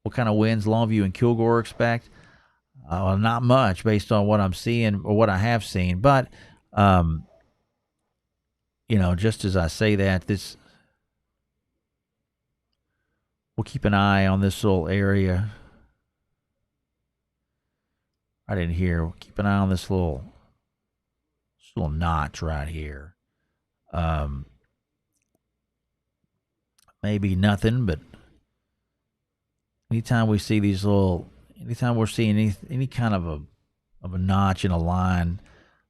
[SPEAKER 2] What kind of winds Longview and Kilgore expect? Well, not much based on what I'm seeing or what I have seen. But, just as I say that, we'll keep an eye on this little area right in here. We'll keep an eye on this little notch right here. Maybe nothing, but anytime we're seeing any kind of a notch in a line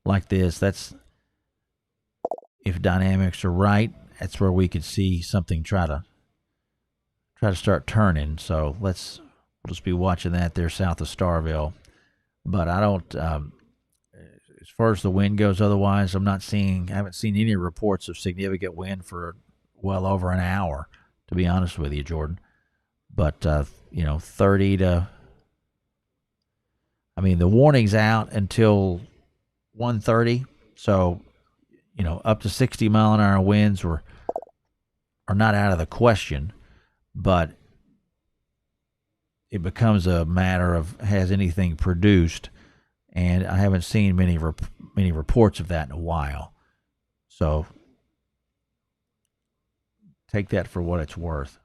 [SPEAKER 2] like this, that's, if dynamics are right, that's where we could see something try to start turning. So we'll just be watching that there south of Starville. But I don't, as far as the wind goes, otherwise I haven't seen any reports of significant wind for well over an hour, to be honest with you, Jordan. But 30 to, the warning's out until 1:30, so up to 60-mile-an-hour winds are not out of the question, but it becomes a matter of, has anything produced, and I haven't seen many reports of that in a while. So take that for what it's worth.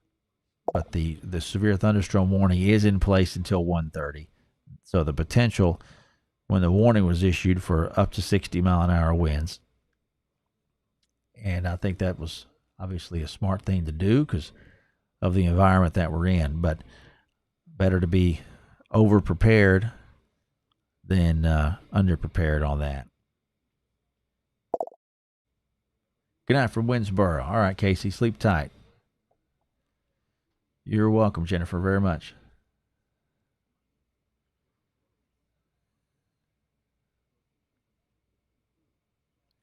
[SPEAKER 2] But the severe thunderstorm warning is in place until 1:30. So the potential, when the warning was issued, for up to 60-mile-an-hour winds. And I think that was obviously a smart thing to do because of the environment that we're in. But better to be over-prepared than under-prepared on that. Good night from Winsboro. All right, Casey, sleep tight. You're welcome, Jennifer, very much.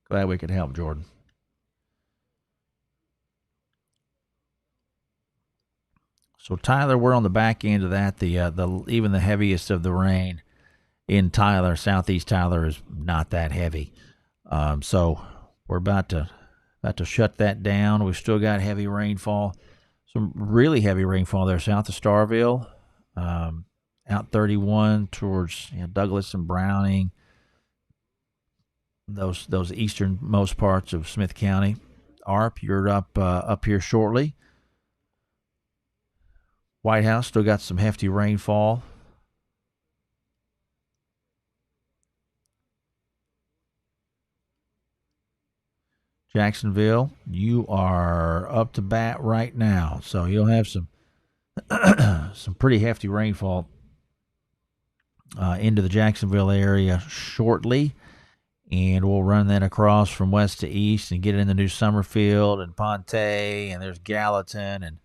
[SPEAKER 2] Glad we could help, Jordan. So Tyler, we're on the back end of that. The even the heaviest of the rain in Tyler, southeast Tyler, is not that heavy. So we're about to shut that down. We've still got heavy rainfall, some really heavy rainfall there south of Starville, out 31 towards Douglas and Browning. Those easternmost parts of Smith County. ARP, you're up here shortly. White House still got some hefty rainfall. Jacksonville, you are up to bat right now, so you'll have some some pretty hefty rainfall into the Jacksonville area shortly. And we'll run that across from west to east and get into New Summerfield and Ponte, and there's Gallatin and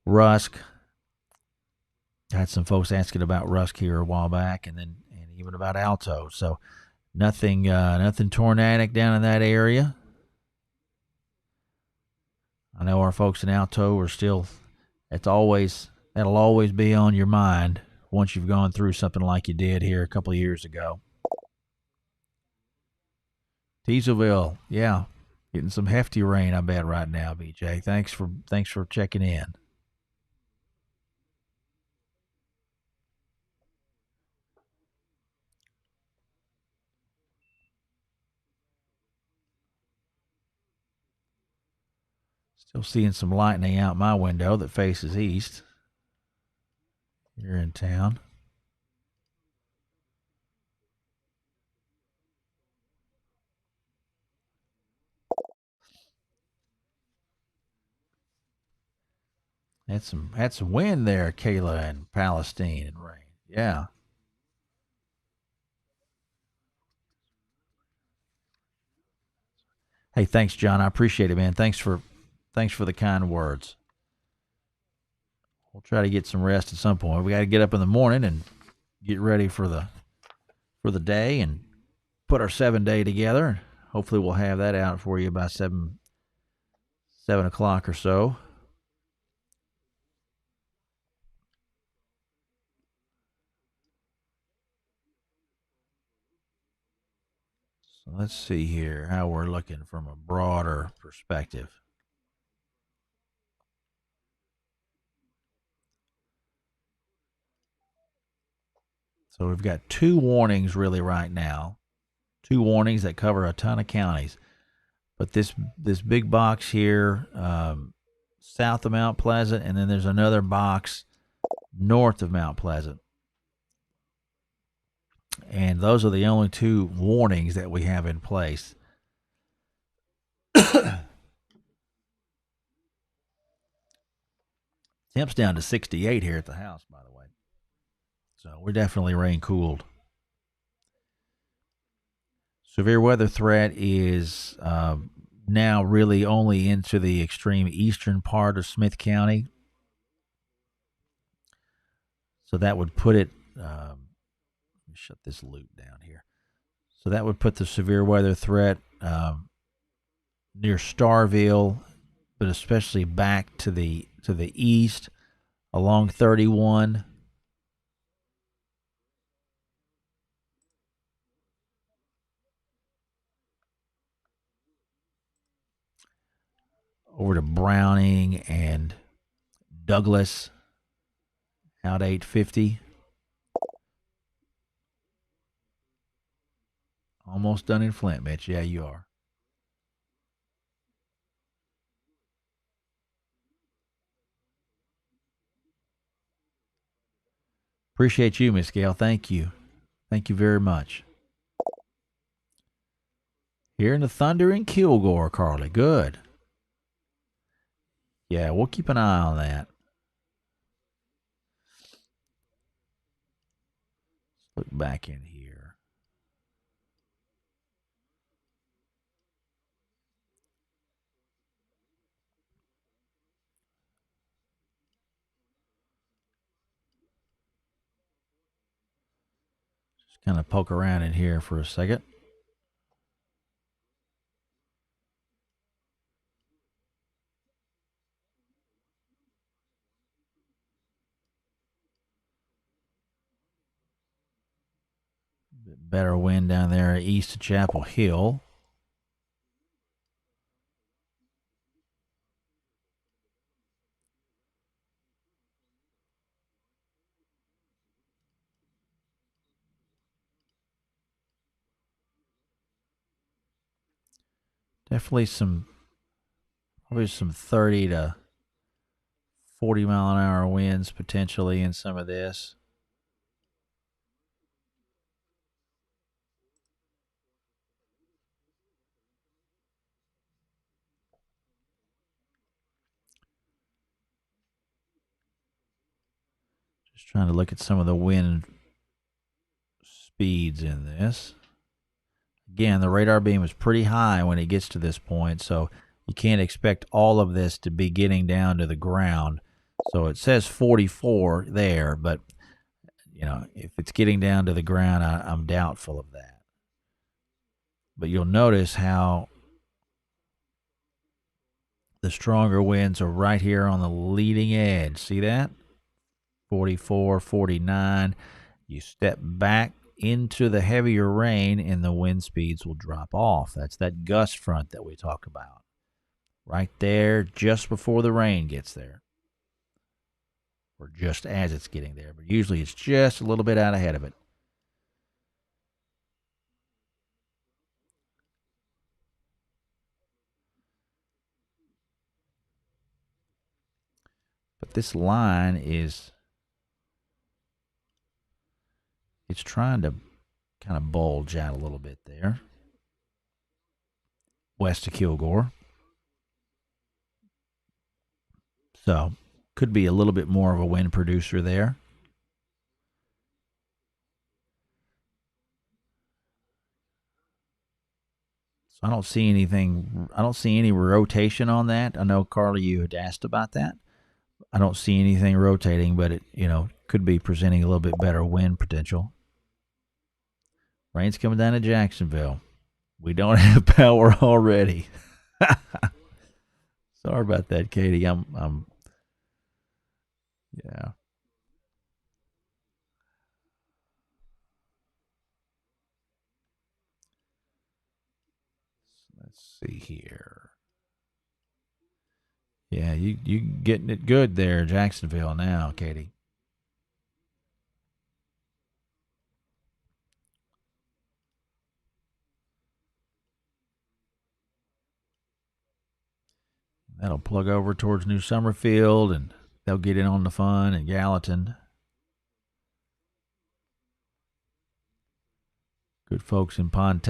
[SPEAKER 2] Rusk. I had some folks asking about Rusk here a while back, and even about Alto. So nothing tornadic down in that area. I know our folks in Alto are still. That'll always be on your mind once you've gone through something like you did here a couple of years ago. Teasville, yeah, getting some hefty rain, I bet right now, BJ. Thanks for checking in. Still seeing some lightning out my window that faces east here in town. Had some wind there, Kayla and Palestine and rain. Yeah. Hey, thanks, John. I appreciate it, man. Thanks for the kind words. We'll try to get some rest at some point. We got to get up in the morning and get ready for the day and put our 7-day together. Hopefully, we'll have that out for you by 7 o'clock or so. So let's see here how we're looking from a broader perspective. So we've got 2 warnings really right now. 2 warnings that cover a ton of counties. But this big box here, south of Mount Pleasant, and then there's another box north of Mount Pleasant. And those are the only 2 warnings that we have in place. Temps down to 68 here at the house, by the way. So we're definitely rain cooled. Severe weather threat is now really only into the extreme eastern part of Smith County. So that would put it. Let me shut this loop down here. So that would put the severe weather threat near Starville, but especially back to the east along 31. Over to Browning and Douglas out 850. Almost done in Flint, Mitch. Yeah, you are. Appreciate you, Miss Gail. Thank you. Thank you very much. Here in the Thunder in Kilgore, Carly. Good. Yeah, we'll keep an eye on that. Let's look back in here. Just kind of poke around in here for a second. Bit better wind down there east of Chapel Hill. Definitely probably some 30 to 40 mile an hour winds potentially in some of this. Just trying to look at some of the wind speeds in this. Again, the radar beam is pretty high when it gets to this point, so you can't expect all of this to be getting down to the ground. So it says 44 there, but if it's getting down to the ground, I'm doubtful of that. But you'll notice how the stronger winds are right here on the leading edge. See that? 44, 49. You step back into the heavier rain and the wind speeds will drop off. That's that gust front that we talk about. Right there, just before the rain gets there. Or just as it's getting there. But usually it's just a little bit out ahead of it. But this line it's trying to kind of bulge out a little bit there. West of Kilgore. So, could be a little bit more of a wind producer there. So I don't see anything. I don't see any rotation on that. I know, Carly, you had asked about that. I don't see anything rotating, but it could be presenting a little bit better wind potential. Rain's coming down to Jacksonville. We don't have power already. Sorry about that, Katie. Yeah. Let's see here. Yeah, you getting it good there, Jacksonville now, Katie. That'll plug over towards New Summerfield, and they'll get in on the fun in Gallatin. Good folks in Ponte.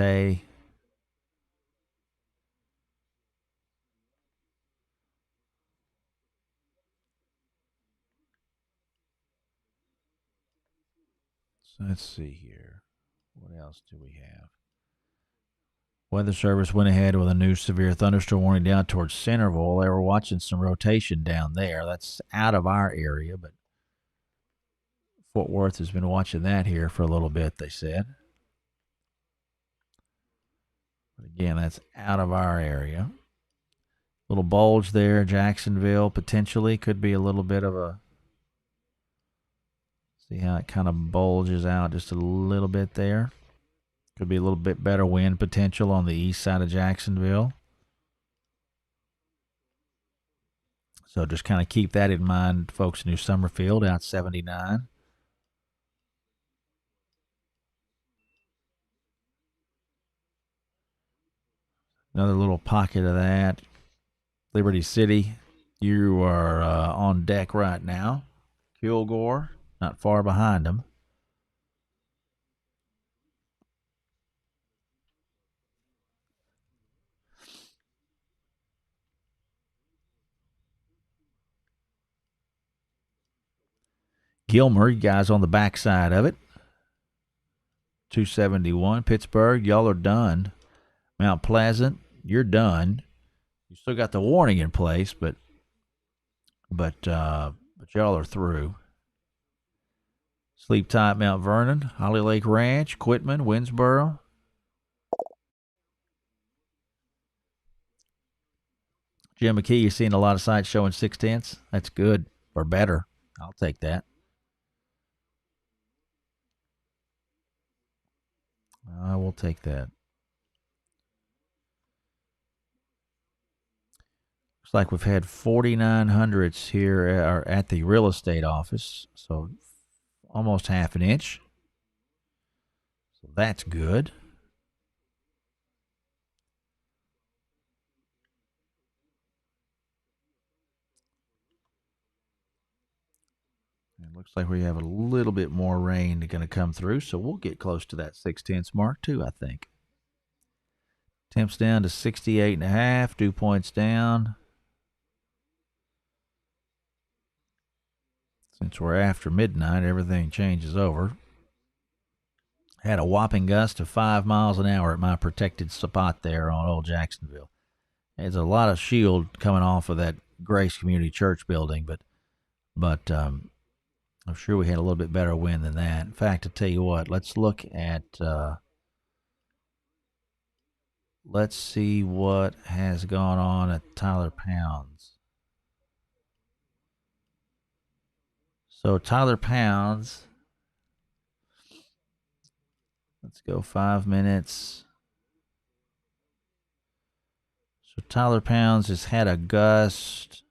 [SPEAKER 2] So let's see here. What else do we have? Weather Service went ahead with a new severe thunderstorm warning down towards Centerville. They were watching some rotation down there. That's out of our area, but Fort Worth has been watching that here for a little bit, they said. But again, that's out of our area. Little bulge there, Jacksonville potentially could be a little bit of a. See how it kind of bulges out just a little bit there. Could be a little bit better wind potential on the east side of Jacksonville. So just kind of keep that in mind, folks. New Summerfield out 79. Another little pocket of that. Liberty City, you are on deck right now. Kilgore, not far behind them. Gilmer, you guys on the backside of it. 271. Pittsburgh, y'all are done. Mount Pleasant, you're done. You still got the warning in place, but y'all are through. Sleep tight, Mount Vernon, Holly Lake Ranch, Quitman, Winsboro. Jim McKee, you're seeing a lot of sites showing 6/10. That's good or better. I'll take that. I will take that. Looks like we've had 4,900s here at the real estate office, so almost half an inch. So that's good. It looks like we have a little bit more rain going to come through, so we'll get close to that 6/10 mark too, I think. Temps down to 68.5, dew points down. Since we're after midnight, everything changes over. Had a whopping gust of 5 miles an hour at my protected spot there on Old Jacksonville. There's a lot of shield coming off of that Grace Community Church building, but I'm sure we had a little bit better wind than that. In fact, I tell you what, let's look at let's see what has gone on at Tyler Pounds. So Tyler Pounds, let's go 5 minutes. So Tyler Pounds has had a gust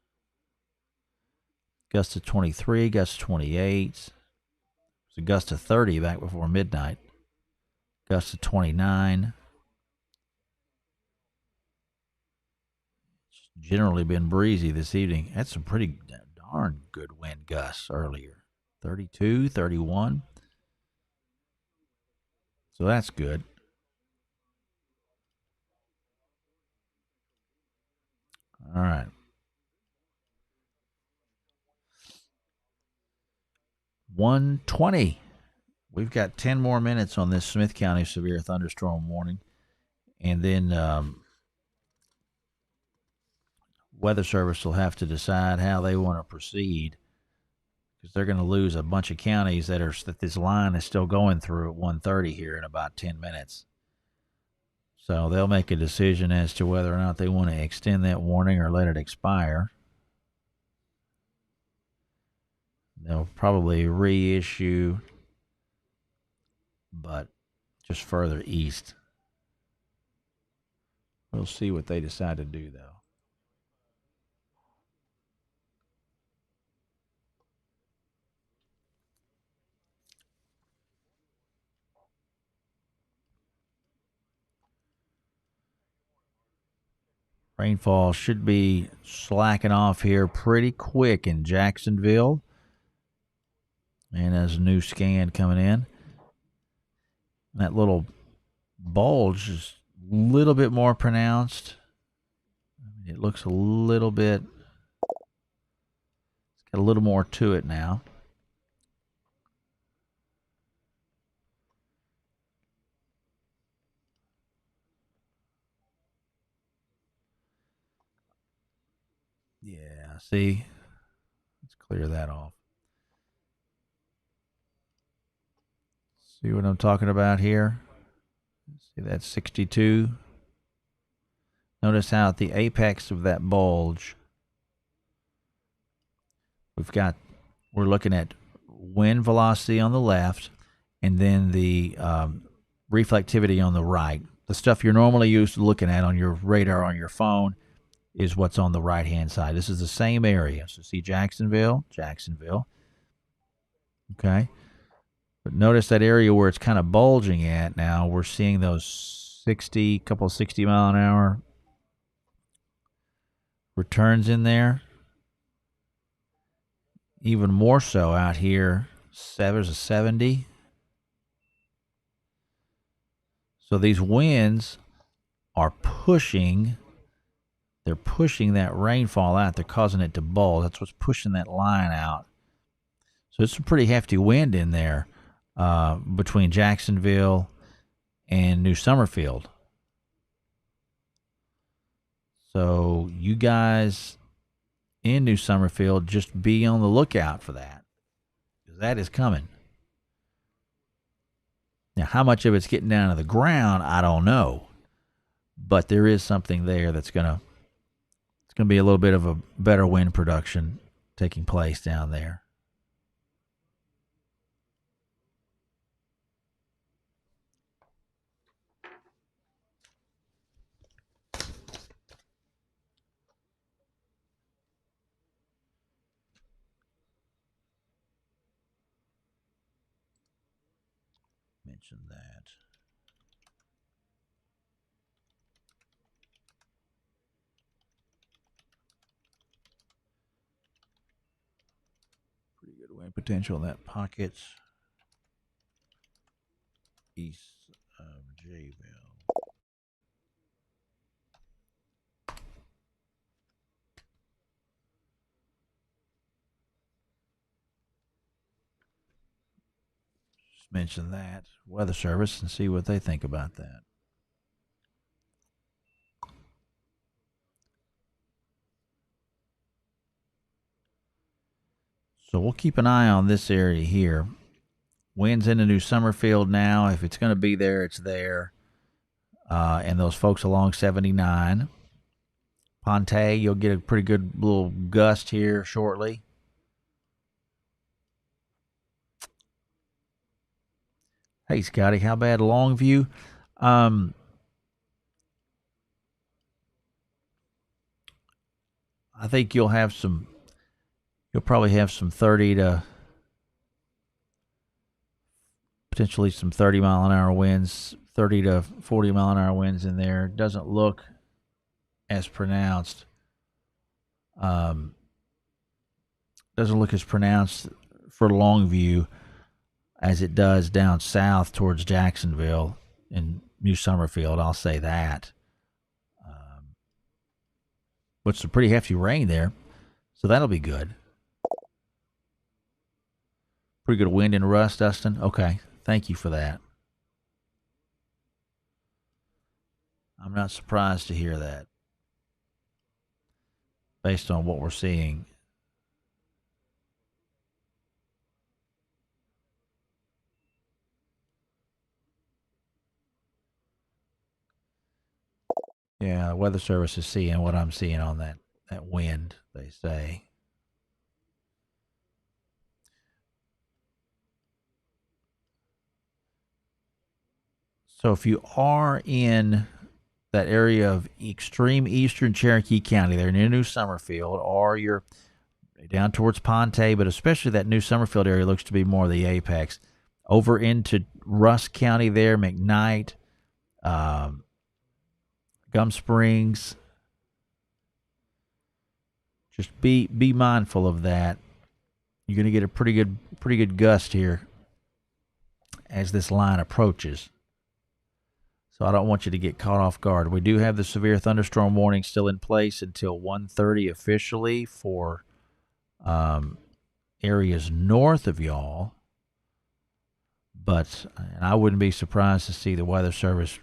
[SPEAKER 2] of 23, gust of 28. It was a gust of 30 back before midnight. Gust of 29. It's generally been breezy this evening. Had some pretty darn good wind gusts earlier. 32, 31. So that's good. All right. 1:20. We've got 10 more minutes on this Smith County severe thunderstorm warning. And then Weather Service will have to decide how they want to proceed, because they're going to lose a bunch of counties that this line is still going through at 1:30 here in about 10 minutes. So they'll make a decision as to whether or not they want to extend that warning or let it expire. They'll probably reissue, but just further east. We'll see what they decide to do, though. Rainfall should be slacking off here pretty quick in Jacksonville. And there's a new scan coming in. That little bulge is a little bit more pronounced. It looks a little bit, it's got a little more to it now. Yeah, see, let's clear that off. See what I'm talking about here? See, that's 62. Notice how at the apex of that bulge, we're looking at wind velocity on the left, and then the reflectivity on the right. The stuff you're normally used to looking at on your radar on your phone is what's on the right-hand side. This is the same area. So see Jacksonville. Okay. But notice that area where it's kind of bulging at now. We're seeing those 60 mile an hour returns in there. Even more so out here. There's a 70. So these winds are pushing. They're pushing that rainfall out. They're causing it to bulge. That's what's pushing that line out. So it's a pretty hefty wind in there between Jacksonville and New Summerfield. So you guys in New Summerfield, just be on the lookout for that, because that is coming. Now, how much of it's getting down to the ground, I don't know. But there is something there that's going to be a little bit of a better wind production taking place down there. Mention that. Pretty good wind potential in that pocket east of Jayville. Just mention that Weather Service and see what they think about that. So we'll keep an eye on this area here. Winds into New Summerfield now. If it's going to be there, it's there. And those folks along 79. Ponte, you'll get a pretty good little gust here shortly. Hey, Scotty, how bad Longview? I think you'll probably have some 30 to potentially some 30-mile-an-hour winds, 30 to 40-mile-an-hour winds in there. Doesn't look as pronounced. Doesn't look as pronounced for Longview as it does down south towards Jacksonville and New Summerfield. I'll say that. But some pretty hefty rain there, so that'll be good. Pretty good wind and rust, Dustin. Okay, thank you for that. I'm not surprised to hear that based on what we're seeing. Yeah, Weather Service is seeing what I'm seeing on that wind, they say. So if you are in that area of extreme eastern Cherokee County, there near New Summerfield, or you're down towards Ponte, but especially that New Summerfield area looks to be more of the apex. Over into Rusk County there, McKnight, Gum Springs. Just be mindful of that. You're going to get a pretty good gust here as this line approaches. So I don't want you to get caught off guard. We do have the severe thunderstorm warning still in place until 1:30 officially for areas north of y'all. But I wouldn't be surprised to see the Weather Service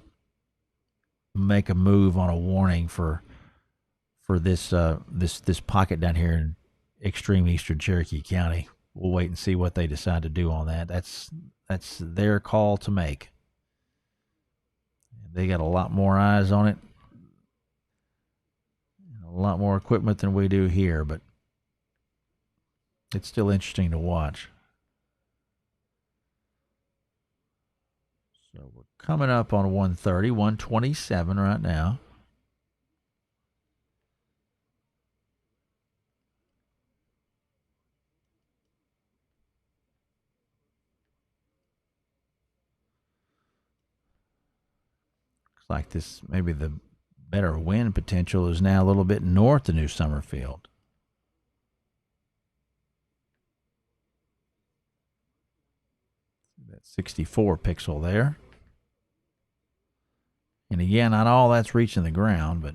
[SPEAKER 2] make a move on a warning for this this pocket down here in extreme eastern Cherokee County. We'll wait and see what they decide to do on that. That's their call to make. They got a lot more eyes on it, a lot more equipment than we do here, but it's still interesting to watch. So we're coming up on 1:30, 1:27 right now. Looks like this maybe the better wind potential is now a little bit north of New Summerfield. That 64 pixel there. And again, not all that's reaching the ground, but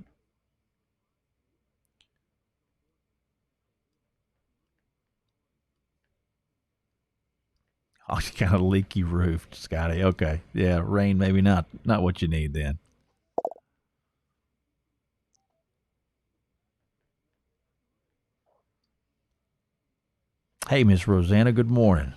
[SPEAKER 2] oh, kind of leaky roof, Scotty. Okay, yeah, rain maybe not what you need then. Hey, Miss Rosanna, good morning.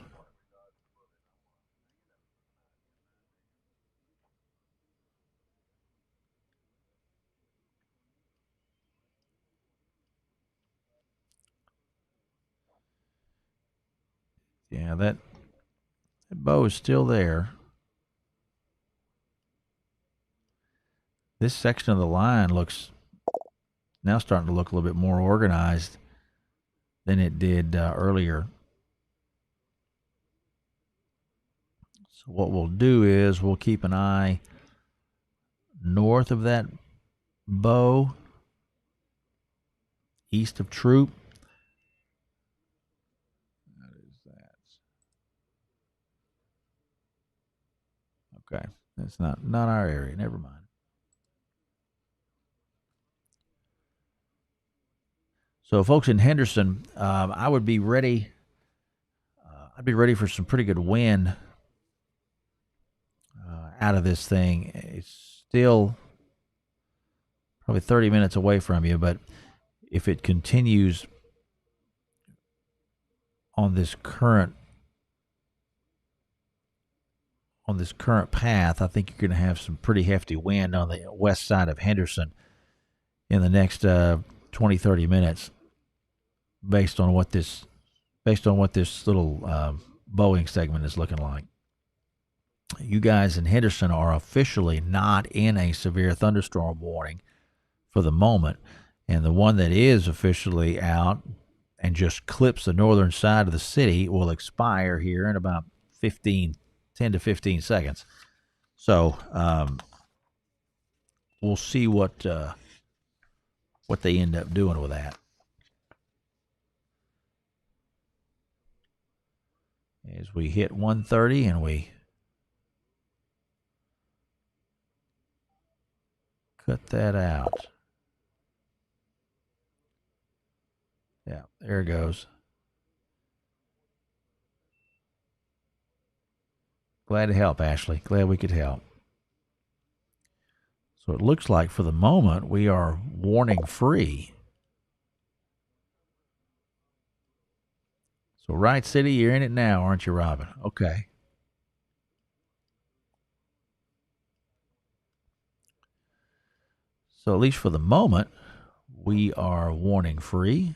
[SPEAKER 2] Yeah, that bow is still there. This section of the line looks now starting to look a little bit more organized than it did earlier. So what we'll do is we'll keep an eye north of that bow, east of Troop. What is that? Okay, that's not our area. Never mind. So, folks in Henderson, I would be ready. I'd be ready for some pretty good wind out of this thing. It's still probably 30 minutes away from you, but if it continues on this current path, I think you're going to have some pretty hefty wind on the west side of Henderson in the next 20, 30 minutes, based on what this little Boeing segment is looking like. You guys in Henderson are officially not in a severe thunderstorm warning for the moment, and the one that is officially out and just clips the northern side of the city will expire here in about 10 to 15 seconds. So we'll see what they end up doing with that. As we hit 130 and we cut that out. Yeah, there it goes. Glad to help, Ashley. Glad we could help. So it looks like for the moment we are warning free. So Wright City, you're in it now, aren't you, Robin? Okay. So at least for the moment, we are warning free.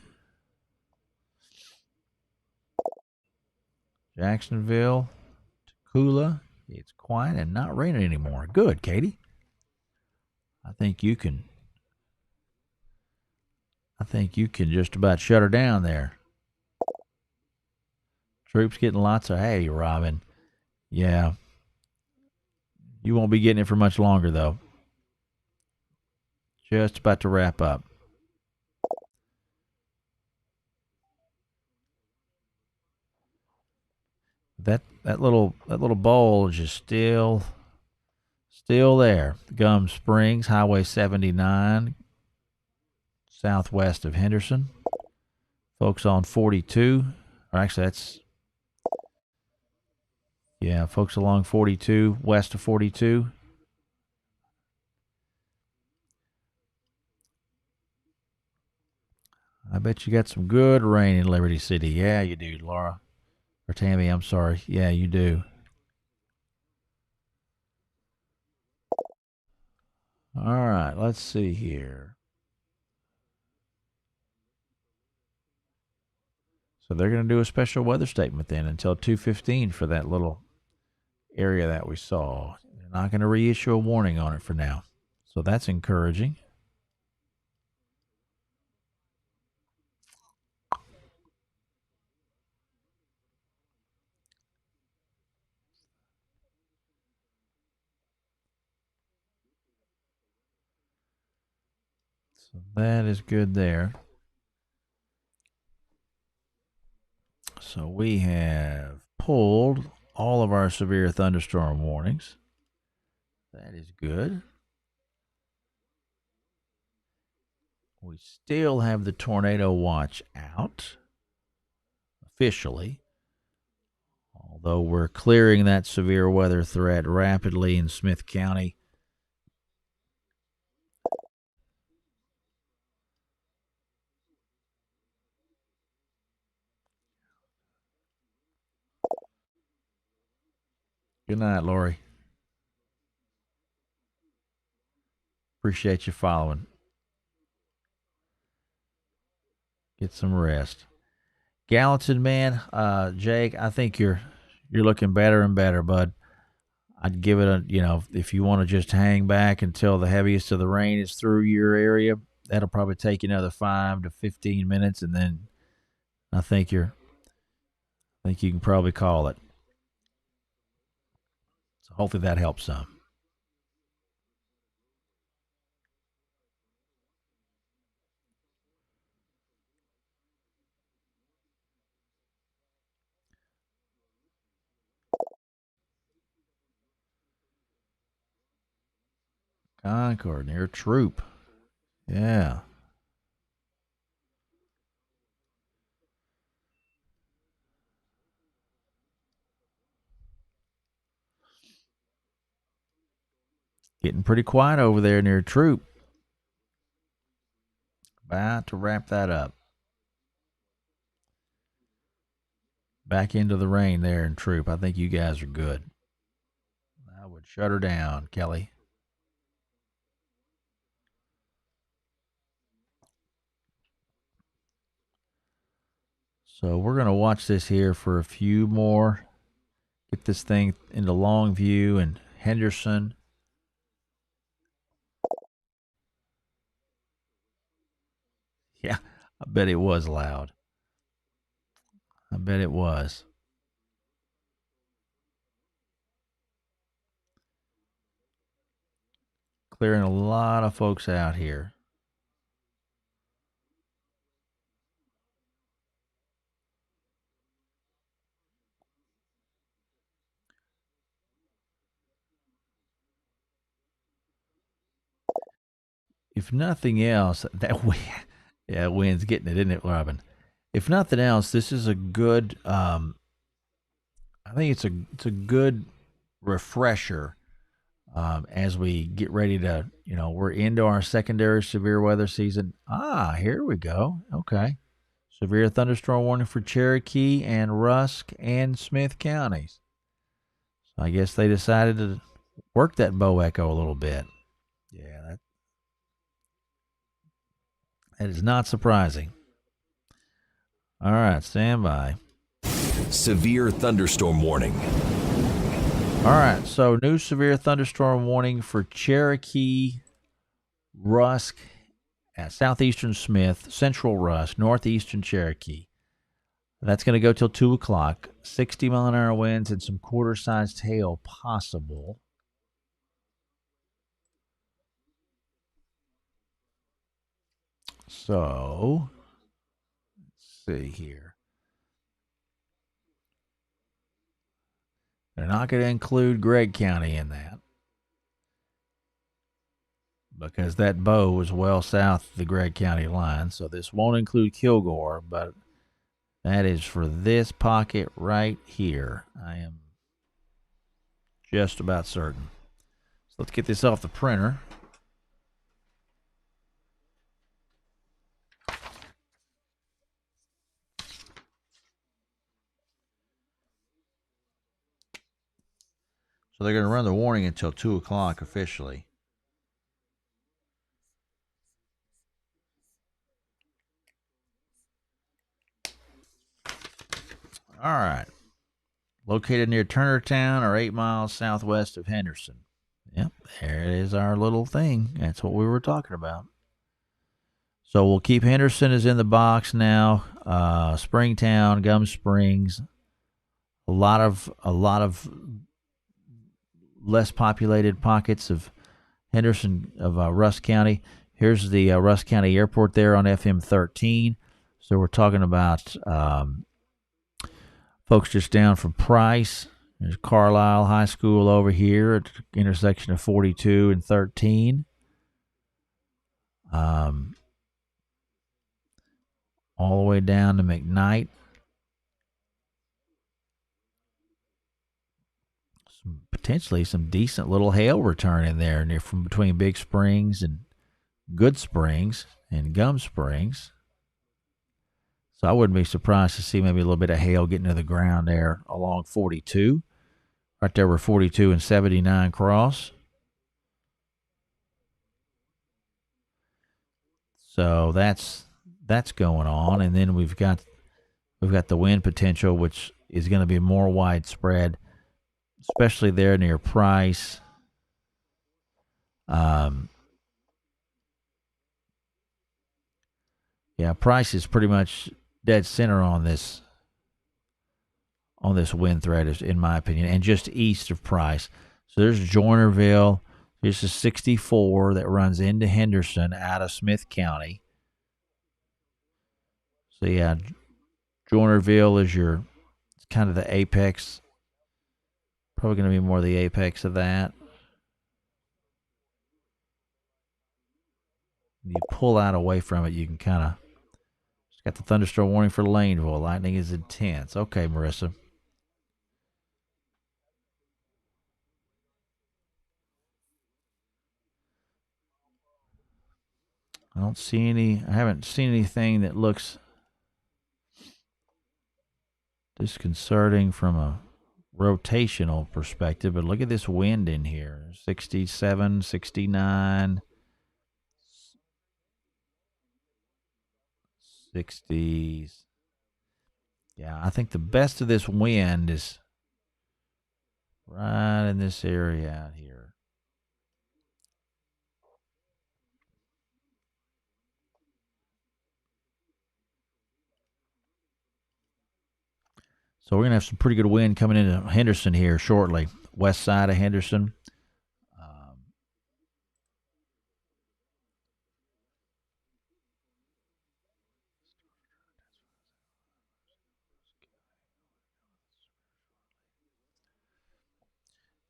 [SPEAKER 2] Jacksonville, Kula, it's quiet and not raining anymore. Good, Katie. I think you can just about shut her down there. Troops getting lots of hay, Robin. Yeah. You won't be getting it for much longer, though. Just about to wrap up. That little bulge is still there. Gum Springs, Highway 79, southwest of Henderson. Folks on 42, or actually folks along 42, west of 42. I bet you got some good rain in Liberty City. Yeah, you do, Laura. Or Tammy, I'm sorry. Yeah, you do. All right, let's see here. So they're going to do a special weather statement then until 2:15 for that little area that we saw. They're not going to reissue a warning on it for now. So that's encouraging. So that is good there. So we have pulled all of our severe thunderstorm warnings. That is good. We still have the tornado watch out officially, although we're clearing that severe weather threat rapidly in Smith County. Good night, Lori. Appreciate you following. Get some rest. Gallatin, man, Jake, I think you're looking better and better, bud. I'd give it if you want to just hang back until the heaviest of the rain is through your area, that'll probably take you another 5 to 15 minutes, and then I think you can probably call it. So hopefully that helps some. Concord near Troop. Yeah. Getting pretty quiet over there near Troop. About to wrap that up. Back into the rain there in Troop. I think you guys are good. I would shut her down, Kelly. So we're going to watch this here for a few more. Get this thing into long view and Henderson. Yeah, I bet it was loud. I bet it was. Clearing a lot of folks out here. If nothing else, that wind, yeah, wind's getting it, isn't it, Robin? If nothing else, this is a good. I think it's a good refresher as we get ready to. We're into our secondary severe weather season. Here we go. Okay, severe thunderstorm warning for Cherokee and Rusk and Smith counties. So I guess they decided to work that bow echo a little bit. Yeah, that is not surprising. All right, stand by.
[SPEAKER 1] Severe thunderstorm warning.
[SPEAKER 2] All right, so new severe thunderstorm warning for Cherokee, Rusk, southeastern Smith, central Rusk, northeastern Cherokee. That's going to go till 2 o'clock. 60-mile-an-hour winds and some quarter-sized hail possible. So, let's see here. They're not going to include Gregg County in that because that bow is well south of the Gregg County line. So this won't include Kilgore, but that is for this pocket right here. I am just about certain. So let's get this off the printer. So they're going to run the warning until 2 o'clock officially. All right. Located near Turnertown or 8 miles southwest of Henderson. Yep, there is our little thing. That's what we were talking about. So we'll keep Henderson is in the box now. Springtown, Gum Springs, a lot of less populated pockets of Henderson of Rusk County. Here's the Rusk County Airport there on FM 13. So we're talking about folks just down from Price. There's Carlisle High School over here at the intersection of 42 and 13. All the way down to McKnight. Potentially some decent little hail return in there near from between Big Springs and Good Springs and Gum Springs. So I wouldn't be surprised to see maybe a little bit of hail getting to the ground there along 42. Right there where 42 and 79 cross. So that's going on. And then we've got the wind potential, which is going to be more widespread, especially there near Price. Price is pretty much dead center on this wind threat, in my opinion, and just east of Price. So there's Joinerville. There's a 64 that runs into Henderson out of Smith County. So yeah, Joinerville is it's kind of the apex. Probably going to be more the apex of that. You pull out away from it, you can kind of. Got the thunderstorm warning for Laneville. Lightning is intense. Okay, Marissa. I don't see any. I haven't seen anything that looks disconcerting from a rotational perspective. But look at this wind in here: 67, 69, 60s. Yeah, I think the best of this wind is right in this area out here. So we're gonna have some pretty good wind coming into Henderson here shortly, west side of Henderson. Um,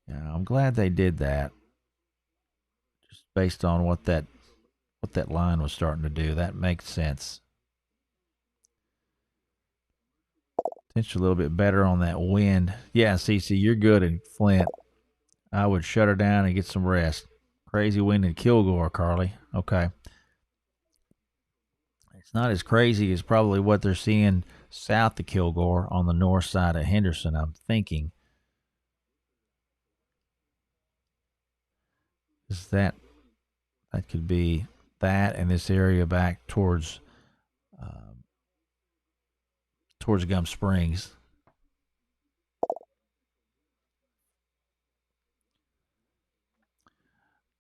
[SPEAKER 2] yeah, I'm glad they did that, just based on what that line was starting to do. That makes sense. Pinch a little bit better on that wind. Yeah, CC, you're good in Flint. I would shut her down and get some rest. Crazy wind in Kilgore, Carly. Okay. It's not as crazy as probably what they're seeing south of Kilgore on the north side of Henderson, I'm thinking. Is that could be that and this area back towards Gum Springs.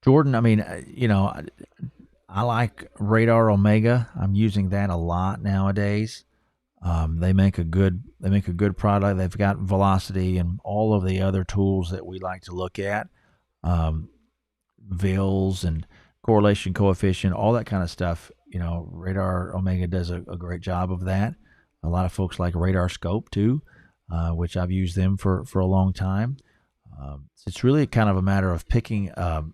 [SPEAKER 2] Jordan, I mean, I like Radar Omega. I'm using that a lot nowadays. They make a good product. They've got velocity and all of the other tools that we like to look at, um, VILs and correlation coefficient, all that kind of stuff. Radar Omega does a great job of that. A lot of folks like Radar Scope too, which I've used them for a long time. So it's really kind of a matter of picking a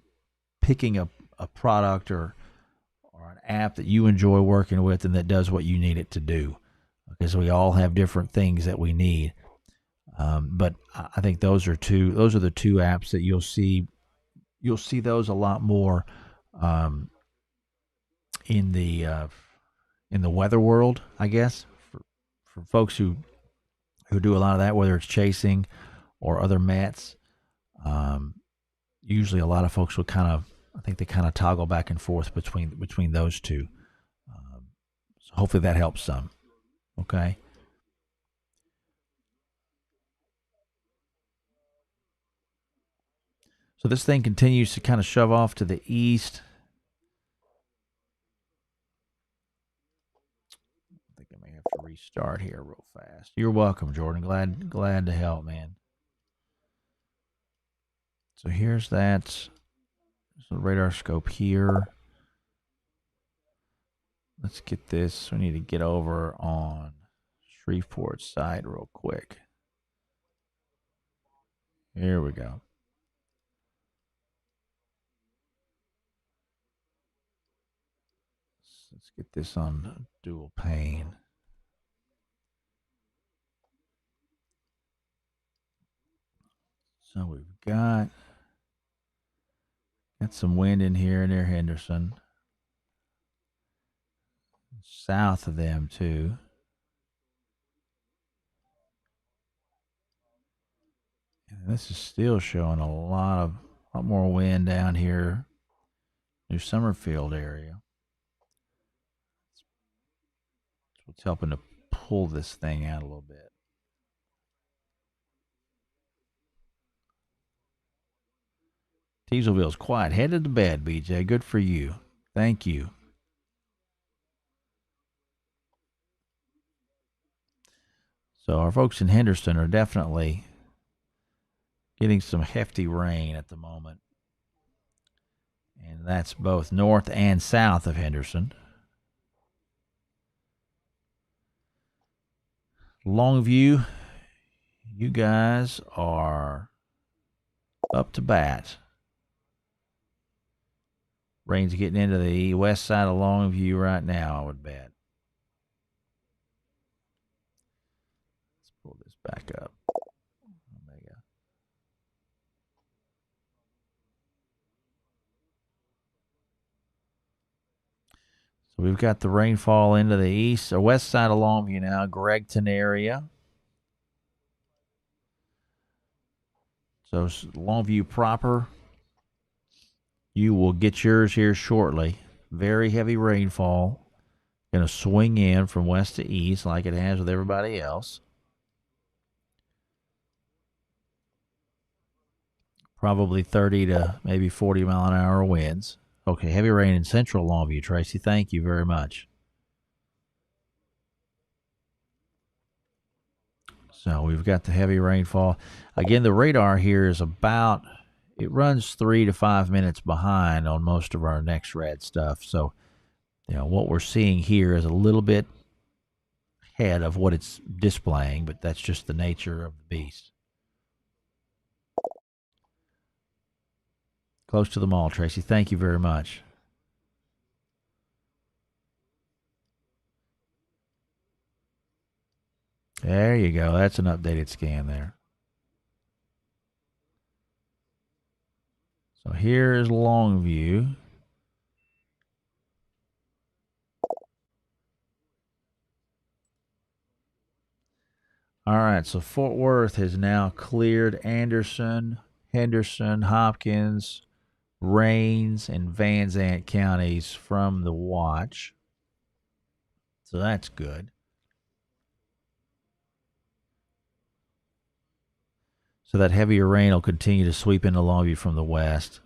[SPEAKER 2] product or an app that you enjoy working with and that does what you need it to do. Because we all have different things that we need. But I think those are the two apps that you'll see those a lot more um, in the weather world, I guess, for folks who do a lot of that, whether it's chasing or other mets. Um, Usually, a lot of folks will I think they kind of toggle back and forth between those two. So hopefully that helps some. Okay. So this thing continues to kind of shove off to the east. I think I may have to restart here real fast. You're welcome, Jordan. Glad to help, man. So here's that. So radar scope here. Let's get this. We need to get over on Shreveport side real quick. Here we go. Let's get this on dual pane. So we've got some wind in here near Henderson. South of them too. And this is still showing a lot more wind down here, New Summerfield area. That's what's helping to pull this thing out a little bit. Teaselsville's quiet. Headed to bed, BJ. Good for you. Thank you. So our folks in Henderson are definitely getting some hefty rain at the moment. And that's both north and south of Henderson. Longview, you guys are up to bat. Rain's getting into the west side of Longview right now, I would bet. Let's pull this back up. Omega. So we've got the rainfall into the east or west side of Longview now, Gregton area. So Longview proper, you will get yours here shortly. Very heavy rainfall. Going to swing in from west to east like it has with everybody else. Probably 30 to maybe 40 mile an hour winds. Okay, heavy rain in central Longview, Tracy. Thank you very much. So we've got the heavy rainfall. Again, the radar here is about, it runs 3 to 5 minutes behind on most of our next rad stuff. So, what we're seeing here is a little bit ahead of what it's displaying, but that's just the nature of the beast. Close to the mall, Tracy. Thank you very much. There you go. That's an updated scan there. So here's Longview. All right, so Fort Worth has now cleared Anderson, Henderson, Hopkins, Rains, and Van Zant counties from the watch. So that's good. So that heavier rain will continue to sweep into Longview from the west.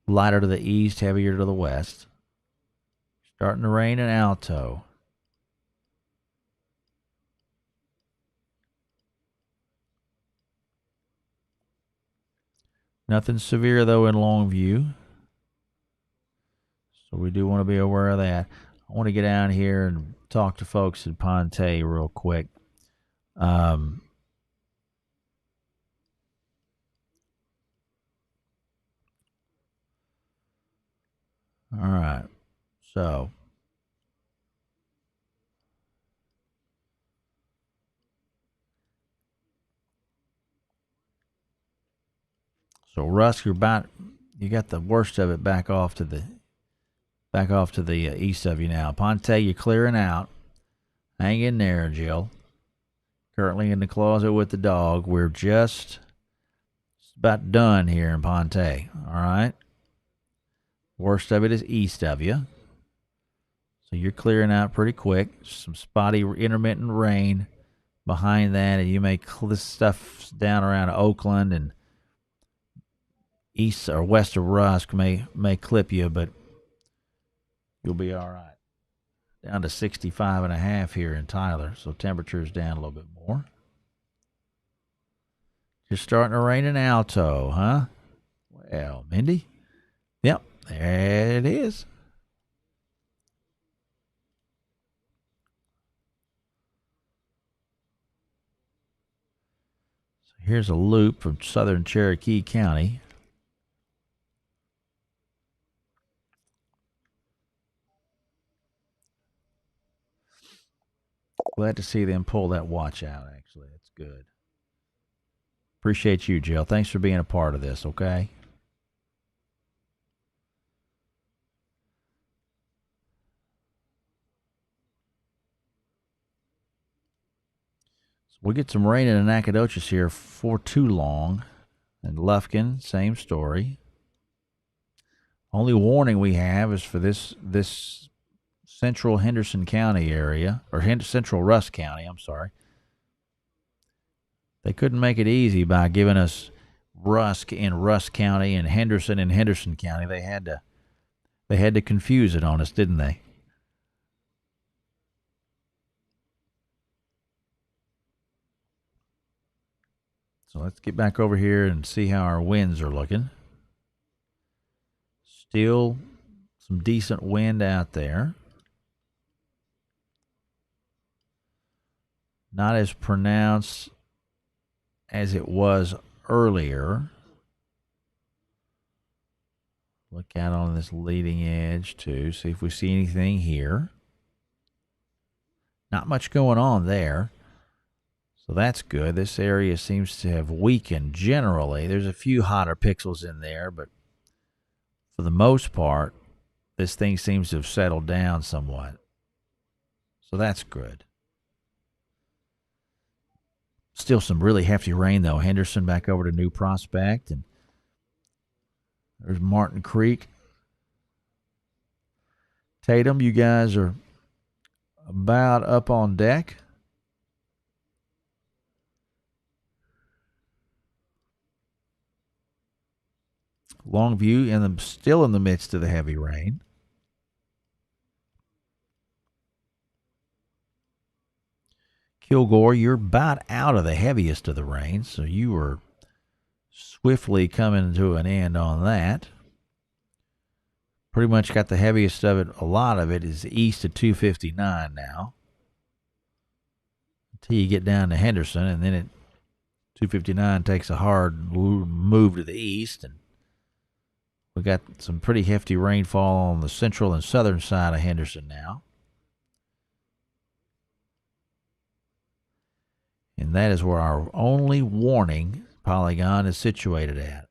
[SPEAKER 2] Lighter to the east, heavier to the west. Starting to rain in Alto. Nothing severe, though, in Longview. So we do want to be aware of that. I want to get down here and talk to folks in Ponte real quick. All right. So Rusk, you got the worst of it back off to the east of you now. Ponte, you're clearing out. Hang in there, Jill. Currently in the closet with the dog. We're just about done here in Ponte. All right. Worst of it is east of you. So you're clearing out pretty quick. Some spotty intermittent rain behind that, and you may this stuff down around Oakland and east or west of Rusk may clip you, but you'll be all right. Down to 65.5 here in Tyler, so temperature's down a little bit more. Just starting to rain in Alto, huh? Well, Mindy? Yep, there it is. So here's a loop from southern Cherokee County. Glad to see them pull that watch out, actually. That's good. Appreciate you, Jill. Thanks for being a part of this, okay? So we'll get some rain in Nacogdoches here for too long. And Lufkin, same story. Only warning we have is for this central Henderson County area, or central Rusk County, I'm sorry. They couldn't make it easy by giving us Rusk in Rusk County and Henderson in Henderson County. They had to confuse it on us, didn't they? So let's get back over here and see how our winds are looking. Still some decent wind out there. Not as pronounced as it was earlier. Look out on this leading edge too. See if we see anything here. Not much going on there. So that's good. This area seems to have weakened generally. There's a few hotter pixels in there, but for the most part, this thing seems to have settled down somewhat. So that's good. Still some really hefty rain, though. Henderson back over to New Prospect, and there's Martin Creek. Tatum, you guys are about up on deck. Longview still in the midst of the heavy rain. Kilgore, you're about out of the heaviest of the rain, so you are swiftly coming to an end on that. Pretty much got the heaviest of it. A lot of it is east of 259 now. Until you get down to Henderson, and then at 259 takes a hard move to the east, and we got some pretty hefty rainfall on the central and southern side of Henderson now. And that is where our only warning polygon is situated at.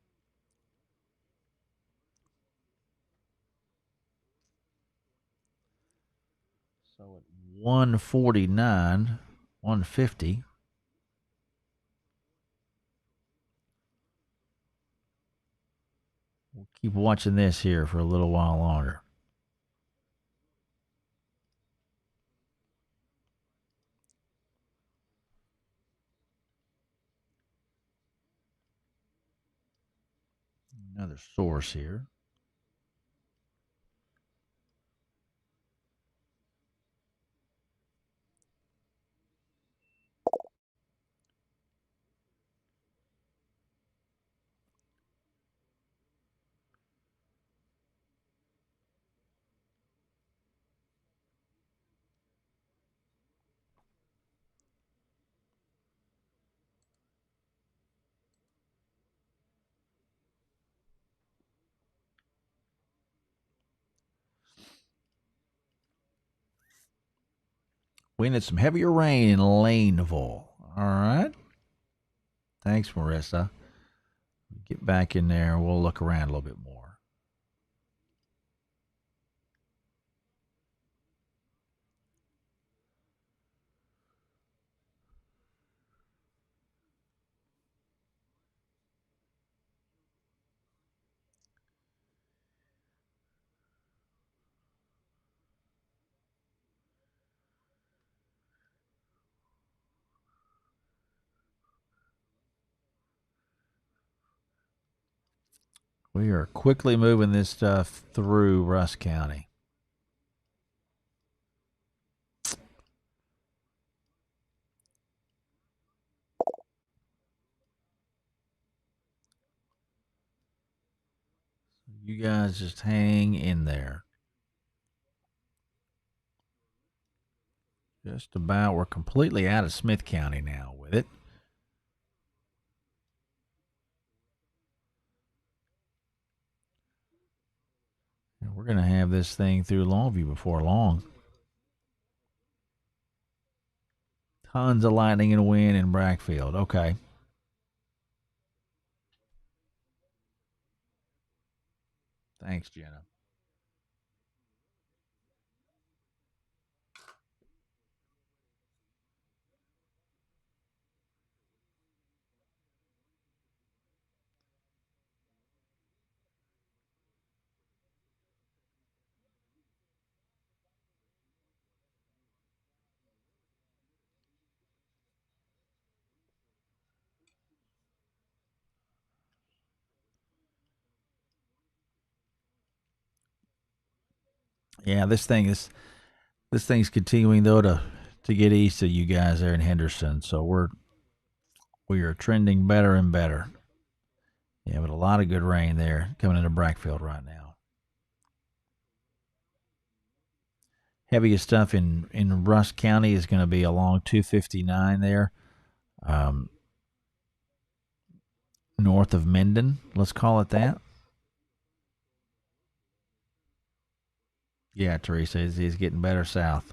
[SPEAKER 2] So at 149, 150. We'll keep watching this here for a little while longer. Another source here. We need some heavier rain in Laneville. All right. Thanks, Marissa. Get back in there and we'll look around a little bit more. We are quickly moving this stuff through Russ County. You guys just hang in there. Just about. We're completely out of Smith County now with it. And we're going to have this thing through Longview before long. Tons of lightning and wind in Brackfield. Okay. Thanks, Jenna. Yeah, this thing's continuing though to get east of you guys there in Henderson. So we are trending better and better. Yeah, but a lot of good rain there coming into Brackfield right now. Heaviest stuff in Russ County is going to be along 259 there, north of Minden. Let's call it that. Yeah, Teresa, he's getting better south.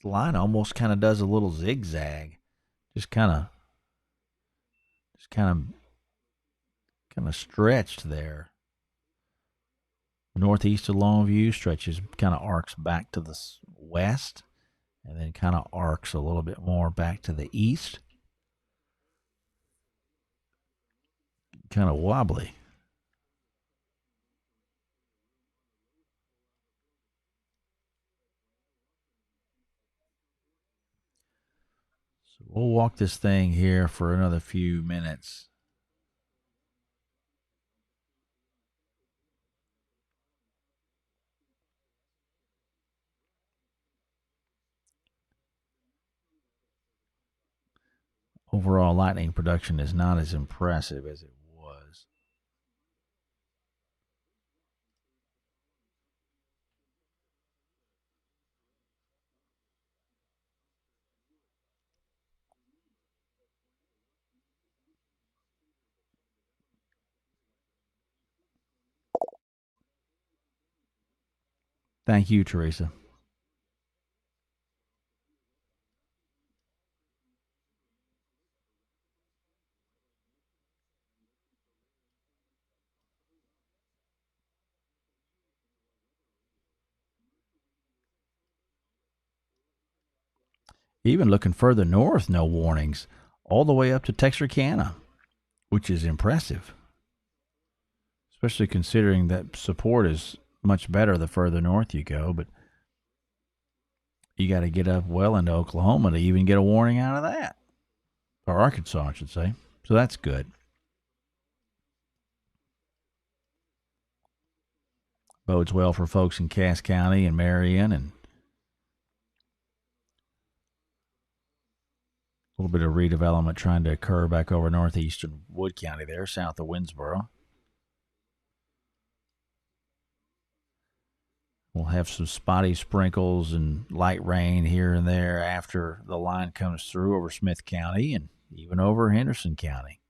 [SPEAKER 2] The line almost kind of does a little zigzag, just kind of stretched there. Northeast of Longview stretches, kind of arcs back to the west, and then kind of arcs a little bit more back to the east. Kind of wobbly. So we'll walk this thing here for another few minutes. Overall lightning production is not as impressive as it was. Thank you, Teresa. Even looking further north, no warnings, all the way up to Texarkana, which is impressive, especially considering that support is much better the further north you go. But you got to get up well into Oklahoma to even get a warning out of that, or Arkansas, I should say. So that's good. Bodes well for folks in Cass County and Marion, and a little bit of redevelopment trying to occur back over northeastern Wood County there, south of Winnsboro. We'll have some spotty sprinkles and light rain here and there after the line comes through over Smith County and even over Henderson County.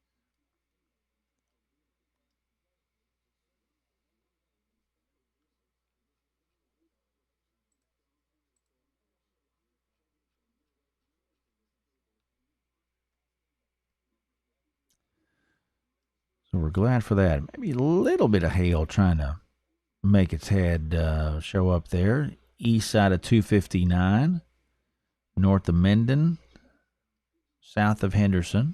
[SPEAKER 2] So we're glad for that. Maybe a little bit of hail trying to make its head show up there. East side of 259, north of Menden, south of Henderson.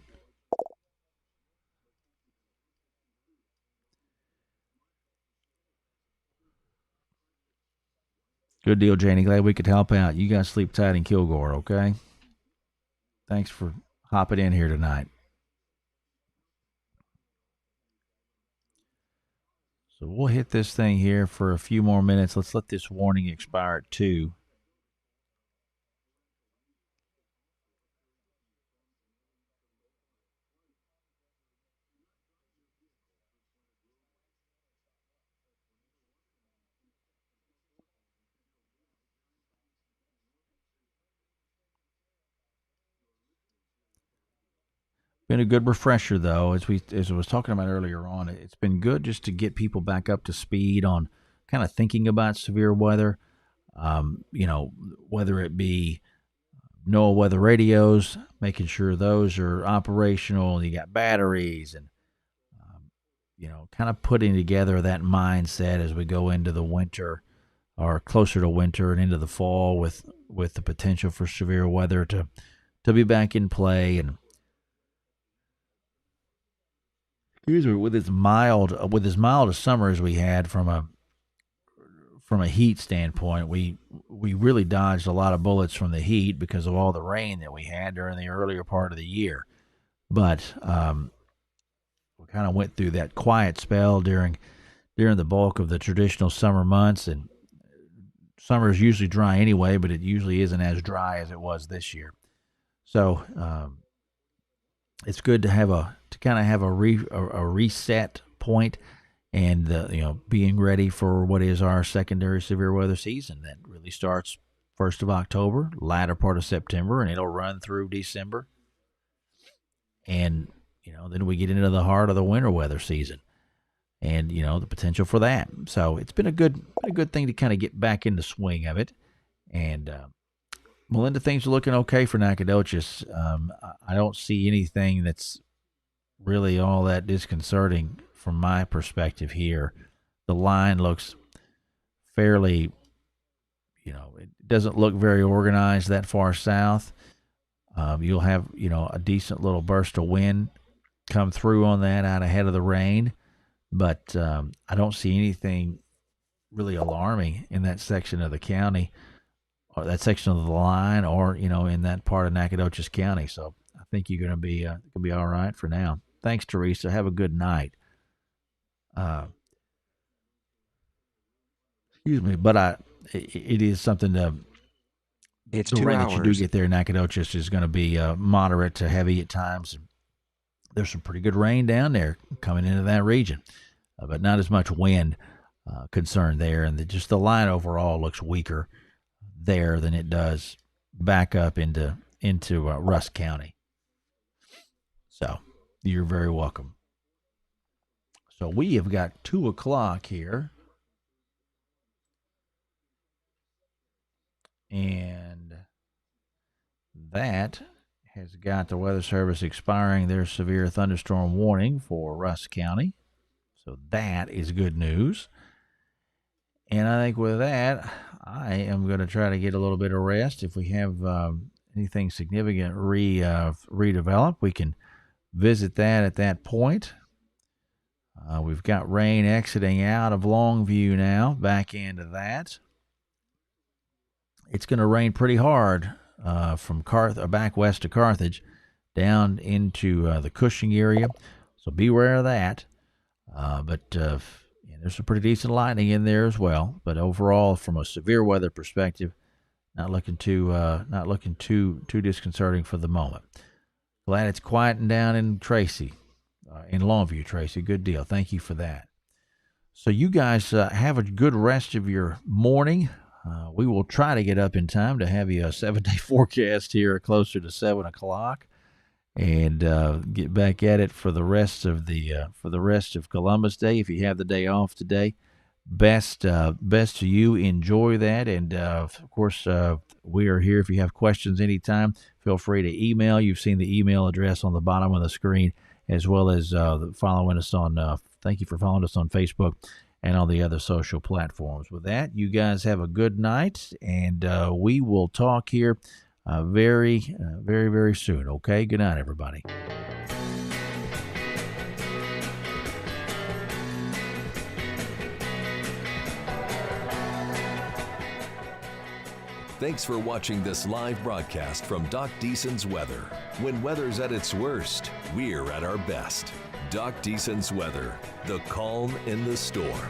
[SPEAKER 2] Good deal, Janie. Glad we could help out. You guys sleep tight in Kilgore, okay? Thanks for hopping in here tonight. So we'll hit this thing here for a few more minutes. Let's let this warning expire at 2. Been a good refresher, though, as I was talking about earlier on. It's been good just to get people back up to speed on kind of thinking about severe weather. Whether it be NOAA weather radios, making sure those are operational. You got batteries, and kind of putting together that mindset as we go into the winter or closer to winter and into the fall with the potential for severe weather to be back in play. And with as mild a summer as we had from a heat standpoint, we really dodged a lot of bullets from the heat because of all the rain that we had during the earlier part of the year. But we kind of went through that quiet spell during the bulk of the traditional summer months, and summer is usually dry anyway, but it usually isn't as dry as it was this year. So it's good to have a reset point, and being ready for what is our secondary severe weather season that really starts 1st of October, latter part of September, and it'll run through December. And then we get into the heart of the winter weather season, and the potential for that. So it's been a good thing to kind of get back in the swing of it, and Melinda, things are looking okay for Nacogdoches. I don't see anything that's really all that disconcerting from my perspective here. The line looks fairly, it doesn't look very organized that far south. You'll have, a decent little burst of wind come through on that out ahead of the rain, but I don't see anything really alarming in that section of the county, or that section of the line, or in that part of Nacogdoches County. So I think you're gonna be all right for now. Thanks, Teresa. Have a good night. Excuse me, but it is something to.
[SPEAKER 3] It's
[SPEAKER 2] The
[SPEAKER 3] 2
[SPEAKER 2] rain that you do
[SPEAKER 3] hours.
[SPEAKER 2] get there in Nacogdoches is going to be moderate to heavy at times. There's some pretty good rain down there coming into that region, but not as much wind concern there. And just the line overall looks weaker there than it does back up into Rusk County. So you're very welcome. So we have got 2 o'clock here. And that has got the Weather Service expiring their severe thunderstorm warning for Rusk County. So that is good news. And I think with that, I am going to try to get a little bit of rest. If we have anything significant redevelop, we can visit that at that point. We've got rain exiting out of Longview now, back into that. It's going to rain pretty hard from back west to Carthage down into the Cushing area. So beware of that. But there's some pretty decent lightning in there as well. But overall, from a severe weather perspective, not looking too disconcerting for the moment. Glad it's quieting down in Tracy, in Longview, Tracy. Good deal. Thank you for that. So you guys have a good rest of your morning. We will try to get up in time to have you a 7-day forecast here closer to 7 o'clock, and get back at it for the rest of Columbus Day. If you have the day off today, best to you. Enjoy that, and of course we are here. If you have questions anytime, feel free to email. You've seen the email address on the bottom of the screen, as well as following us on. Thank you for following us on Facebook and all the other social platforms. With that, you guys have a good night, and we will talk here very, very, very soon. Okay? Good night, everybody.
[SPEAKER 1] Thanks for watching this live broadcast from Doc Deason's Weather. When weather's at its worst, we're at our best. Doc Deason's Weather, the calm in the storm.